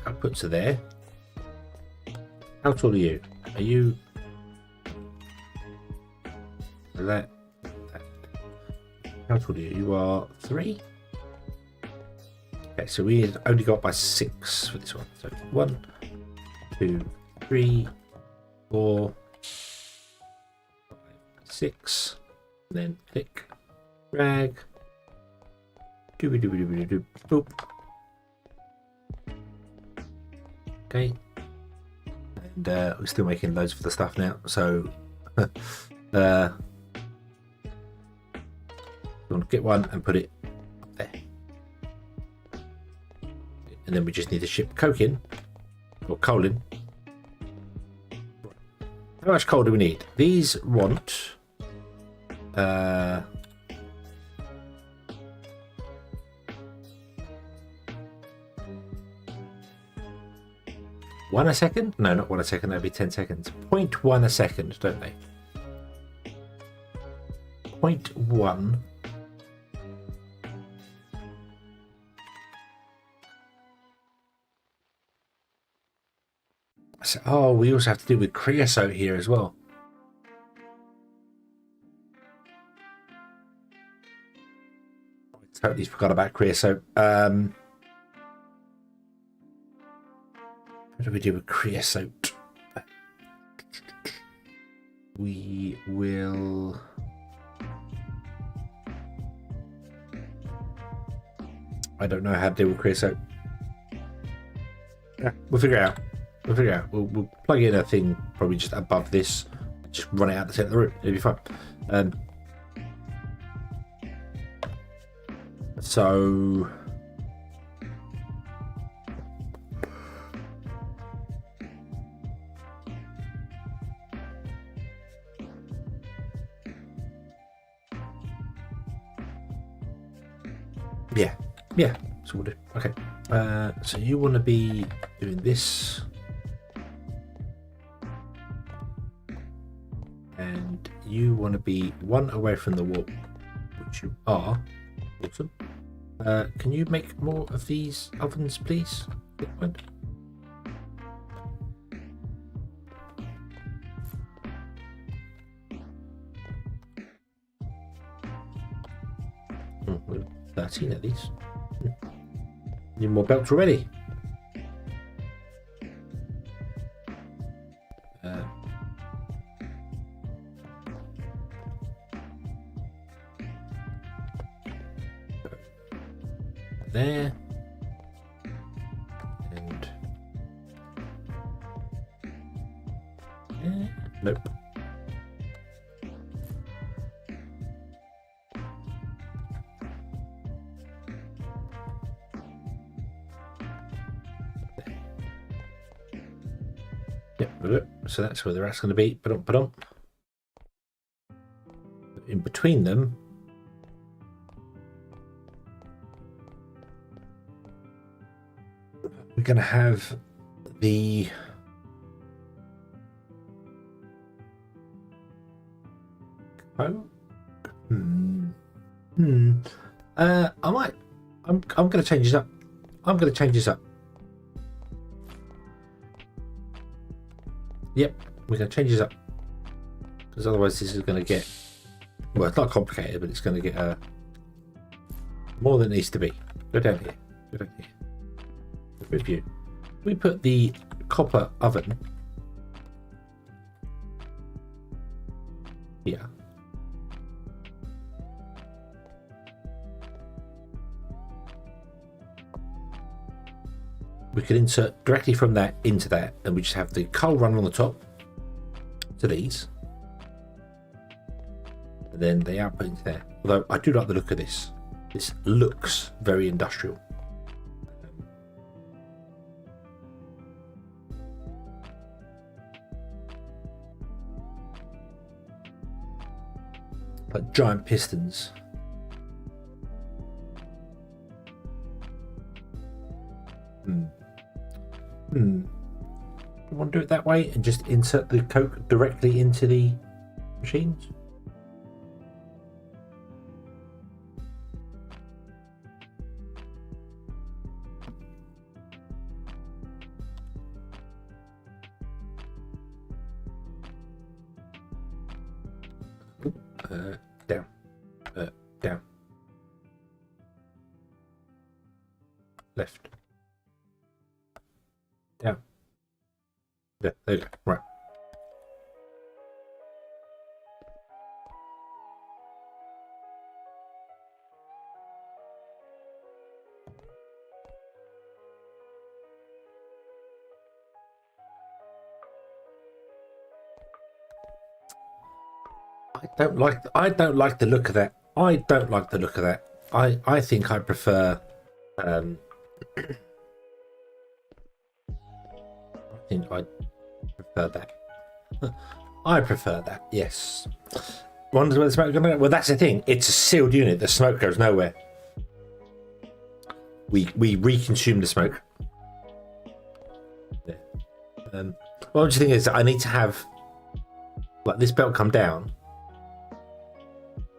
Outputs are there. How tall are you? Are you that? How tall are you? You are 3. Okay, so we only got by 6 for this one. So 1, 2, 3, 4, 5, 6. And then click, drag, doobie doobie doobie doobie boop. Okay, and we're still making loads for the stuff now. So you want to get one and put it up there, and then we just need to ship coke in, or coal in. How much coal do we need? These want 1 a second? No, not 1 a second, that'd be 10 seconds. 0.1 a second, don't they? 0.1. So, oh, we also have to deal with creosote here as well. I totally forgot about creosote. How do we deal with creosote? We will... I don't know how to deal with creosote. Yeah, we'll figure it out. We'll figure it out. We'll plug in a thing probably just above this. Just run it out the centre of the room. It'll be fine. So... Yeah, so we'll do. Okay. So you want to be doing this. And you want to be 1 away from the wall, which you are. Awesome. Can you make more of these ovens, please? Oh, 13 of these. Need more belts already. There. And nope. Yep, so that's where the rat's going to be. Ba-dum. In between them, we're going to have the I'm going to change this up. I'm going to change this up. Yep, we're going to change this up because otherwise this is going to get, well, it's not complicated, but it's going to get more than it needs to be. Go down here. Review. We put the copper oven here. We could insert directly from that into that, and we just have the coal run on the top to these, and then the output into there. Although I do like the look of this. This looks very industrial. Like giant pistons. You want to do it that way and just insert the coke directly into the machines? Down. Left. Down. Yeah, there you go. Right. I don't like the look of that. I think I prefer I think I prefer that. I prefer that, yes. Wonders where the smoke goes. Well, that's the thing. It's a sealed unit. The smoke goes nowhere. We reconsume the smoke. Yeah. Well, the thing is, I need to have like this belt come down,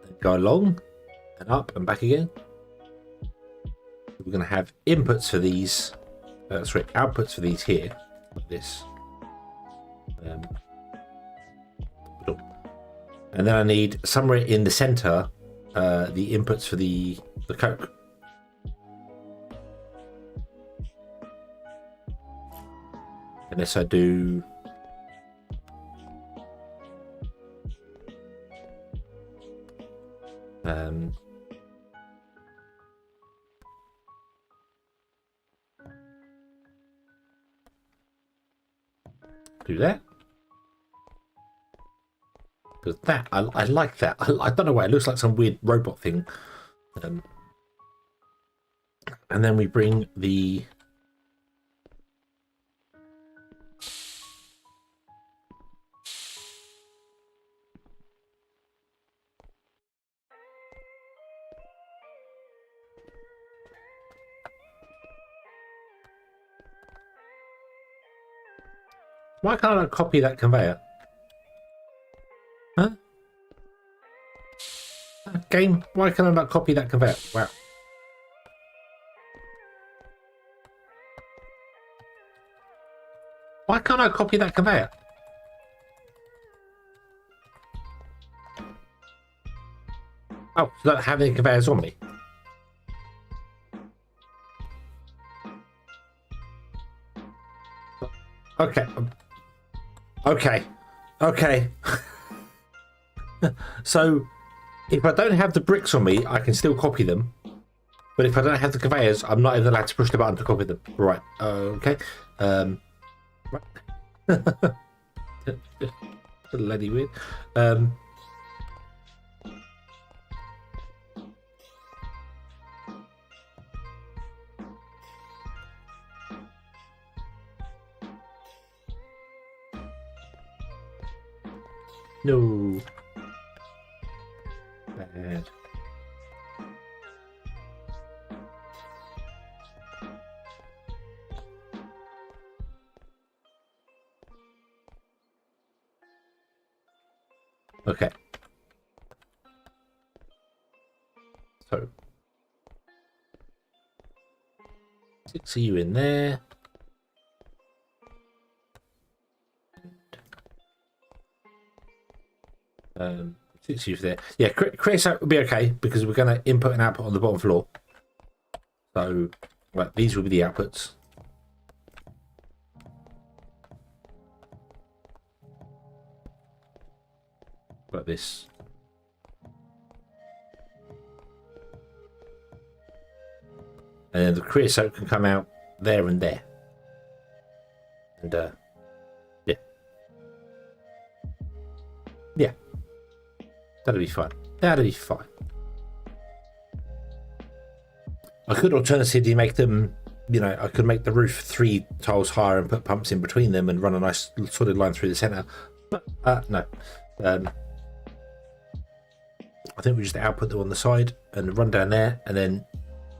and go along, and up and back again. We're going to have inputs for these. Sorry, outputs for these here, like this. And then I need somewhere in the center the inputs for the coke. Unless I do do that. Because that, I like that. I don't know why, it looks like some weird robot thing. And then we bring the... Why can't I copy that conveyor? Huh? Game, why can I not copy that conveyor? Wow. Why can't I copy that conveyor? Oh, so don't have any conveyors on me. Okay. Okay. So, if I don't have the bricks on me, I can still copy them. But if I don't have the conveyors, I'm not even allowed to push the button to copy them. Right. Okay. Right. Bloody weird. No. Bad. Okay. So 6 of you in there. Um, 6 of you there. Yeah, create will be okay because we're going to input and output on the bottom floor. So, right, these will be the outputs. Like this. And then the creosote can come out there and there. And yeah. Yeah. That'll be fine. That'll be fine. I could alternatively make them, you know, I could make the roof 3 tiles higher and put pumps in between them and run a nice solid line through the center. But no. I think we just output them on the side and run down there and then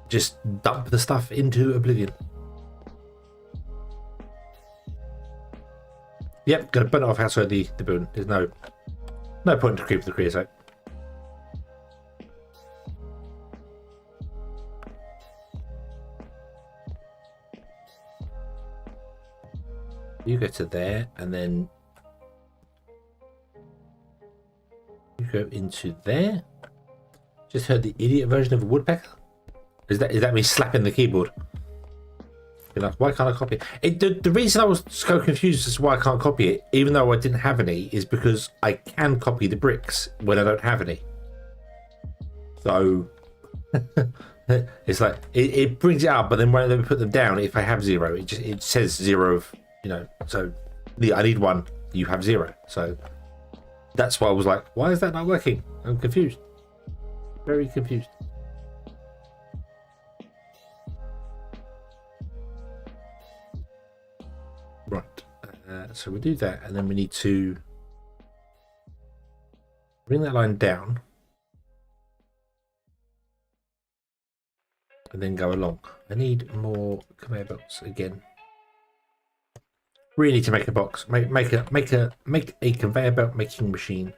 just dump the stuff into oblivion. Yep, gonna burn it off outside the building. There's no point to creep the creosote. You go to there and then you go into there. Just heard the idiot version of a woodpecker. Is that me slapping the keyboard? You're like, why can't I copy it? The reason I was so confused as to why I can't copy it, even though I didn't have any, is because I can copy the bricks when I don't have any. So it's like it brings it up, but then won't let me put them down if I have 0. It says 0 of, you know. So I need 1. You have 0. So that's why I was like, why is that not working? I'm confused. Very confused. Right. So we do that, and then we need to bring that line down and then go along. I need more conveyor belts again. Really need to make a box. Make a conveyor belt making machine.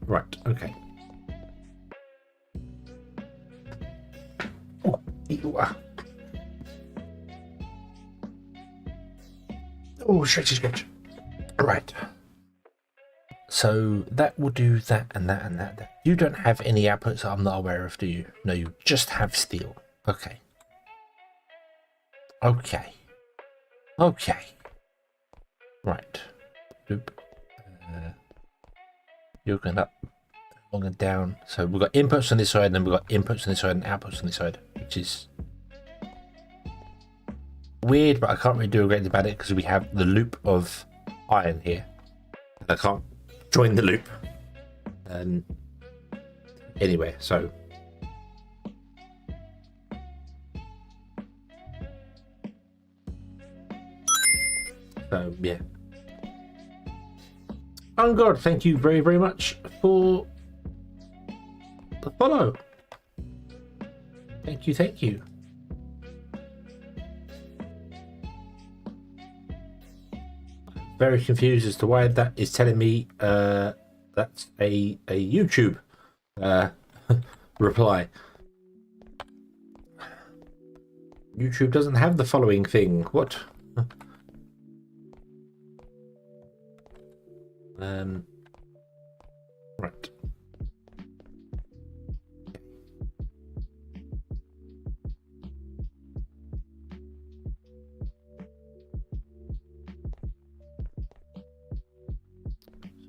Right, okay. Oh, stretch. Right. So that will do that and that and that. You don't have any outputs I'm not aware of, do you? No, you just have steel. Okay. Okay. Right. You're going up, along and down. So we've got inputs on this side, and then we've got inputs on this side and outputs on this side, which is weird, but I can't really do a great deal about it because we have the loop of iron here. And I can't join the loop anywhere, so yeah. Oh God, thank you very, very much for the follow. Thank you. Very confused as to why that is telling me that's a YouTube reply. YouTube doesn't have the following thing. What? Right.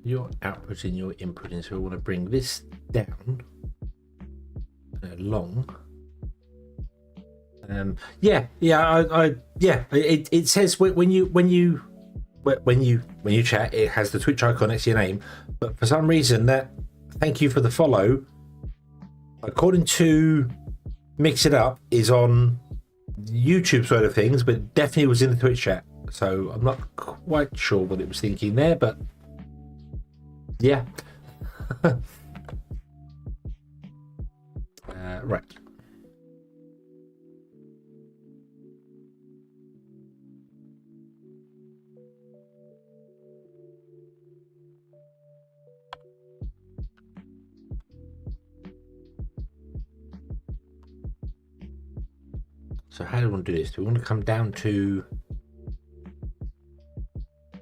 You're outputting, you're inputting. So we want to bring this down along. Yeah. It says when you chat, it has the Twitch icon next to your name, but for some reason that thank you for the follow, according to Mix It Up, is on YouTube side of things, but it definitely was in the Twitch chat. So I'm not quite sure what it was thinking there, but yeah. Right. So how do we want to do this? Do we want to come down to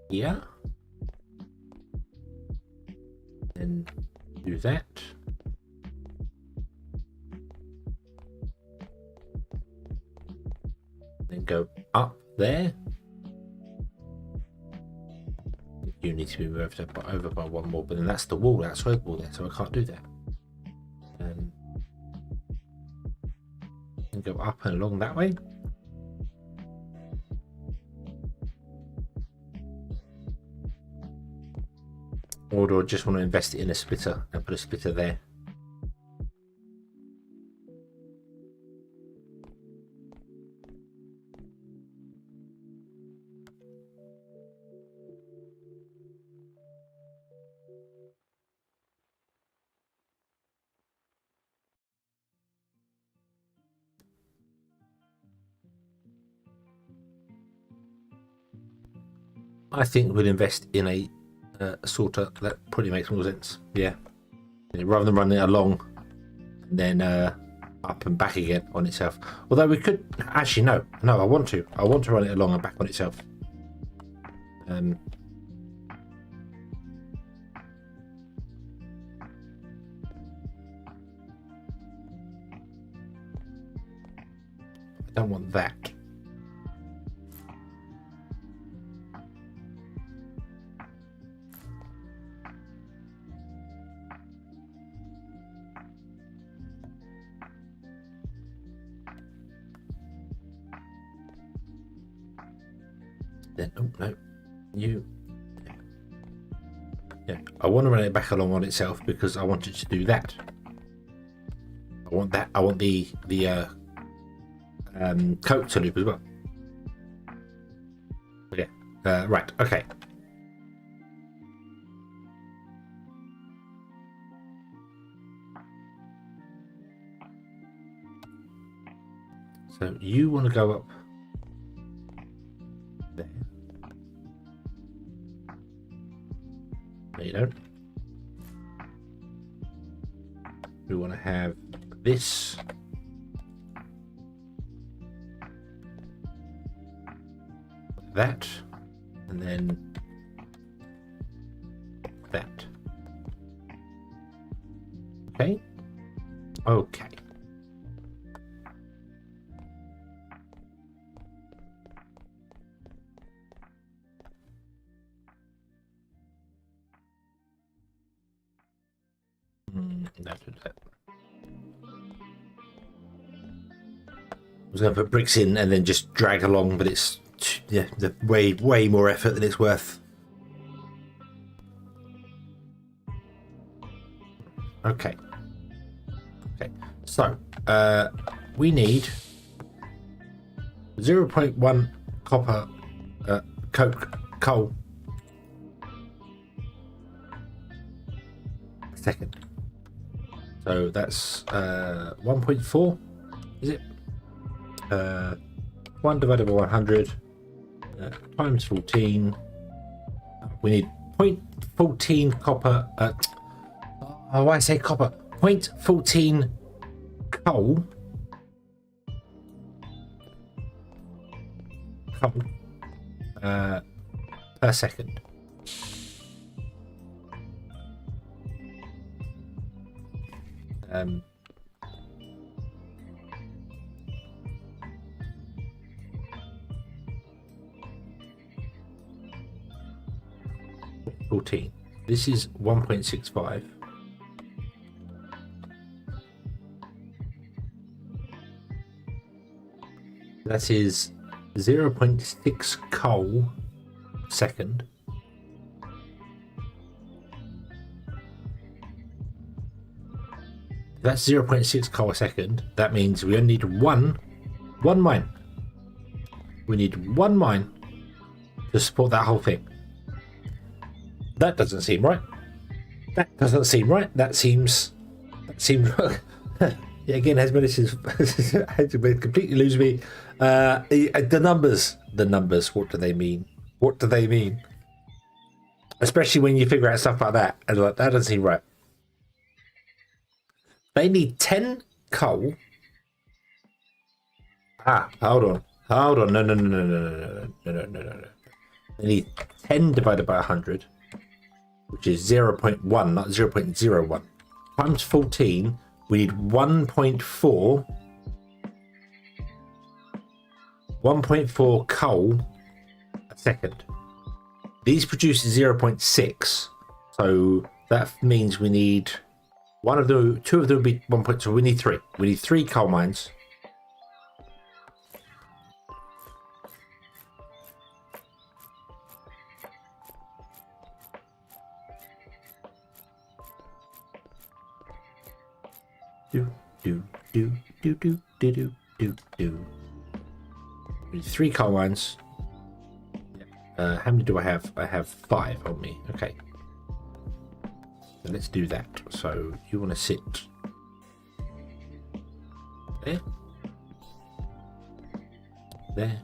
here? Then do that. Then go up there. You need to be moved up over by one more, but then that's the wall, outside wall there, so I can't do that. And go up and along that way. Or do I just want to invest it in a splitter and put a splitter there? I think we'll invest in a sorter. That probably makes more sense. Yeah, rather than running it along and then up and back again on itself. Although we could actually no. I want to run it along and back on itself. I don't want that. Then oh no, yeah, I want to run it back along on itself because I want it to do that. I want that. I want the coat to loop as well. Okay, right. Okay. So you want to go up there. No, you don't. We want to have this. That. And then that. Okay. Okay. That. I was going to put bricks in and then just drag along, but it's the way more effort than it's worth. Okay. So we need 0.1 copper coal a second. So that's 1.4, is it? 1 divided by 100 times 14. We need 0.14 copper. Why I say copper? 0.14 coal. Per second. $14. This is 1.65. That is 0.6 coal second. That's 0.6 coal a second. That means we only need one mine. We need one mine to support that whole thing. That doesn't seem right. That doesn't seem right. That seems wrong. Yeah, again, Hezbollah completely lose me. The numbers. What do they mean? What do they mean? Especially when you figure out stuff like that, and like that doesn't seem right. They need 10 coal. Hold on. No. They need 10 divided by 100, which is 0.1, not 0.01. Times 14, we need 1.4 coal a second. These produce 0.6, so that means we need two of them would be 1.2. We need 3. We need 3 coal mines. Do. We need 3 coal mines. How many do I have? I have 5 on me. Okay. So let's do that. So you want to sit there. There.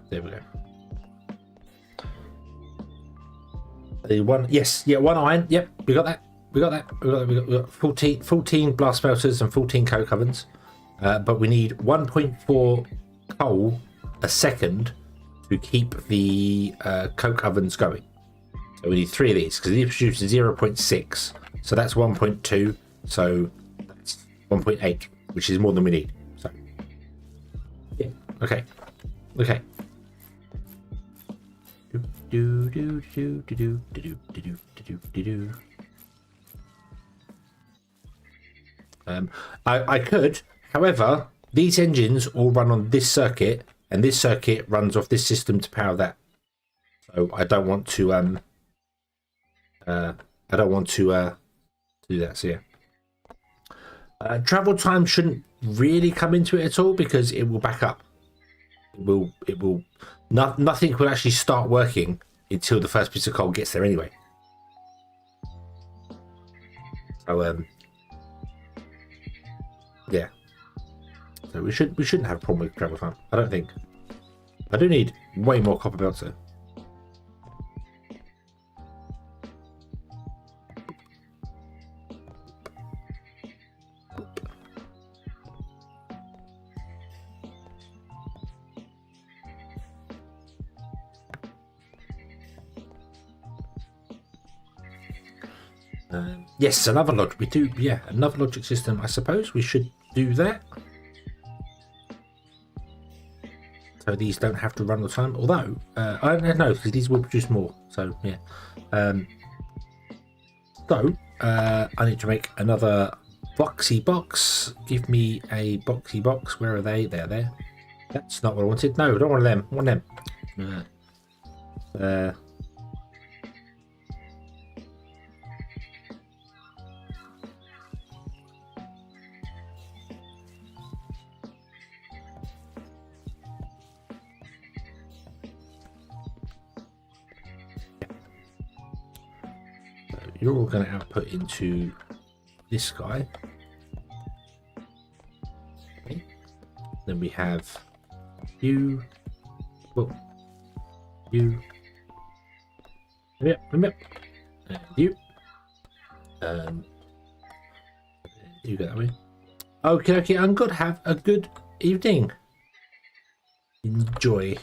There we go. One iron. Yep, we got that. We got 14 blast melters and 14 coke ovens. But we need 1.4 coal a second to keep the coke ovens going. So we need 3 of these because these produce 0.6. So that's 1.2. So that's 1.8, which is more than we need. So yeah, okay. I could, however, these engines all run on this circuit, and this circuit runs off this system to power that. So I don't want to do that. So yeah, travel time shouldn't really come into it at all because it will back up. It will. Nothing will actually start working until the first piece of coal gets there anyway. So yeah. So we shouldn't have a problem with travel time. I don't think. I do need way more copper belts though. Yes, another logic. We do, yeah, another logic system. I suppose we should do that. So these don't have to run all the time. Although, I don't know, because these will produce more. So, yeah. I need to make another boxy box. Give me a boxy box. Where are they? They're there. That's not what I wanted. No, I don't want them. I want them. You're all going to output into this guy. Okay. Then we have you. Oh, you. Yep. And you. You go that way. Okay. I'm good. Have a good evening. Enjoy.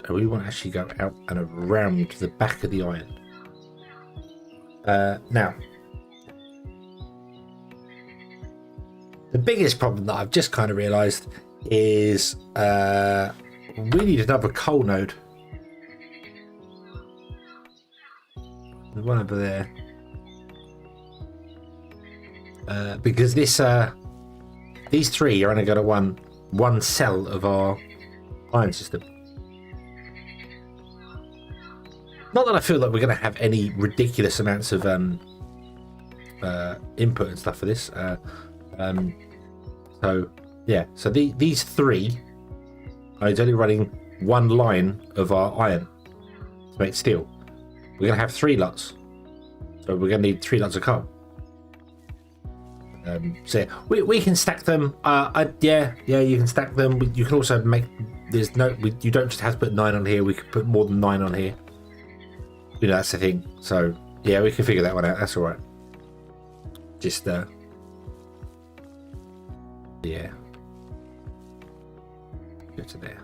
and we want to actually go out and around the back of the island. Now, the biggest problem that I've just kind of realised is we need another coal node. There's one over there. Because this these three are only going to one cell of our iron system. Not that I feel that we're going to have any ridiculous amounts of input and stuff for this. So yeah, so these three are only running one line of our iron to make steel. We're going to have 3 lots, so we're going to need 3 lots of coal. So we can stack them. Yeah, you can stack them. You can also make. There's no. You don't just have to put 9 on here. We could put more than 9 on here. You know, that's the thing. So yeah, we can figure that one out. That's all right. Just yeah. Go to there.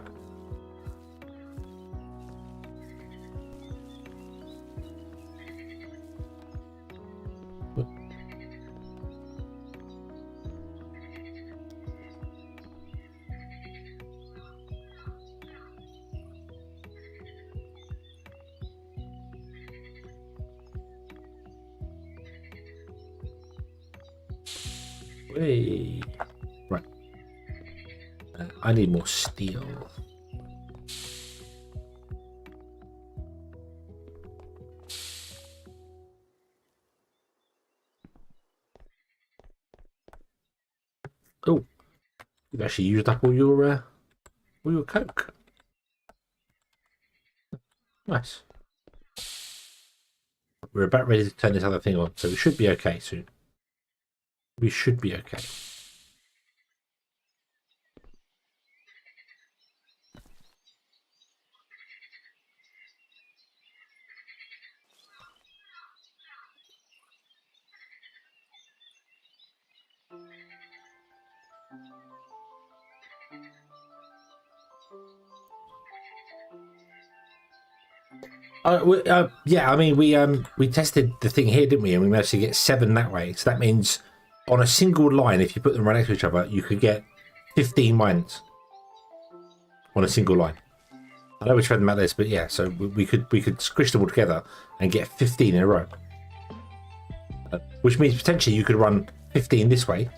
Hey. Right. I need more steel. Oh, you've actually used up all your coke. Nice. We're about ready to turn this other thing on, so we should be okay soon. We should be okay. Yeah, I mean we tested the thing here, didn't we? And we managed to get 7 that way. So that means on a single line, if you put them right next to each other, you could get 15 mines on a single line. I know we've read about this, but yeah, so we could squish them all together and get 15 in a row, which means potentially you could run 15 this way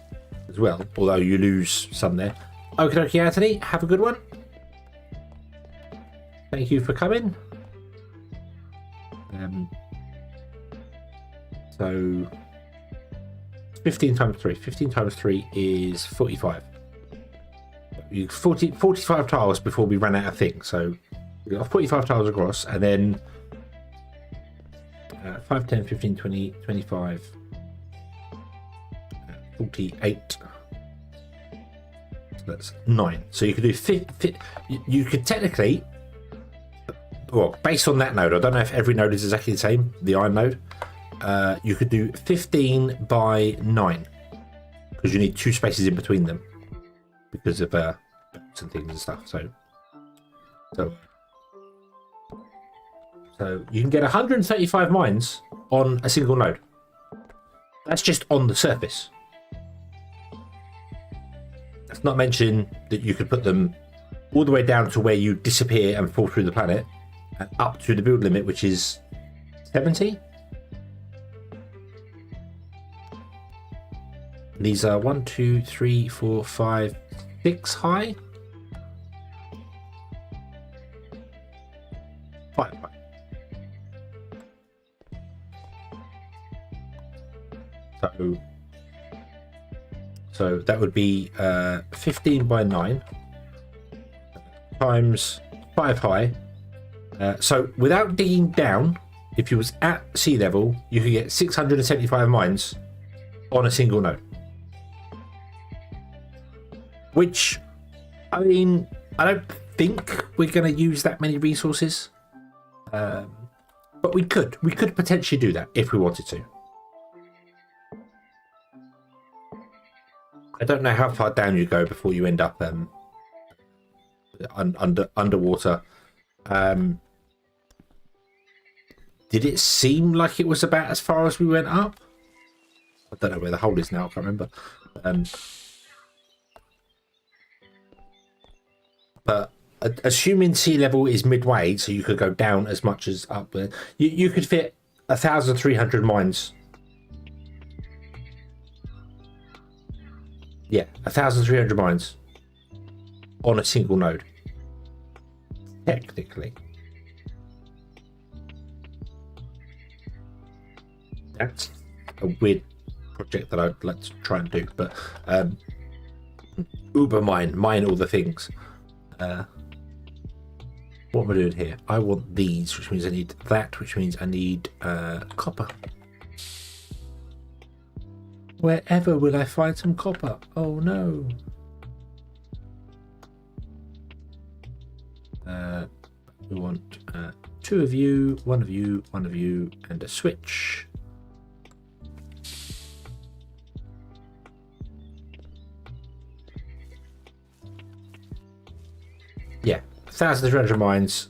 as well, although you lose some there. Okay, Anthony, have a good one. Thank you for coming. So 15 times 3. 15 times 3 is 45. 45 tiles before we ran out of things. So we got 45 tiles across, and then 5, 10, 15, 20, 25, 48. So that's 9. So you could do you could technically, well, based on that node, I don't know if every node is exactly the same, the iron node, you could do 15 by 9 because you need 2 spaces in between them because of belts and things and stuff. So you can get 135 mines on a single node. That's just on the surface. That's not mentioning that you could put them all the way down to where you disappear and fall through the planet, and up to the build limit, which is 70. These are 1, 2, 3, 4, 5, 6 high. 5 high. So that would be 15 by 9 times 5 high. So without digging down, if you was at sea level, you could get 675 mines on a single node. Which, I mean, I don't think we're going to use that many resources. But we could potentially do that if we wanted to. I don't know how far down you go before you end up underwater Did it seem like it was about as far as we went up? I don't know where the hole is now. I can't remember. But assuming sea level is midway, so you could go down as much as up there, you could fit 1,300 mines. Yeah, 1,300 mines on a single node. Technically. That's a weird project that I'd like to try and do, but Uber mine all the things. What am I doing here? I want these, which means I need that, which means I need copper. Wherever will I find some copper? Oh no. We want 2 of you, 1 of you, 1 of you, and a switch. Yeah, 1,300 mines.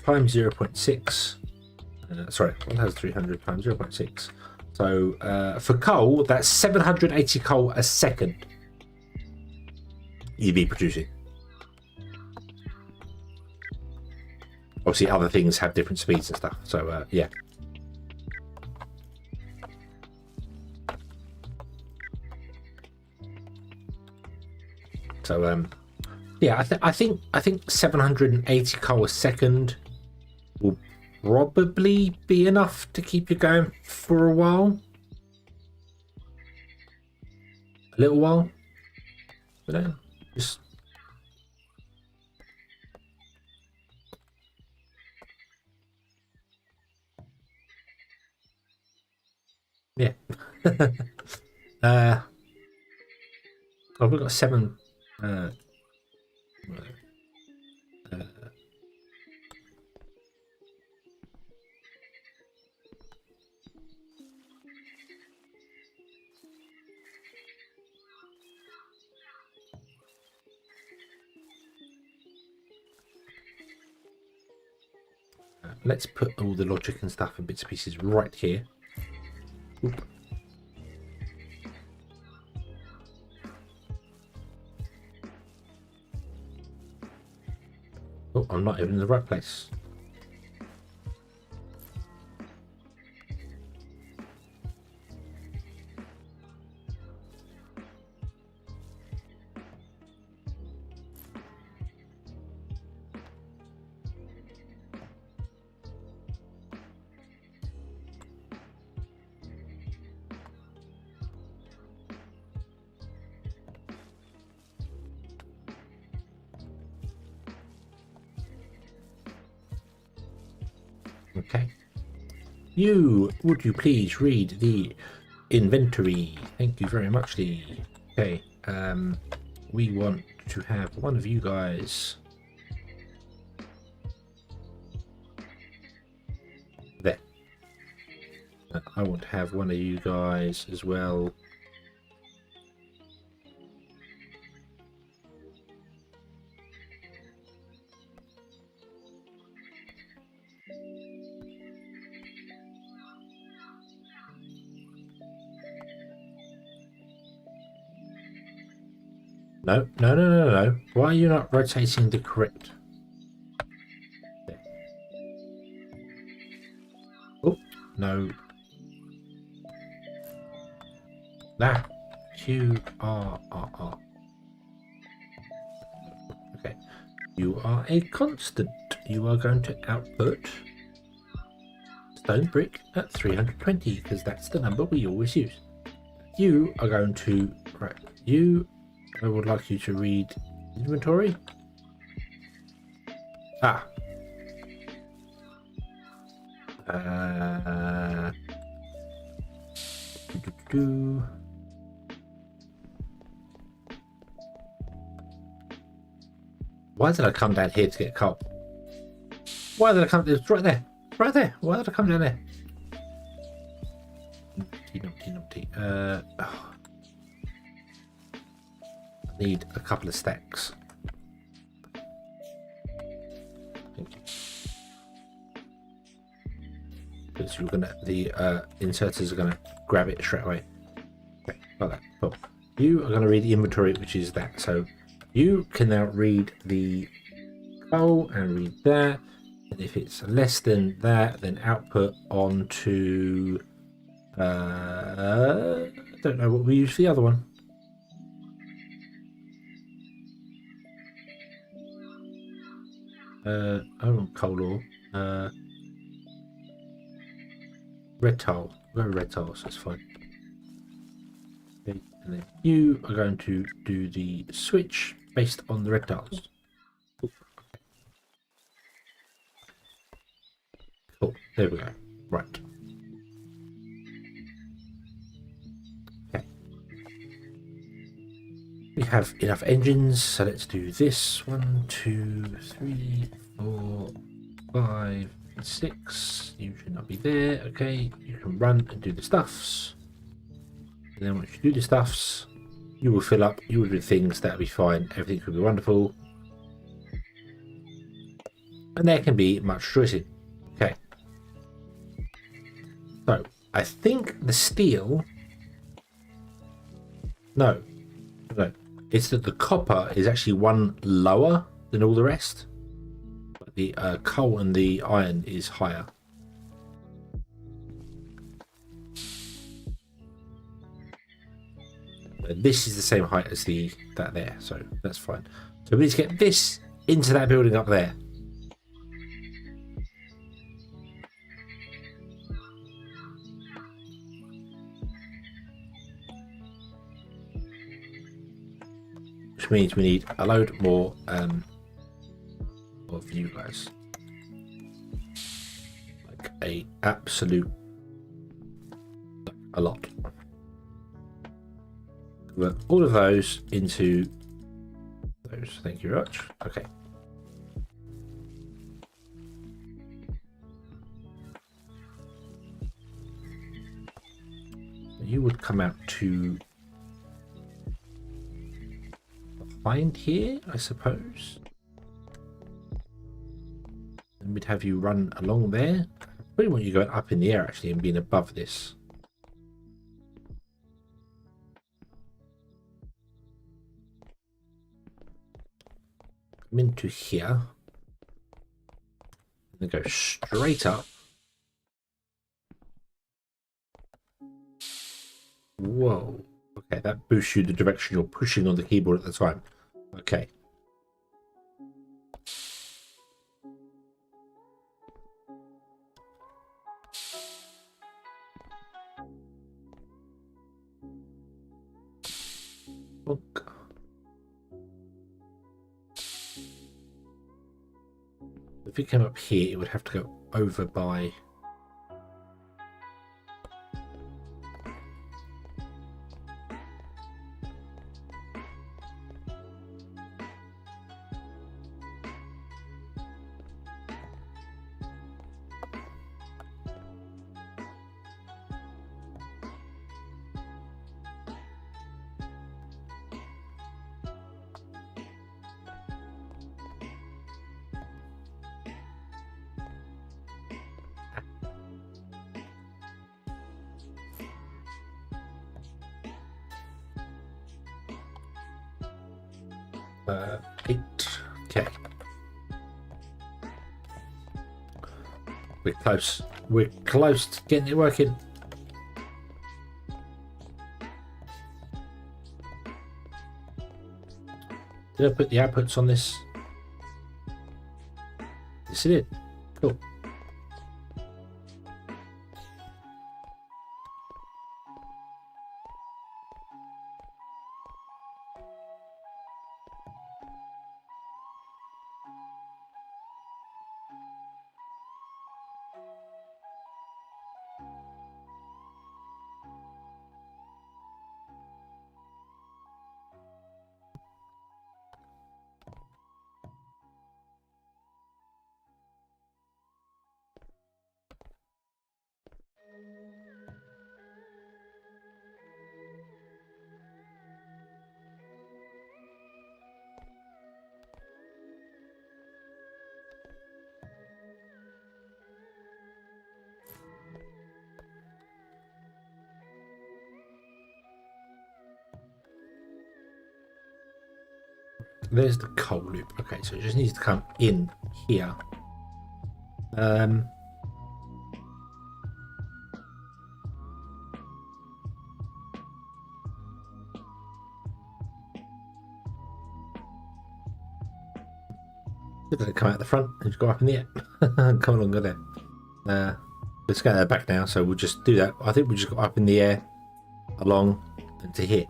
Times 0.6. Sorry, 1,300 times 0.6. So for coal, that's 780 coal a second. EV producing. Obviously, other things have different speeds and stuff. So yeah. So yeah, I think 780 coal a second will probably be enough to keep you going for a while. A little while. You know, just yeah. Oh, we've got 7 let's put all the logic and stuff and bits and pieces right here. Oop. Oh, I'm not even in the right place. Okay. Would you please read the inventory? Thank you very much, Lee. Okay. We want to have one of you guys there. I want to have one of you guys as well. No. Why are you not rotating the correct? There. Oh, no. That. QRRR. Okay. You are a constant. You are going to output stone brick at 320 because that's the number we always use. You are going to, right, I would like you to read inventory. Ah. Why did I come down here to get coal? Why did I come? It's right there. Right there. Why did I come down there? Numpty. need a couple of stacks. Because you're gonna, the inserters are gonna grab it straight away. Okay, like that. Cool. You are gonna read the inventory, which is that. So you can now read the coal and read that. And if it's less than that, then output onto I don't know what we use for the other one. Oh, coal ore. Red tile. We're red tiles, that's fine. Okay, and then you are going to do the switch based on the red tiles. Cool. There we go. Right. Okay. We have enough engines, so let's do this. 1, 2, 3, 4, 5, 6. You should not be there. Okay, you can run and do the stuffs. And then once you do the stuffs, you will fill up. You will do things. That'll be fine. Everything will be wonderful. And there can be much choicing. Okay. So I think the steel. No. It's that the copper is actually one lower than all the rest. But the coal and the iron is higher. But this is the same height as that there, so that's fine. So we need to get this into that building up there. Which means we need a load more of you guys. Like a absolute a lot. Convert all of those into those. Thank you very much. Okay. You would come out to behind here, I suppose. And we'd have you run along there. I really want you going up in the air actually and being above this. Come into here. And then go straight up. Whoa. Okay, that boosts you the direction you're pushing on the keyboard at the time. Okay. Look. If it came up here, it would have to go over by... Eight. Okay. We're close. We're close to getting it working. Did I put the outputs on this? Yes, it did. Cool. there's the coal loop. Okay, so it just needs to come in here. Does it come out the front and just go up in the air? Come along, go there. Let's get that back now, so we'll just do that. I think we'll just go up in the air, along, and to here.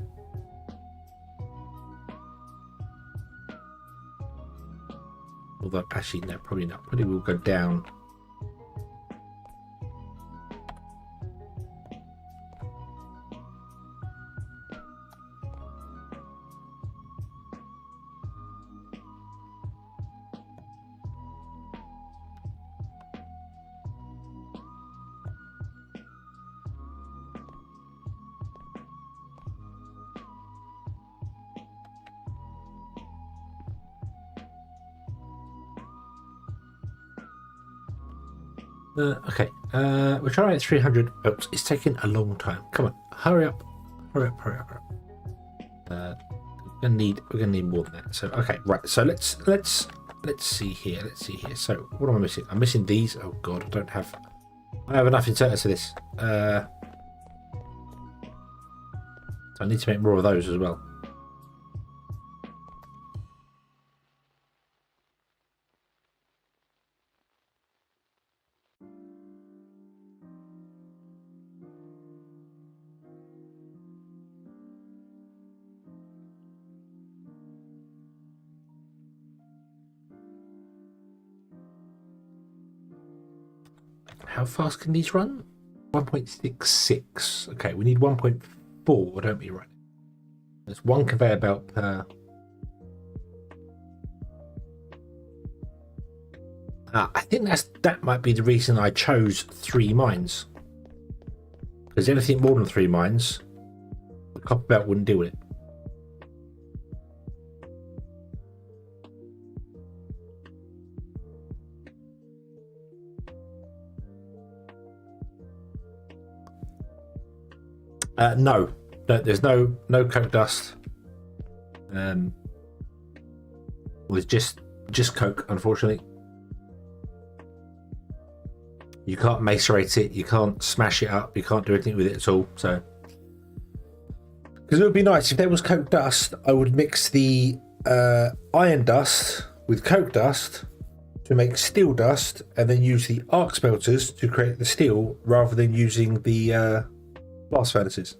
Although, actually, no, probably not. Probably we'll go down. Okay, we're trying at 300. Oops, it's taking a long time. Come on, hurry up, hurry up, hurry up, hurry up. We're gonna need more than that. So okay, right. So let's see here. Let's see here. So what am I missing? I'm missing these. Oh god, I don't have enough inserters for this. So I need to make more of those as well. How fast can these run? 1.66. Okay, we need 1.4, don't we? Right. There's one conveyor belt per. I think that might be the reason I chose 3 mines. Because anything more than 3 mines, the copper belt wouldn't deal with it. No, there's no coke dust. Well, it's just coke, unfortunately. You can't macerate it, you can't smash it up, you can't do anything with it at all. So, because it would be nice if there was coke dust, I would mix the iron dust with coke dust to make steel dust, and then use the arc smelters to create the steel, rather than using the blast furnaces.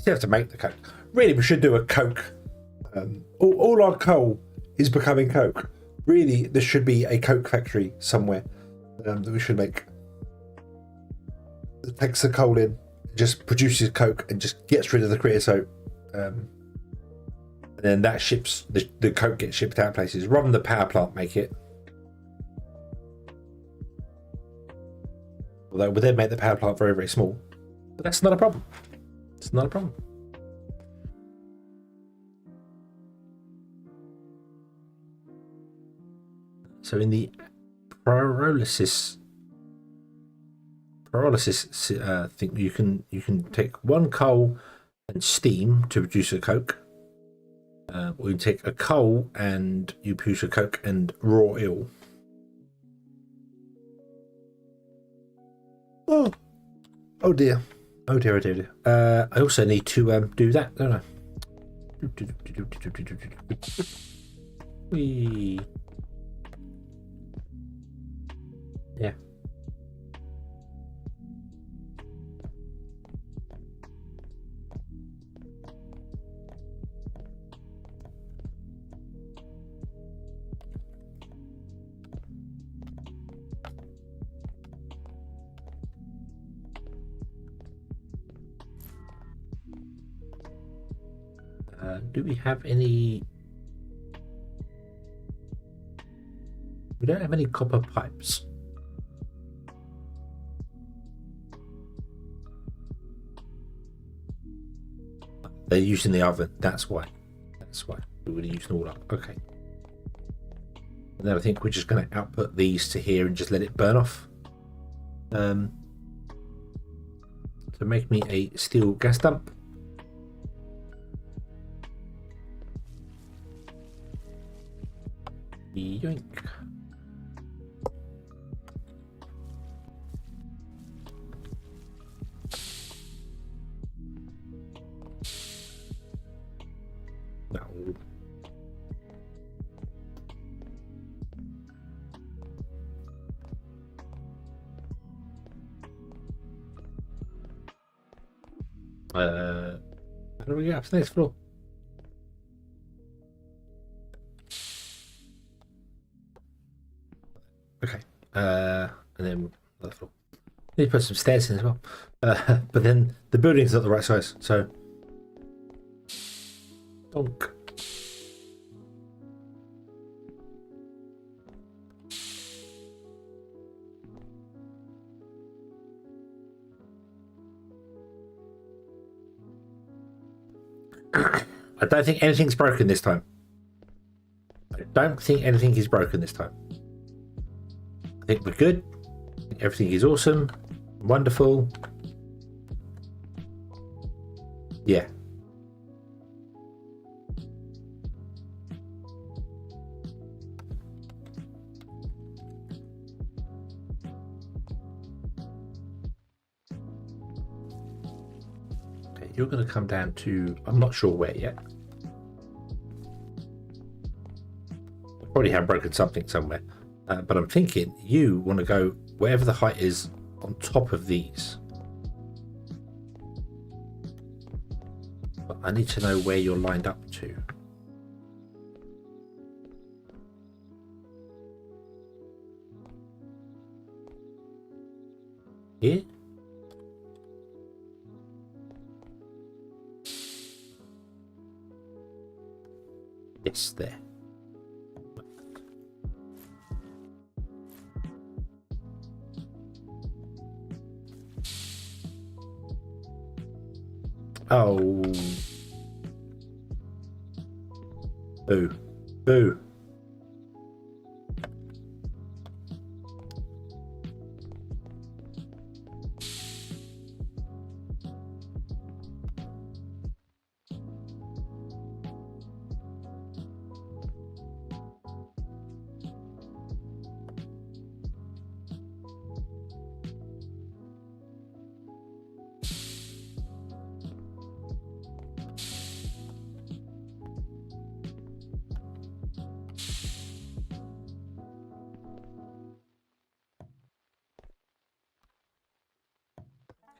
You have to make the coke. Really, we should do a coke. All our coal is becoming coke. Really, there should be a coke factory somewhere that we should make. It takes the coal in, just produces coke, and just gets rid of the creosote. And then that ships the coke gets shipped out places. Rather than the power plant make it. Although we then make the power plant very, very small. But that's not a problem. It's not a problem. So in the pyrolysis thing, you can take 1 coal and steam to produce a coke. Or you take a coal and you produce a coke and raw oil. Oh dear. Oh dear, oh dear, oh dear. I also need to do that, don't I? Whee. Yeah. Do we have any? We don't have any copper pipes. They're using the oven. That's why. That's why we would use them all up. Okay. And then I think we're just going to output these to here and just let it burn off. So make me a steel gas dump. How do we get up to the next floor? Okay. And then another floor. Need to put some stairs in as well. But then the building's not the right size, so donk. I don't think anything's broken this time. I don't think anything is broken this time. I think we're good. Everything is awesome. Wonderful. Yeah. Okay, you're going to come down to, I'm not sure where yet. Probably have broken something somewhere. But I'm thinking you want to go wherever the height is on top of these. But I need to know where you're lined up to. Here? Yes, there. Oh. Boo. Boo.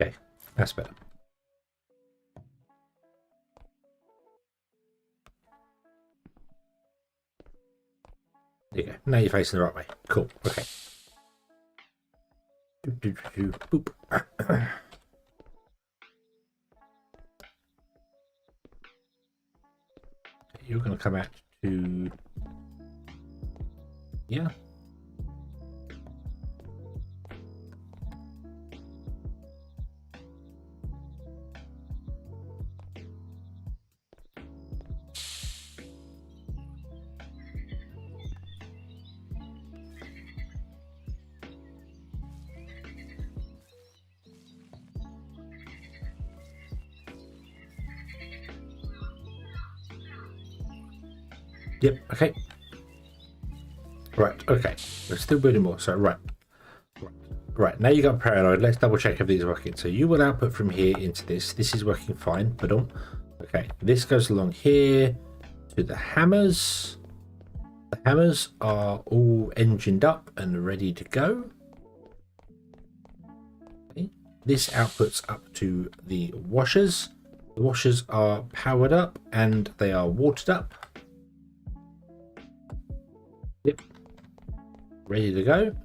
Okay, that's better. There you go. Now you're facing the right way. Cool. Okay. Boop. You're going to come out to... Yeah. Yep, okay. Right, okay. We're still building more, so right. Right, now you got paranoid. Let's double check if these are working. So you will output from here into this. This is working fine, but okay. This goes along here to the hammers. The hammers are all engined up and ready to go. Okay. This outputs up to the washers. The washers are powered up and they are watered up. Yep. Ready to go.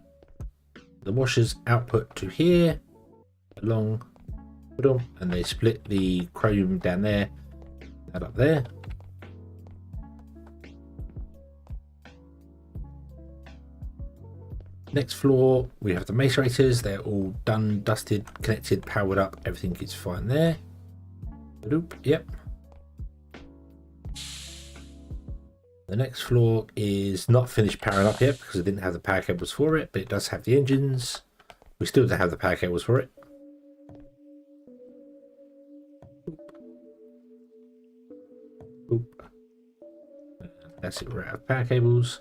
The washers output to here along, and they split the chrome down there, that up there. Next floor we have the macerators. They're all done, dusted, connected, powered up. Everything is fine there. Yep. The next floor is not finished powering up yet because I didn't have the power cables for it, but it does have the engines. We still don't have the power cables for it. Oop. That's it, we're out of power cables.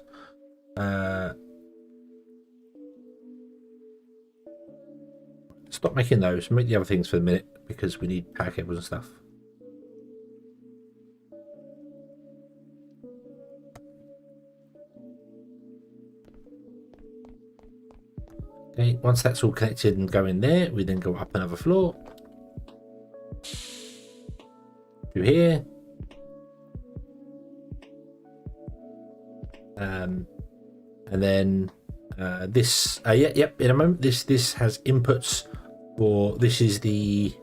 Stop making those, make the other things for the minute because we need power cables and stuff. Okay, once that's all connected and going there, we then go up another floor. through here. And then this, yep, in a moment, this has inputs for, this is the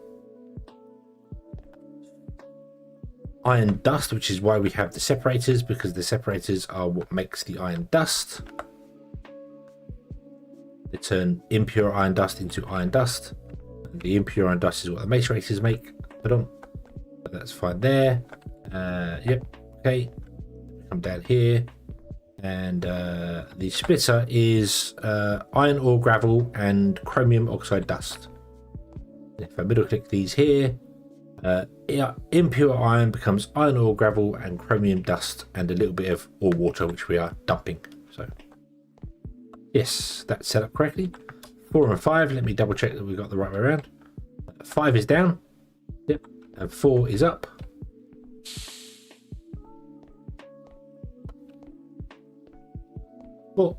iron dust, which is why we have the separators, because the separators are what makes the iron dust. They turn impure iron dust into iron dust. And the impure iron dust is what the macerators make. Put on. But that's fine there. Yep. Okay. Come down here. And the splitter is iron ore gravel and chromium oxide dust. If I middle click these here, impure iron becomes iron ore gravel and chromium dust and a little bit of ore water, which we are dumping. So yes, that's set up correctly. 4 and 5, let me double check that we got the right way around. 5 is down, yep, and 4 is up. Four,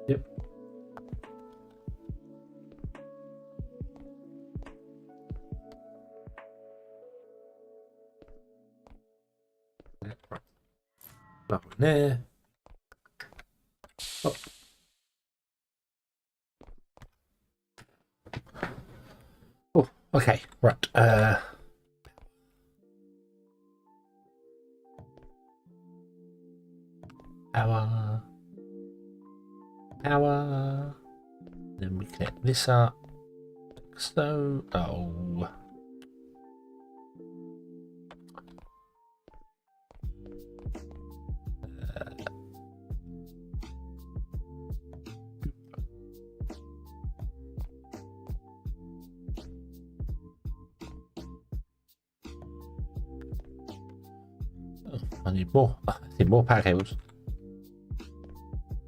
yep. That one there. Oh. Oh, okay, right. Power. Then we connect this up. So, oh. I need more. I need more power cables.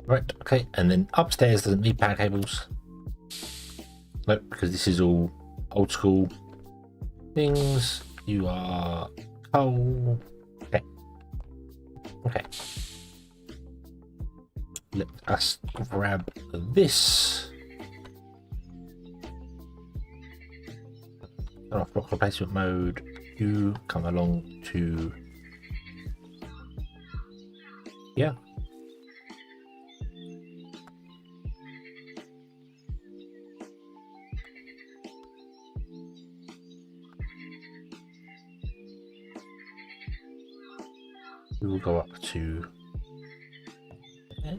Right, okay, and then upstairs doesn't need power cables. Nope, because this is all old school things. You are coal. Okay. Okay. Let us grab this. Turn off block replacement mode. You come along to, yeah. We will go up to there.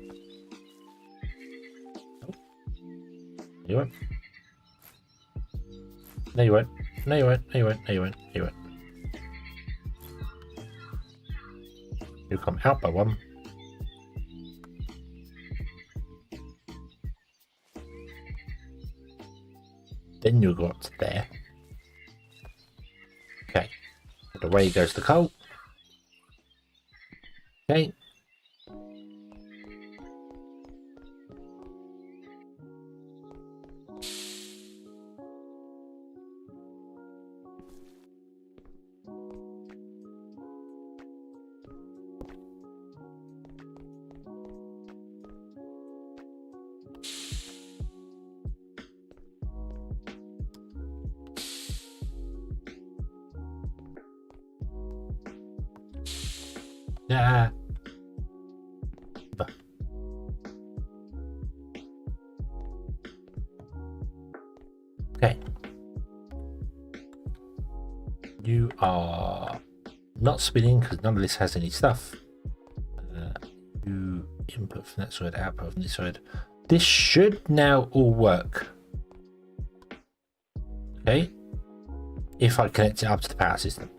Oh. You won't. No, you won't. No, you won't. No, you won't. No, you won't. No, you won't. You'll come out by one. Then you'll go up to there. Okay. And away goes the coal. Okay. Yeah. Okay. You are not spinning because none of this has any stuff. You input from that side, output from this side. This should now all work. Okay. If I connect it up to the power system.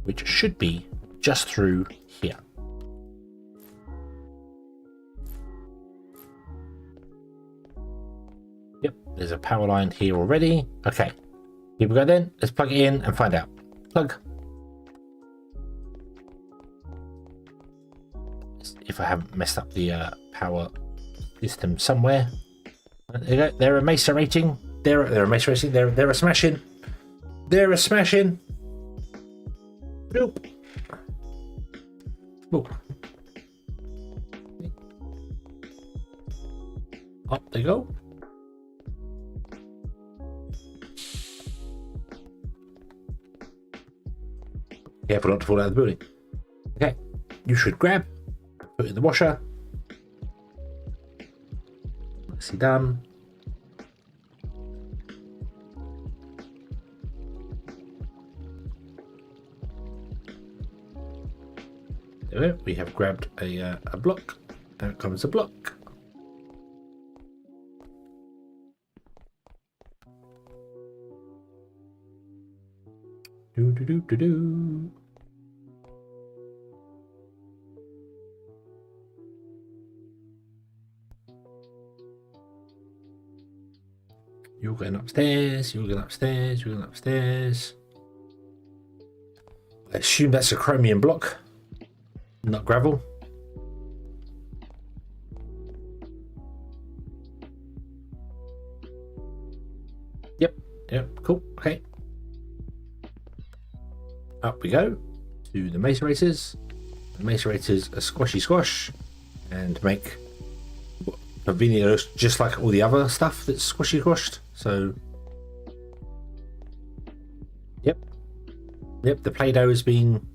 Which should be just through here. Yep, there's a power line here already. Okay, here we go then. Let's plug it in and find out. Plug. If I haven't messed up the power system somewhere. There you go. They're a macerating. They're a macerating. They're a smashing. They're a smashing. Nope. Oh. Up they go. Careful not to fall out of the building. Okay, you should grab, put it in the washer. Nicely done. There we go. We have grabbed a block. Out comes a block. Do do do do do. You're going upstairs. You're going upstairs. You're going upstairs. I assume that's a chromium block, not gravel. Yep, cool, okay. Up we go to the macerators. The macerators are squashy squash and make what conveniently looks just like all the other stuff that's squashy squashed. So, yep, the Play-Doh has been,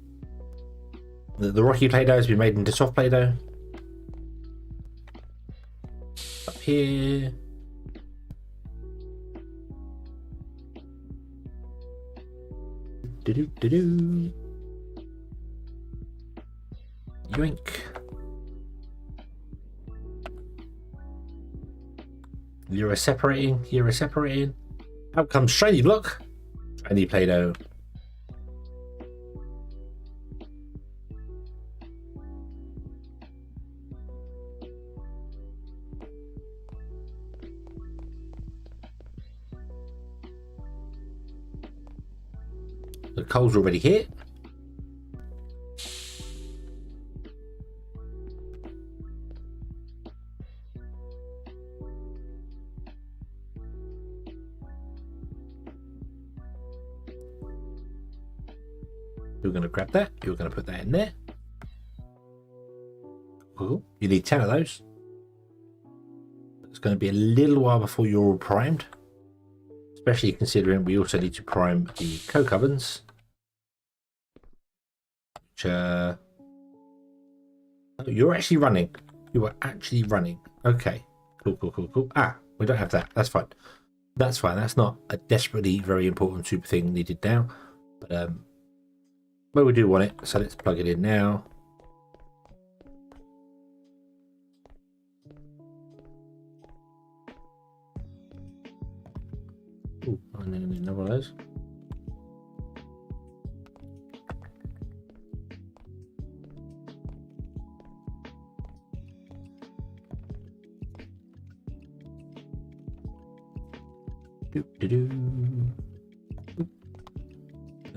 the rocky Play-Doh has been made into soft Play-Doh. Up here. Do-do-do-do. Yoink. You're separating. Out comes shiny block. Shiny Play-Doh. The coals are already here. You're going to grab that. You're going to put that in there. Cool. You need 10 of those. It's going to be a little while before you're all primed, especially considering we also need to prime the coke ovens. Which, oh, you're actually running. You are actually running. Okay. Cool. Ah, we don't have that. That's fine. That's fine. That's not a desperately very important super thing needed now. But well, we do want it, so let's plug it in now. Ooh, I need another one of those.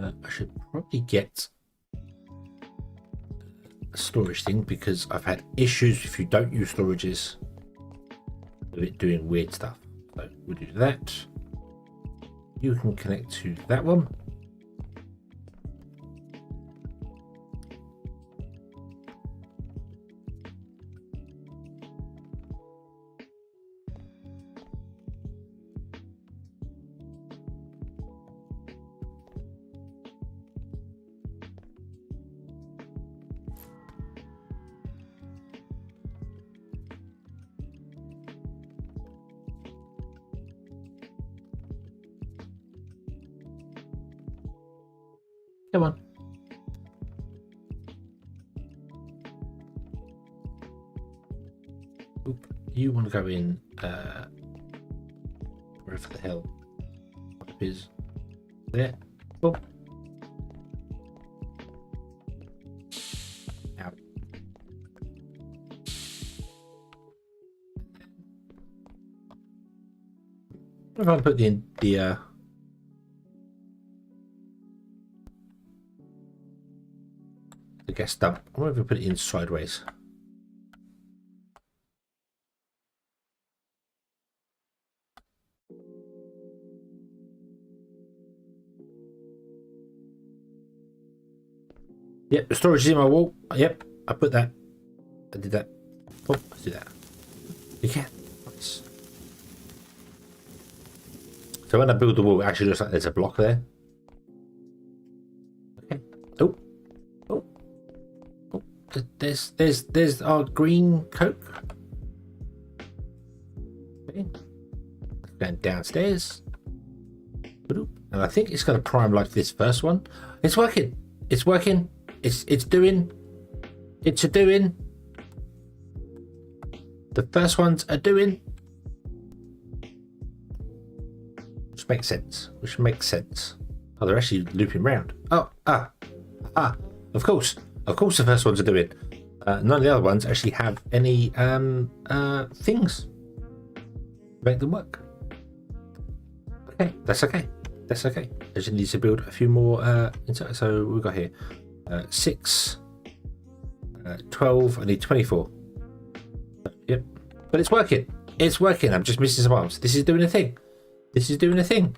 I should probably get a storage thing because I've had issues if you don't use storages with it doing weird stuff. So we'll do that. You can connect to that one. Come on. Oop. You want to go in wherever the hell it is. There. Oh. Out. If I put the gas dump, I wonder if I put it in sideways. Yep, the storage is in my wall. Yep, I put that. I did that. Oh, let's do that. You can. Nice. So when I build the wall, it actually looks like there's a block there. Okay. Oh, there's our green coke. Okay. Going downstairs. And I think it's going to prime like this first one. It's working. It's working. It's doing. It's a doing. The first ones are doing. Which makes sense. Which makes sense. Oh, they're actually looping round. Oh, of course. Of course the first ones are doing. None of the other ones actually have any things to make them work. Okay, that's okay. That's okay. I just need to build a few more inside. So we've got here 6, 12. I need 24. Yep. But it's working. It's working. I'm just missing some arms. This is doing a thing. This is doing a thing.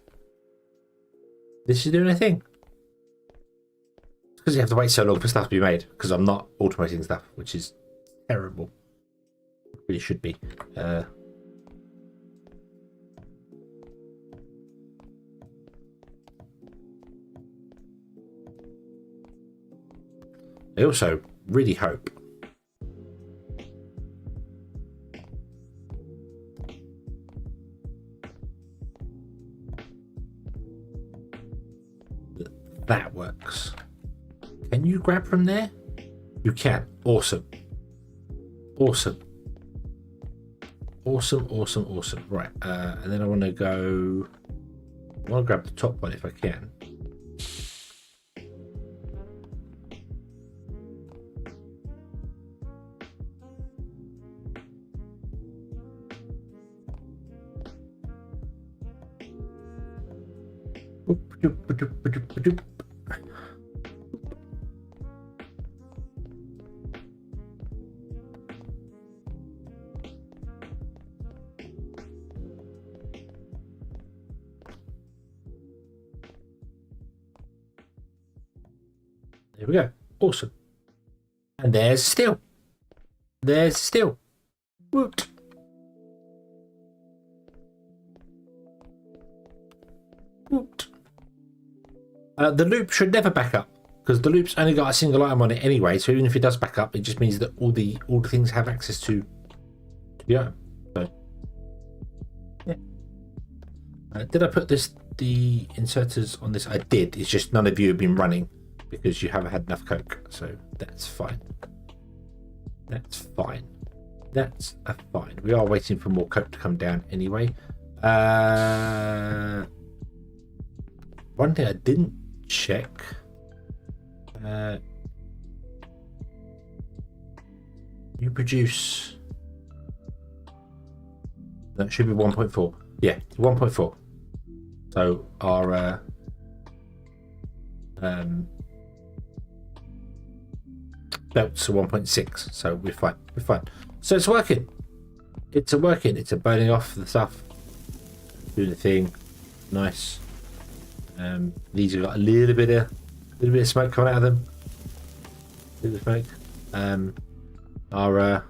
This is doing a thing. It's because you have to wait so long for stuff to be made. Because I'm not automating stuff, which is terrible. It really should be. I also really hope that works. Can you grab from there? You can. Awesome. Awesome. Awesome, awesome, awesome. Right. And then I want to go. I want to grab the top one if I can. There we go. Awesome. And there's steel. There's steel. Woot. Woot. The loop should never back up because the loop's only got a single item on it anyway. So even if it does back up, it just means that all the things have access to the item. So yeah. Did I put the inserters on this? I did. It's just none of you have been running because you haven't had enough coke. So that's fine. That's fine. That's fine. We are waiting for more coke to come down anyway. One thing I didn't check. You produce. That should be 1.4. Yeah, 1.4. So our belts are 1.6. So we're fine. We're fine. So it's working. It's working. It's burning off the stuff. Doing the thing. Nice. These have got a little bit of smoke coming out of them. A little bit of smoke. Our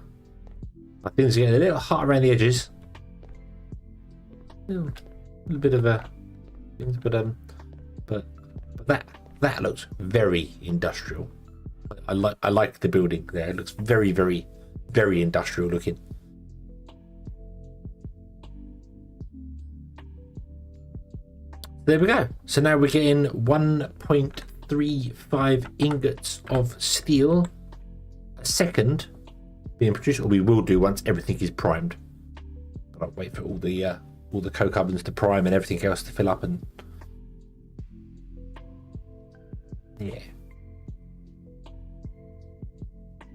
things are getting a little hot around the edges. A little bit of a things, but that looks very industrial. I like the building there. It looks very, very, very industrial looking. There we go. So now we're getting 1.35 ingots of steel a second being produced, or we will do once everything is primed. But I'll wait for all the coke ovens to prime and everything else to fill up, and yeah.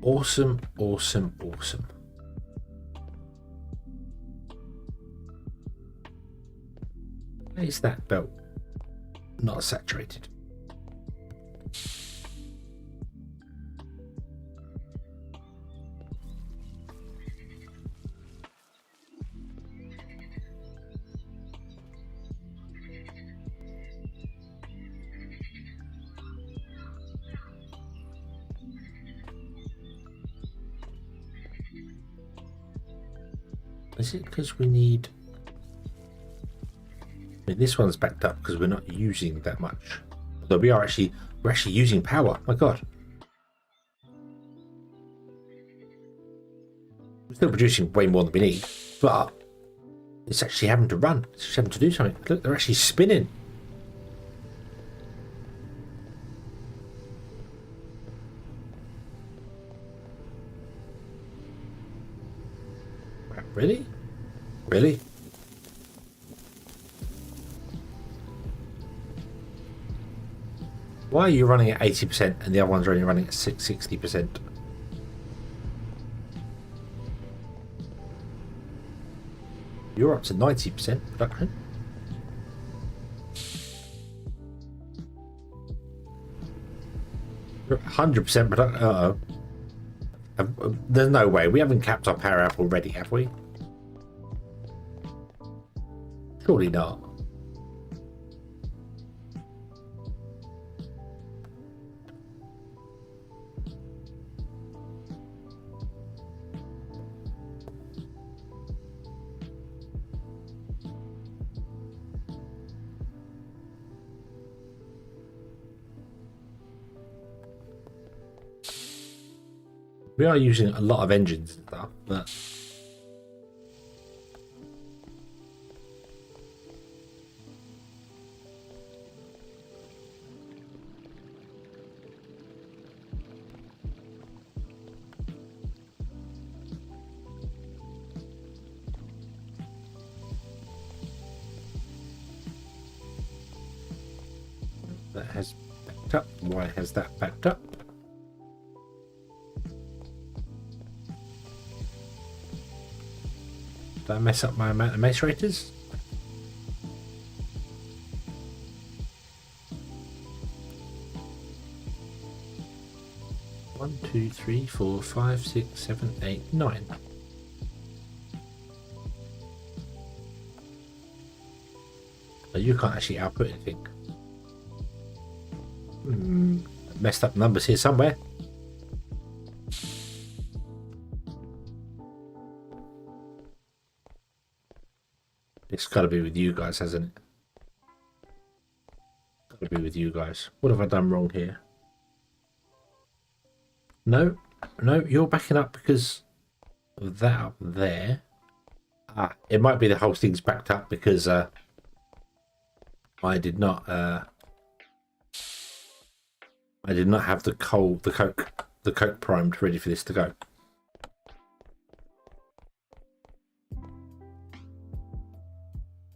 Awesome, awesome, awesome. Is that belt not saturated? Is it because we need... I mean, this one's backed up because we're not using that much. Although we're actually using power. My God. still producing way more than we need, but it's actually having to run. It's just having to do something. Look, they're actually spinning. Really? Really? Why are you running at 80% and the other ones are only running at 60%? You're up to 90% production. You're 100% production. Uh-oh. There's no way. We haven't capped our power up already, have we? Surely not. We are using a lot of engines and stuff, but that has backed up. Why has that backed up? Did I mess up my amount of macerators? One, two, three, four, five, six, seven, eight, 9. So you can't actually output anything. Messed up numbers here somewhere. It's got to be with you guys, hasn't it? Got to be with you guys. What have I done wrong here? No, no, you're backing up because of that up there. Ah, it might be the whole thing's backed up because I did not have the coke primed ready for this to go.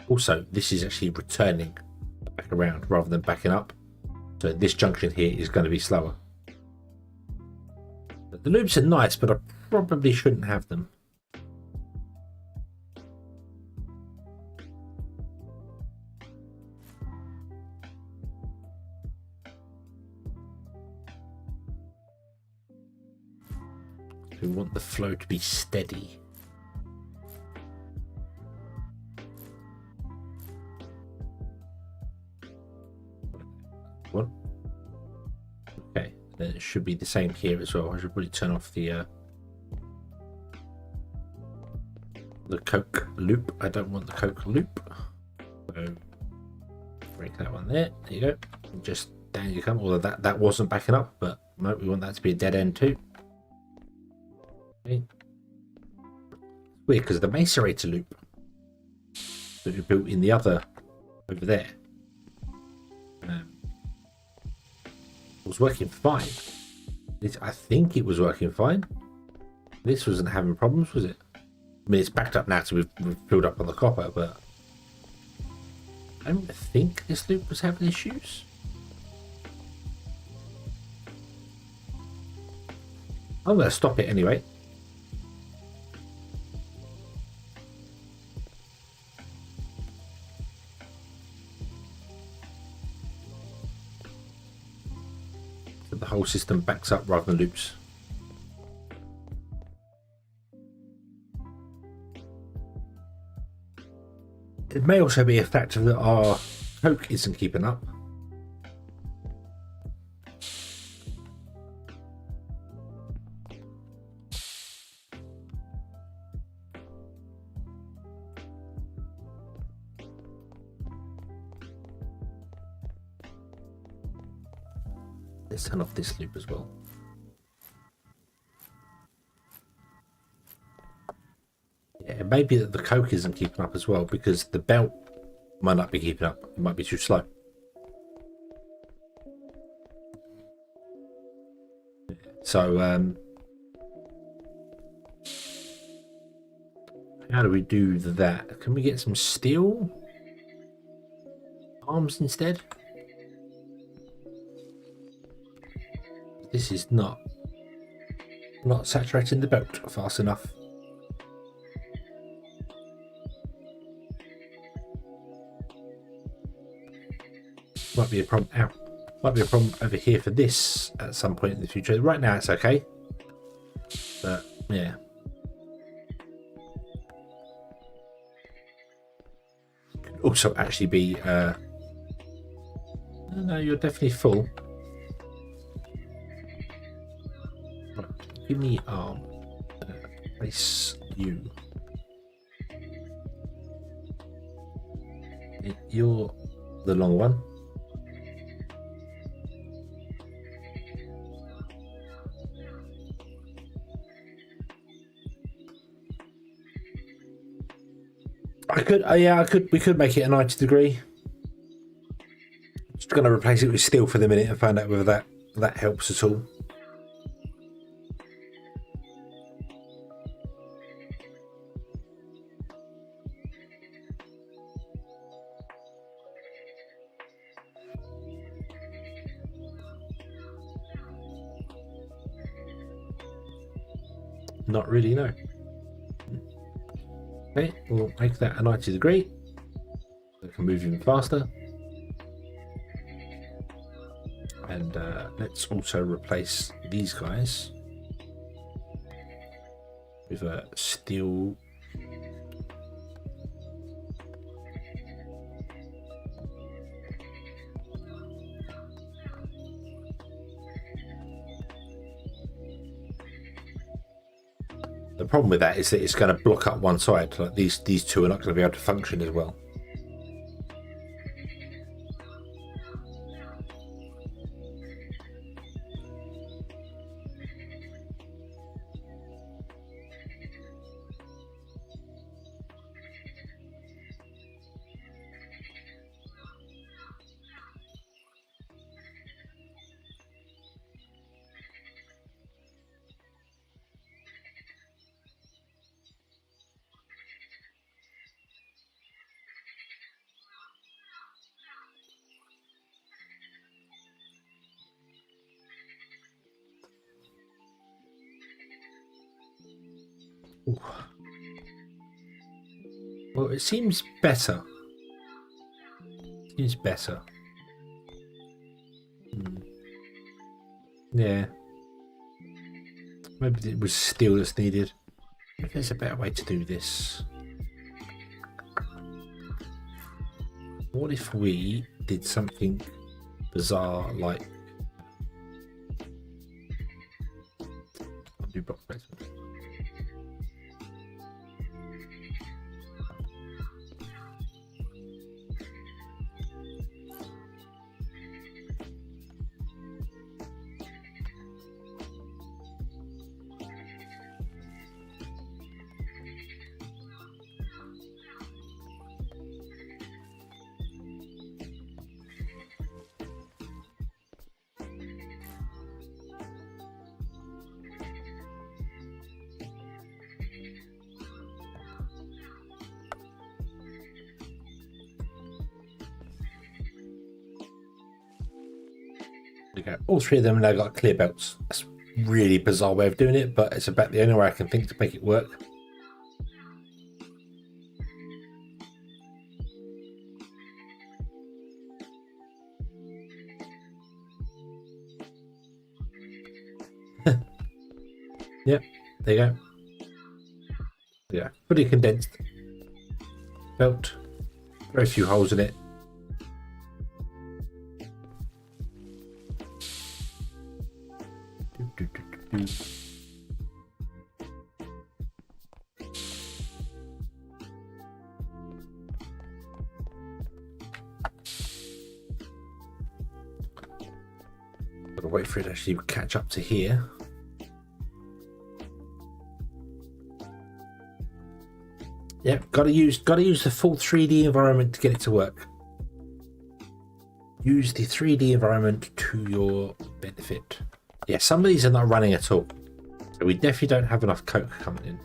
Also, this is actually returning back around rather than backing up. So this junction here is going to be slower. But the loops are nice, but I probably shouldn't have them. We want the flow to be steady. What? Okay, then it should be the same here as well. I should probably turn off the coke loop. I don't want the coke loop. So break that one there. There you go. And just down you come. Although that wasn't backing up, but no, we want that to be a dead end too. Okay. Weird because the macerator loop that we built in the other over there was working fine. I think it was working fine. This wasn't having problems, was it? I mean, it's backed up now, so we've filled up on the copper, but I don't think this loop was having issues. I'm going to stop it anyway. So the whole system backs up rather than loops. It may also be a factor that our coke isn't keeping up. Let's turn off this loop as well. maybe the coke isn't keeping up as well, because the belt might not be keeping up. It might be too slow. So how do we do that? Can we get some steel arms instead? This is not saturating the belt fast enough. Might be a problem. Ow. Might be a problem over here for this at some point in the future. Right now it's okay, but yeah. Could also actually be. No, you're definitely full. Give me arm. Place you. You're the long one. I could, yeah, I could. We could make it a 90 degree. Just going to replace it with steel for the minute and find out whether that helps at all. Not really, no. Okay, we'll make that a 90 degree. So it can move even faster. And let's also replace these guys with a steel. The problem with that is that it's going to block up one side. Like these two are not going to be able to function as well. Ooh. Well, it seems better. Seems better. Yeah. Maybe it was steel that's needed. Maybe there's a better way to do this. What if we did something bizarre like do block placement? There you go. All three of them now got clear belts. That's a really bizarre way of doing it, but it's about the only way I can think to make it work. Yep, there you go. Yeah, fully condensed belt. Very few holes in it. Gotta wait for it to actually catch up to here. Yep, gotta use the full 3D environment to get it to work. Use the 3D environment to your benefit. Yeah, some of these are not running at all. So we definitely don't have enough coke coming in.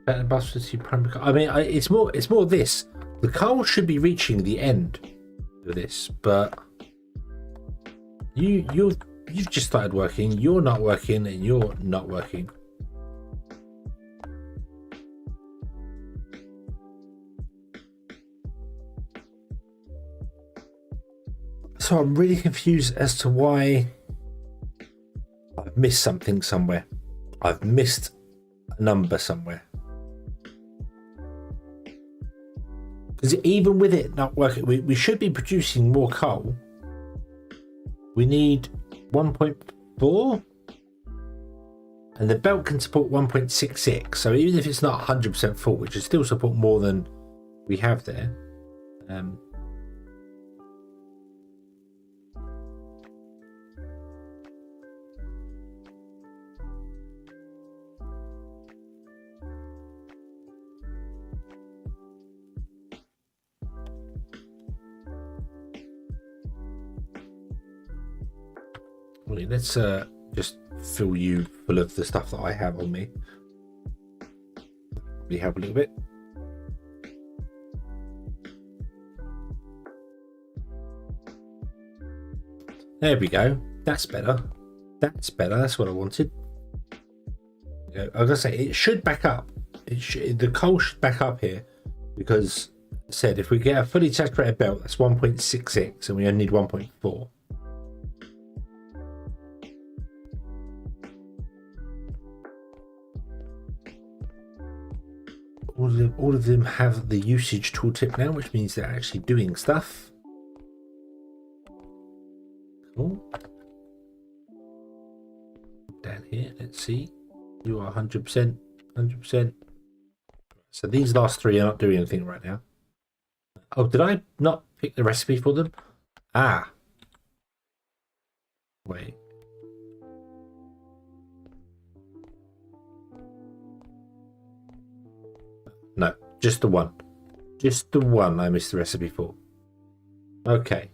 I mean, it's more this. The coal should be reaching the end of this, but you've just started working. You're not working, and you're not working. So I'm really confused as to why I've missed something somewhere. I've missed a number somewhere. Because even with it not working, we should be producing more coal. We need 1.4, and the belt can support 1.66. So even if it's not 100% full, which should still support more than we have there. Let's just fill you full of the stuff that I have on me. Probably help a little bit. There we go. That's better. That's better. That's what I wanted. I was gonna say it should back up. The coal should back up here, because I said if we get a fully saturated belt, that's 1.66, and we only need 1.4. All of them have the usage tooltip now, which means they're actually doing stuff. Cool. Down here, let's see. You are 100%, 100%. So these last three are not doing anything right now. Oh, did I not pick the recipe for them? Ah. Wait. No, just the one. Just the one I missed the recipe for. Okay.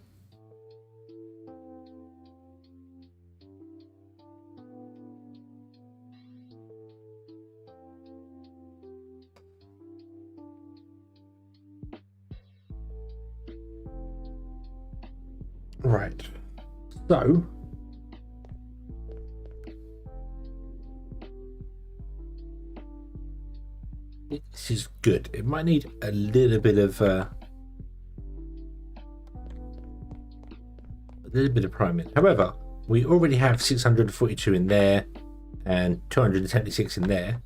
Right. So this is good. It might need a little bit of priming. However, we already have 642 in there and 276 in there.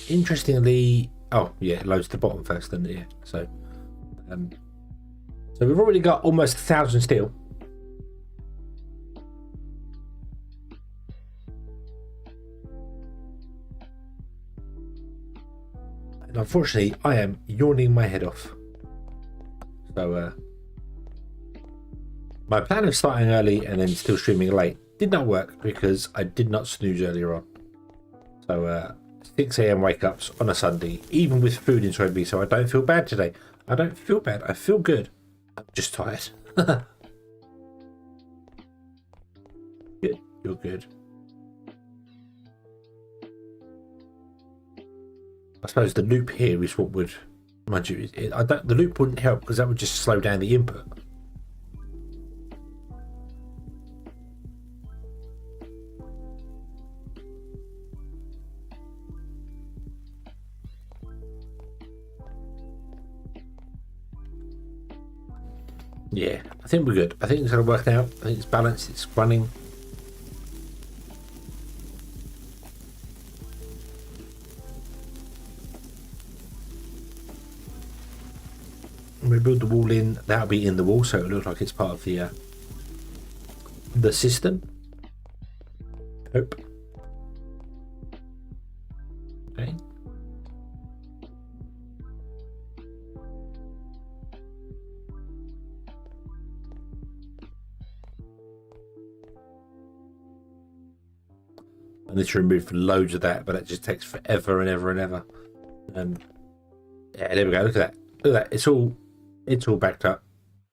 Interestingly, oh yeah, it loads the bottom first, then yeah. So we've already got almost 1,000 steel. And unfortunately, I am yawning my head off. So my plan of starting early and then still streaming late did not work because I did not snooze earlier on. So 6 a.m. wake ups on a Sunday, even with food in front of me, so I don't feel bad today. I don't feel bad. I feel good. I'm just tired. Good. You're good. I suppose the loop here is what would, mind you, the loop wouldn't help because that would just slow down the input. Yeah, I think we're good. I think it's going to work out. I think it's balanced. It's running. We build the wall in. That'll be in the wall, so it looks like it's part of the system. Hope. Okay. I need to remove loads of that, but it just takes forever and ever and ever. Yeah, there we go. Look at that. Look at that. It's all backed up.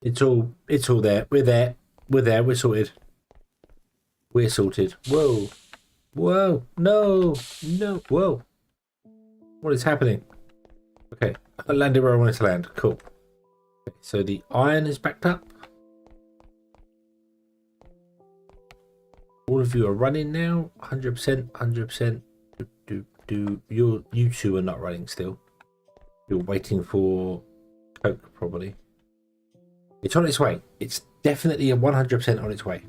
It's all there. We're there. We're sorted. We're sorted. Whoa. Whoa. No. No. Whoa. What is happening? Okay. I landed where I wanted to land. Cool. Okay, so the iron is backed up. All of you are running now. 100%. 100%. You two are not running still. You're waiting for Coke, probably. It's on its way. It's definitely a 100% on its way.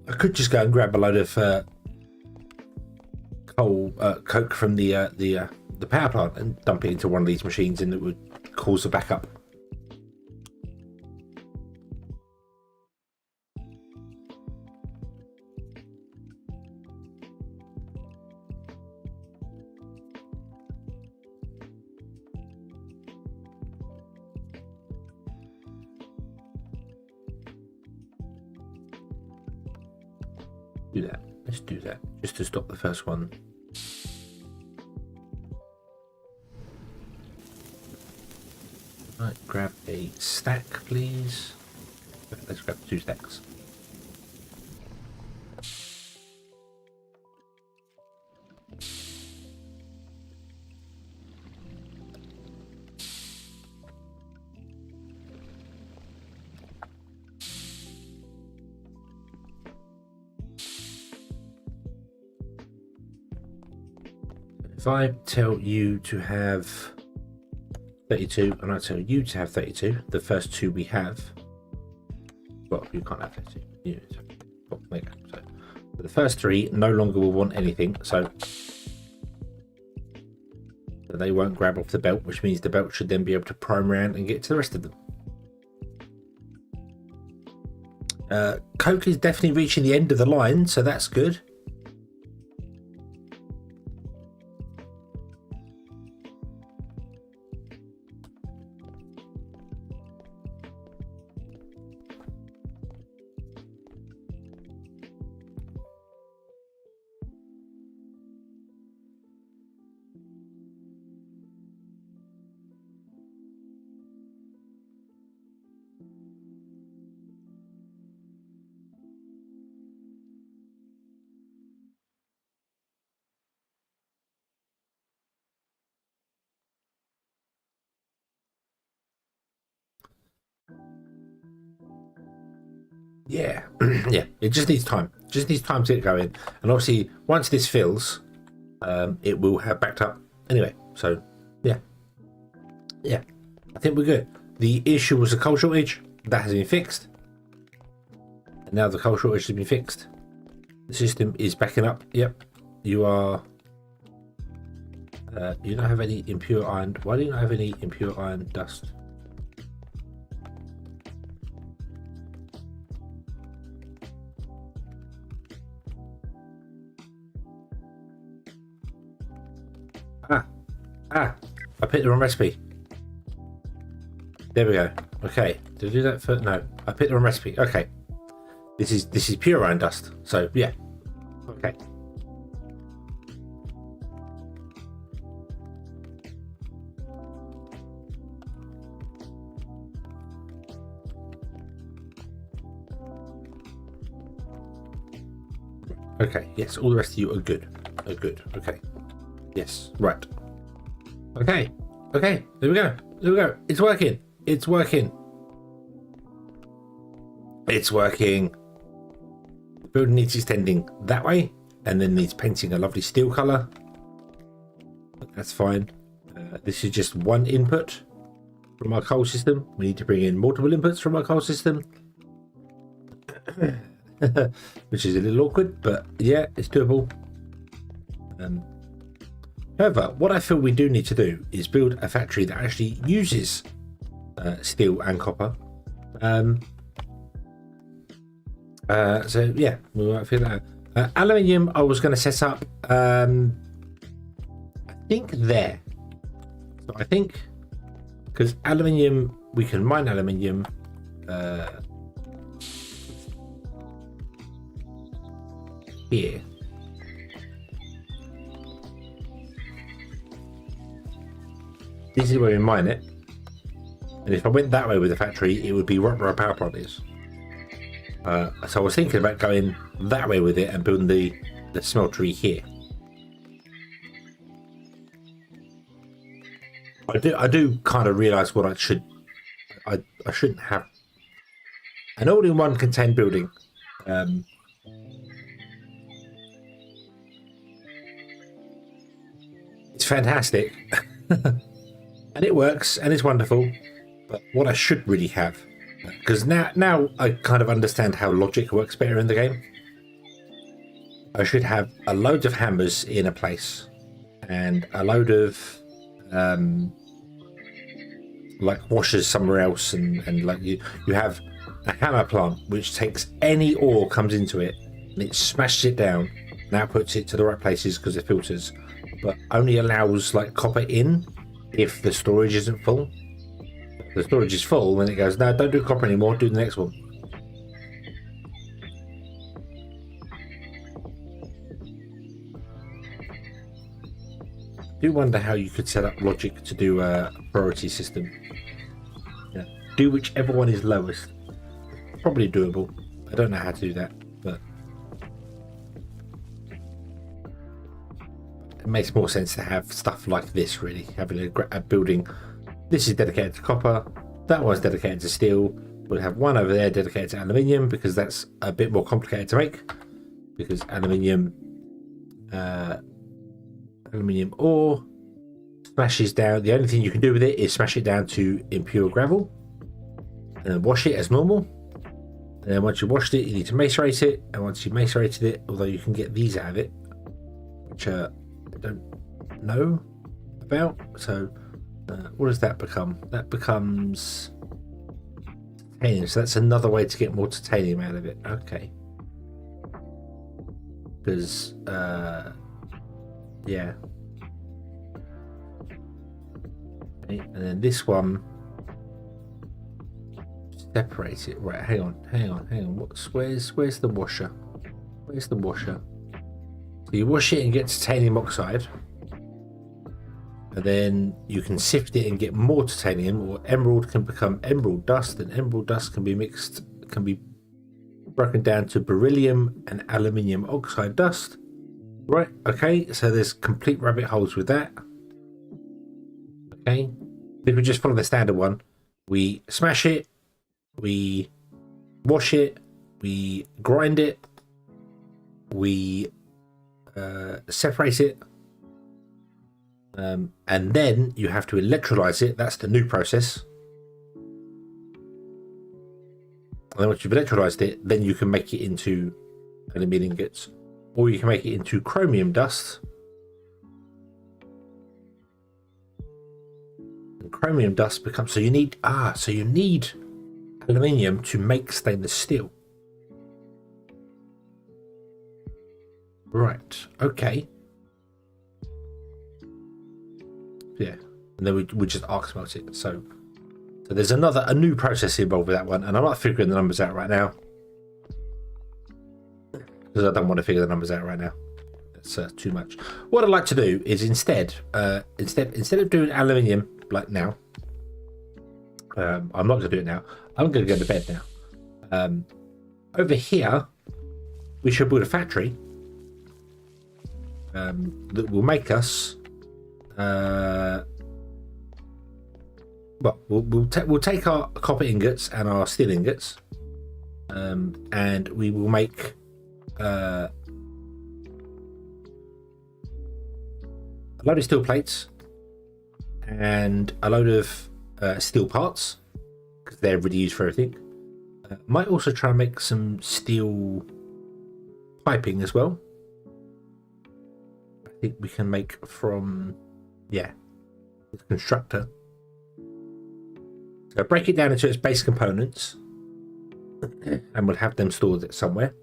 I could just go and grab a load of Coke from the power plant and dump it into one of these machines, and it would cause a backup. Do that. Let's do that just to stop the first one. Right, grab a stack, please. Let's grab 2 stacks. If I tell you to have 32 and I tell you to have 32, the first 2 we have, well, you can't have 32. Well, there you go. So the first 3 no longer will want anything, so they won't grab off the belt, which means the belt should then be able to prime around and get to the rest of them. Coke is definitely reaching the end of the line, so that's good. Yeah, yeah. It just needs time. Just needs time to get going. And obviously, once this fills, it will have backed up anyway. So, yeah, yeah. I think we're good. The issue was a coal shortage. That has been fixed. And now the coal shortage has been fixed. The system is backing up. Yep. You are. You don't have any impure iron. Why do you not have any impure iron dust? I picked the wrong recipe. There we go. Okay. Did I do that for? No. I picked the wrong recipe. Okay. This is pure iron dust. So yeah. Okay. Okay. Yes. All the rest of you are good. Are good. Okay. Yes. Right. Okay. Okay. There we go. There we go. It's working. It's working. It's working. The building needs extending that way and then needs painting a lovely steel color. That's fine. This is just one input from our coal system. We need to bring in multiple inputs from our coal system. Which is a little awkward, but yeah, it's doable. However, what I feel we do need to do is build a factory that actually uses steel and copper. So yeah, we might figure that out. Aluminium, I was going to set up, I think there. So I think because aluminium, we can mine aluminium. Here. This is where we mine it. And if I went that way with the factory, it would be right where our power plant is. So I was thinking about going that way with it and building the smeltery here. I do kind of realise what I shouldn't have an all-in-one contained building. It's fantastic. And it works and it's wonderful, but what I should really have, because now I kind of understand how logic works better in the game. I should have a load of hammers in a place and a load of like washers somewhere else, and like you have a hammer plant which takes any ore comes into it and it smashes it down, now puts it to the right places because it filters, but only allows like copper in if the storage isn't full. If the storage is full, then it goes, no, don't do copper anymore, do the next one. I do wonder how you could set up logic to do a priority system. Yeah. Do whichever one is lowest. Probably doable. I don't know how to do that, but it makes more sense to have stuff like this, really. Having a building. This is dedicated to copper. That one's dedicated to steel. We'll have one over there dedicated to aluminium because that's a bit more complicated to make. Because aluminium ore smashes down. The only thing you can do with it is smash it down to impure gravel and then wash it as normal. And then once you've washed it, you need to macerate it. And once you've macerated it, although you can get these out of it, which I don't know about. So what does that become? That becomes titanium. So that's another way to get more titanium out of it. Okay. Because yeah. Okay. And then this one, separate it. Right, hang on. Where's the washer? Where's the washer? So you wash it and get titanium oxide, and then you can sift it and get more titanium, or emerald can become emerald dust, and emerald dust can be mixed, can be broken down to beryllium and aluminium oxide dust. Right, okay, so there's complete rabbit holes with that. Okay, if we just follow the standard one, we smash it, we wash it, we grind it, we separate it, and then you have to electrolyze it. That's the new process. And then once you've electrolyzed it, then you can make it into aluminium ingots, or you can make it into chromium dust. And chromium dust becomes, so you need aluminium to make stainless steel. Right, okay. Yeah, and then we just arc smelt it. So there's a new process involved with that one, and I'm not figuring the numbers out right now because I don't want to figure the numbers out right now. That's too much. What I'd like to do is instead of doing aluminium like now, I'm not going to do it now. I'm going to go to bed now. Over here, we should build a factory that will make us. Well, we'll take our copper ingots and our steel ingots, and we will make a load of steel plates and a load of steel parts, because they're really used for everything. Might also try and make some steel piping as well. I think we can make from, yeah, this constructor. So break it down into its base components, and we'll have them stored somewhere.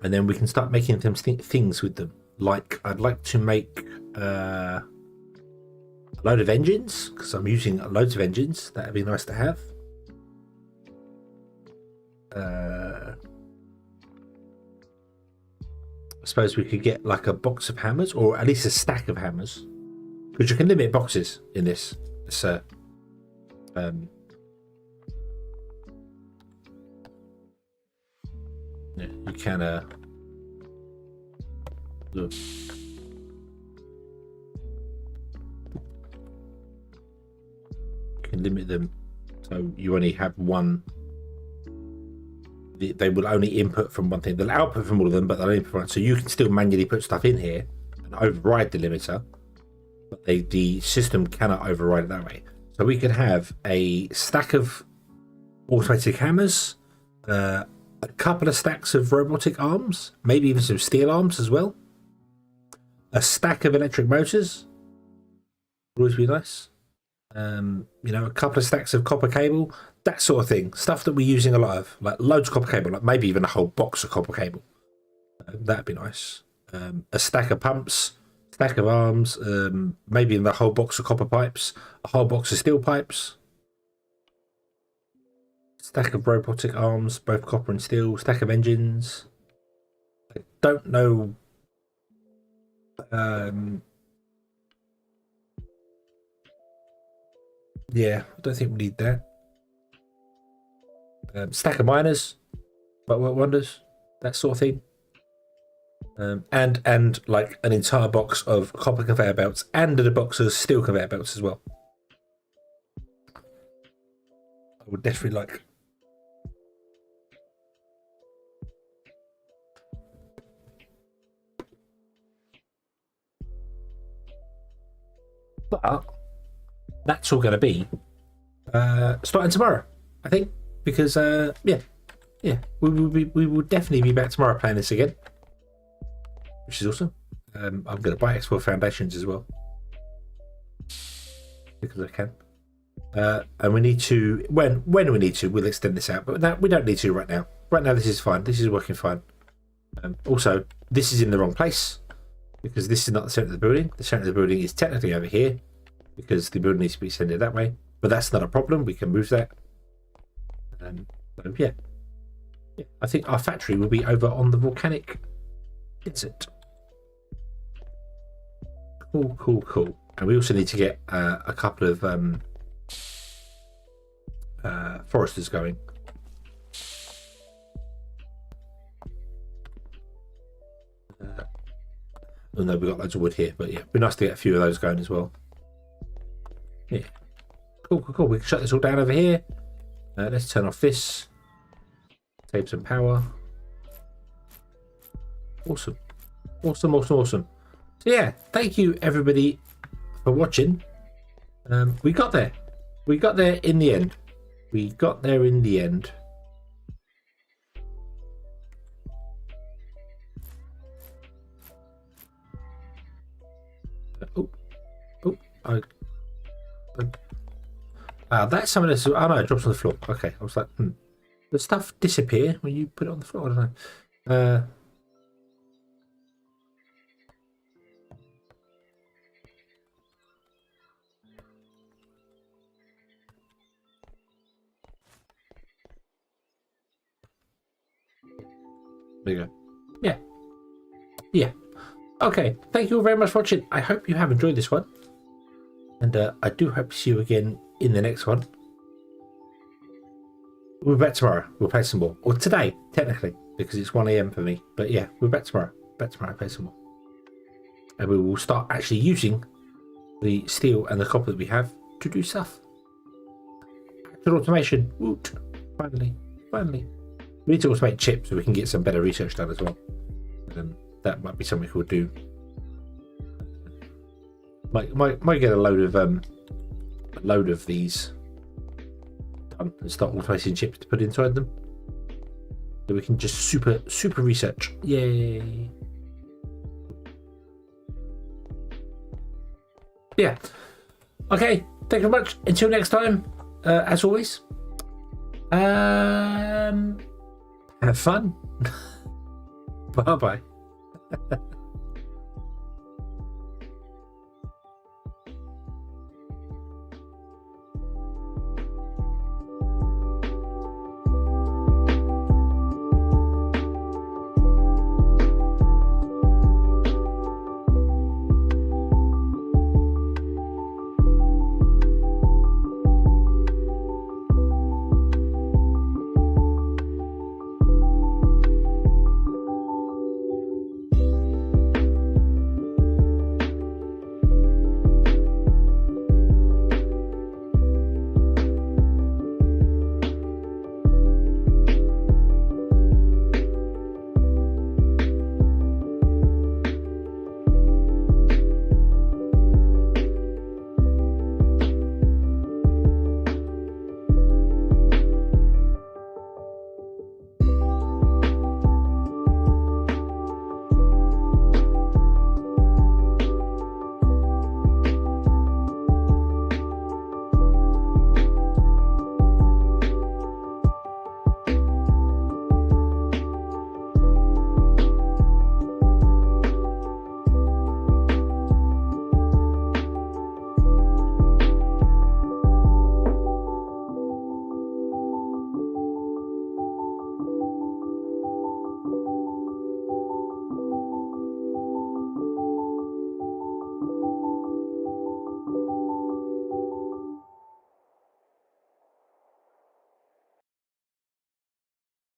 And then we can start making them things with them. Like, I'd like to make a load of engines, because I'm using loads of engines. That'd be nice to have. I suppose we could get like a box of hammers, or at least a stack of hammers, because you can limit boxes in this. So, yeah, you can look. You can limit them, so you only have one. They will only input from one thing. They'll output from all of them, but they'll input from one. So you can still manually put stuff in here and override the limiter, but the system cannot override it that way. So we could have a stack of automatic hammers, a couple of stacks of robotic arms, maybe even some steel arms as well, a stack of electric motors would always be nice. You know, a couple of stacks of copper cable, that sort of thing. Stuff that we're using a lot of, like loads of copper cable, like maybe even a whole box of copper cable. That'd be nice. A stack of pumps, stack of arms, maybe in the whole box of copper pipes, a whole box of steel pipes, stack of robotic arms, both copper and steel, stack of engines. I don't know. Yeah, I don't think we need that. Stack of miners, but what wonders, that sort of thing. And like an entire box of copper conveyor belts and a box of steel conveyor belts as well. I would definitely like. But that's all going to be starting tomorrow, I think, because yeah, we will definitely be back tomorrow playing this again, which is awesome. I'm going to buy Expo Foundations as well because I can, and we need to when we need to, we'll extend this out, but now we don't need to right now. Right now, this is fine. This is working fine. Also, this is in the wrong place because this is not the center of the building. The center of the building is technically over here, because the building needs to be extended that way, but that's not a problem. We can move that. So yeah, I think our factory will be over on the volcanic desert. Cool. And we also need to get a couple of foresters going. Oh no, we've got loads of wood here, but yeah, it'd be nice to get a few of those going as well. Yeah, cool. We can shut this all down over here. Let's turn off this. Save some power. Awesome. So yeah, thank you everybody for watching. We got there. We got there in the end. That's some of this. Oh no, it drops on the floor. Okay, I was like, the stuff disappear when you put it on the floor. I don't know. There you go. Yeah. Okay, thank you all very much for watching. I hope you have enjoyed this one, and I do hope to see you again in the next one. We'll be back tomorrow. We'll play some more, or today technically, because it's 1 AM for me. But yeah, we're back tomorrow. Play some more, and we will start actually using the steel and the copper that we have to do stuff. Actual automation. Woot! Finally. We need to automate chips so we can get some better research done as well. That might be something we'll do Might get a load of these done and start automating chips to put inside them, so we can just super research. Yay! Yeah. Okay. Thank you very much. Until next time, as always, have fun. Bye bye.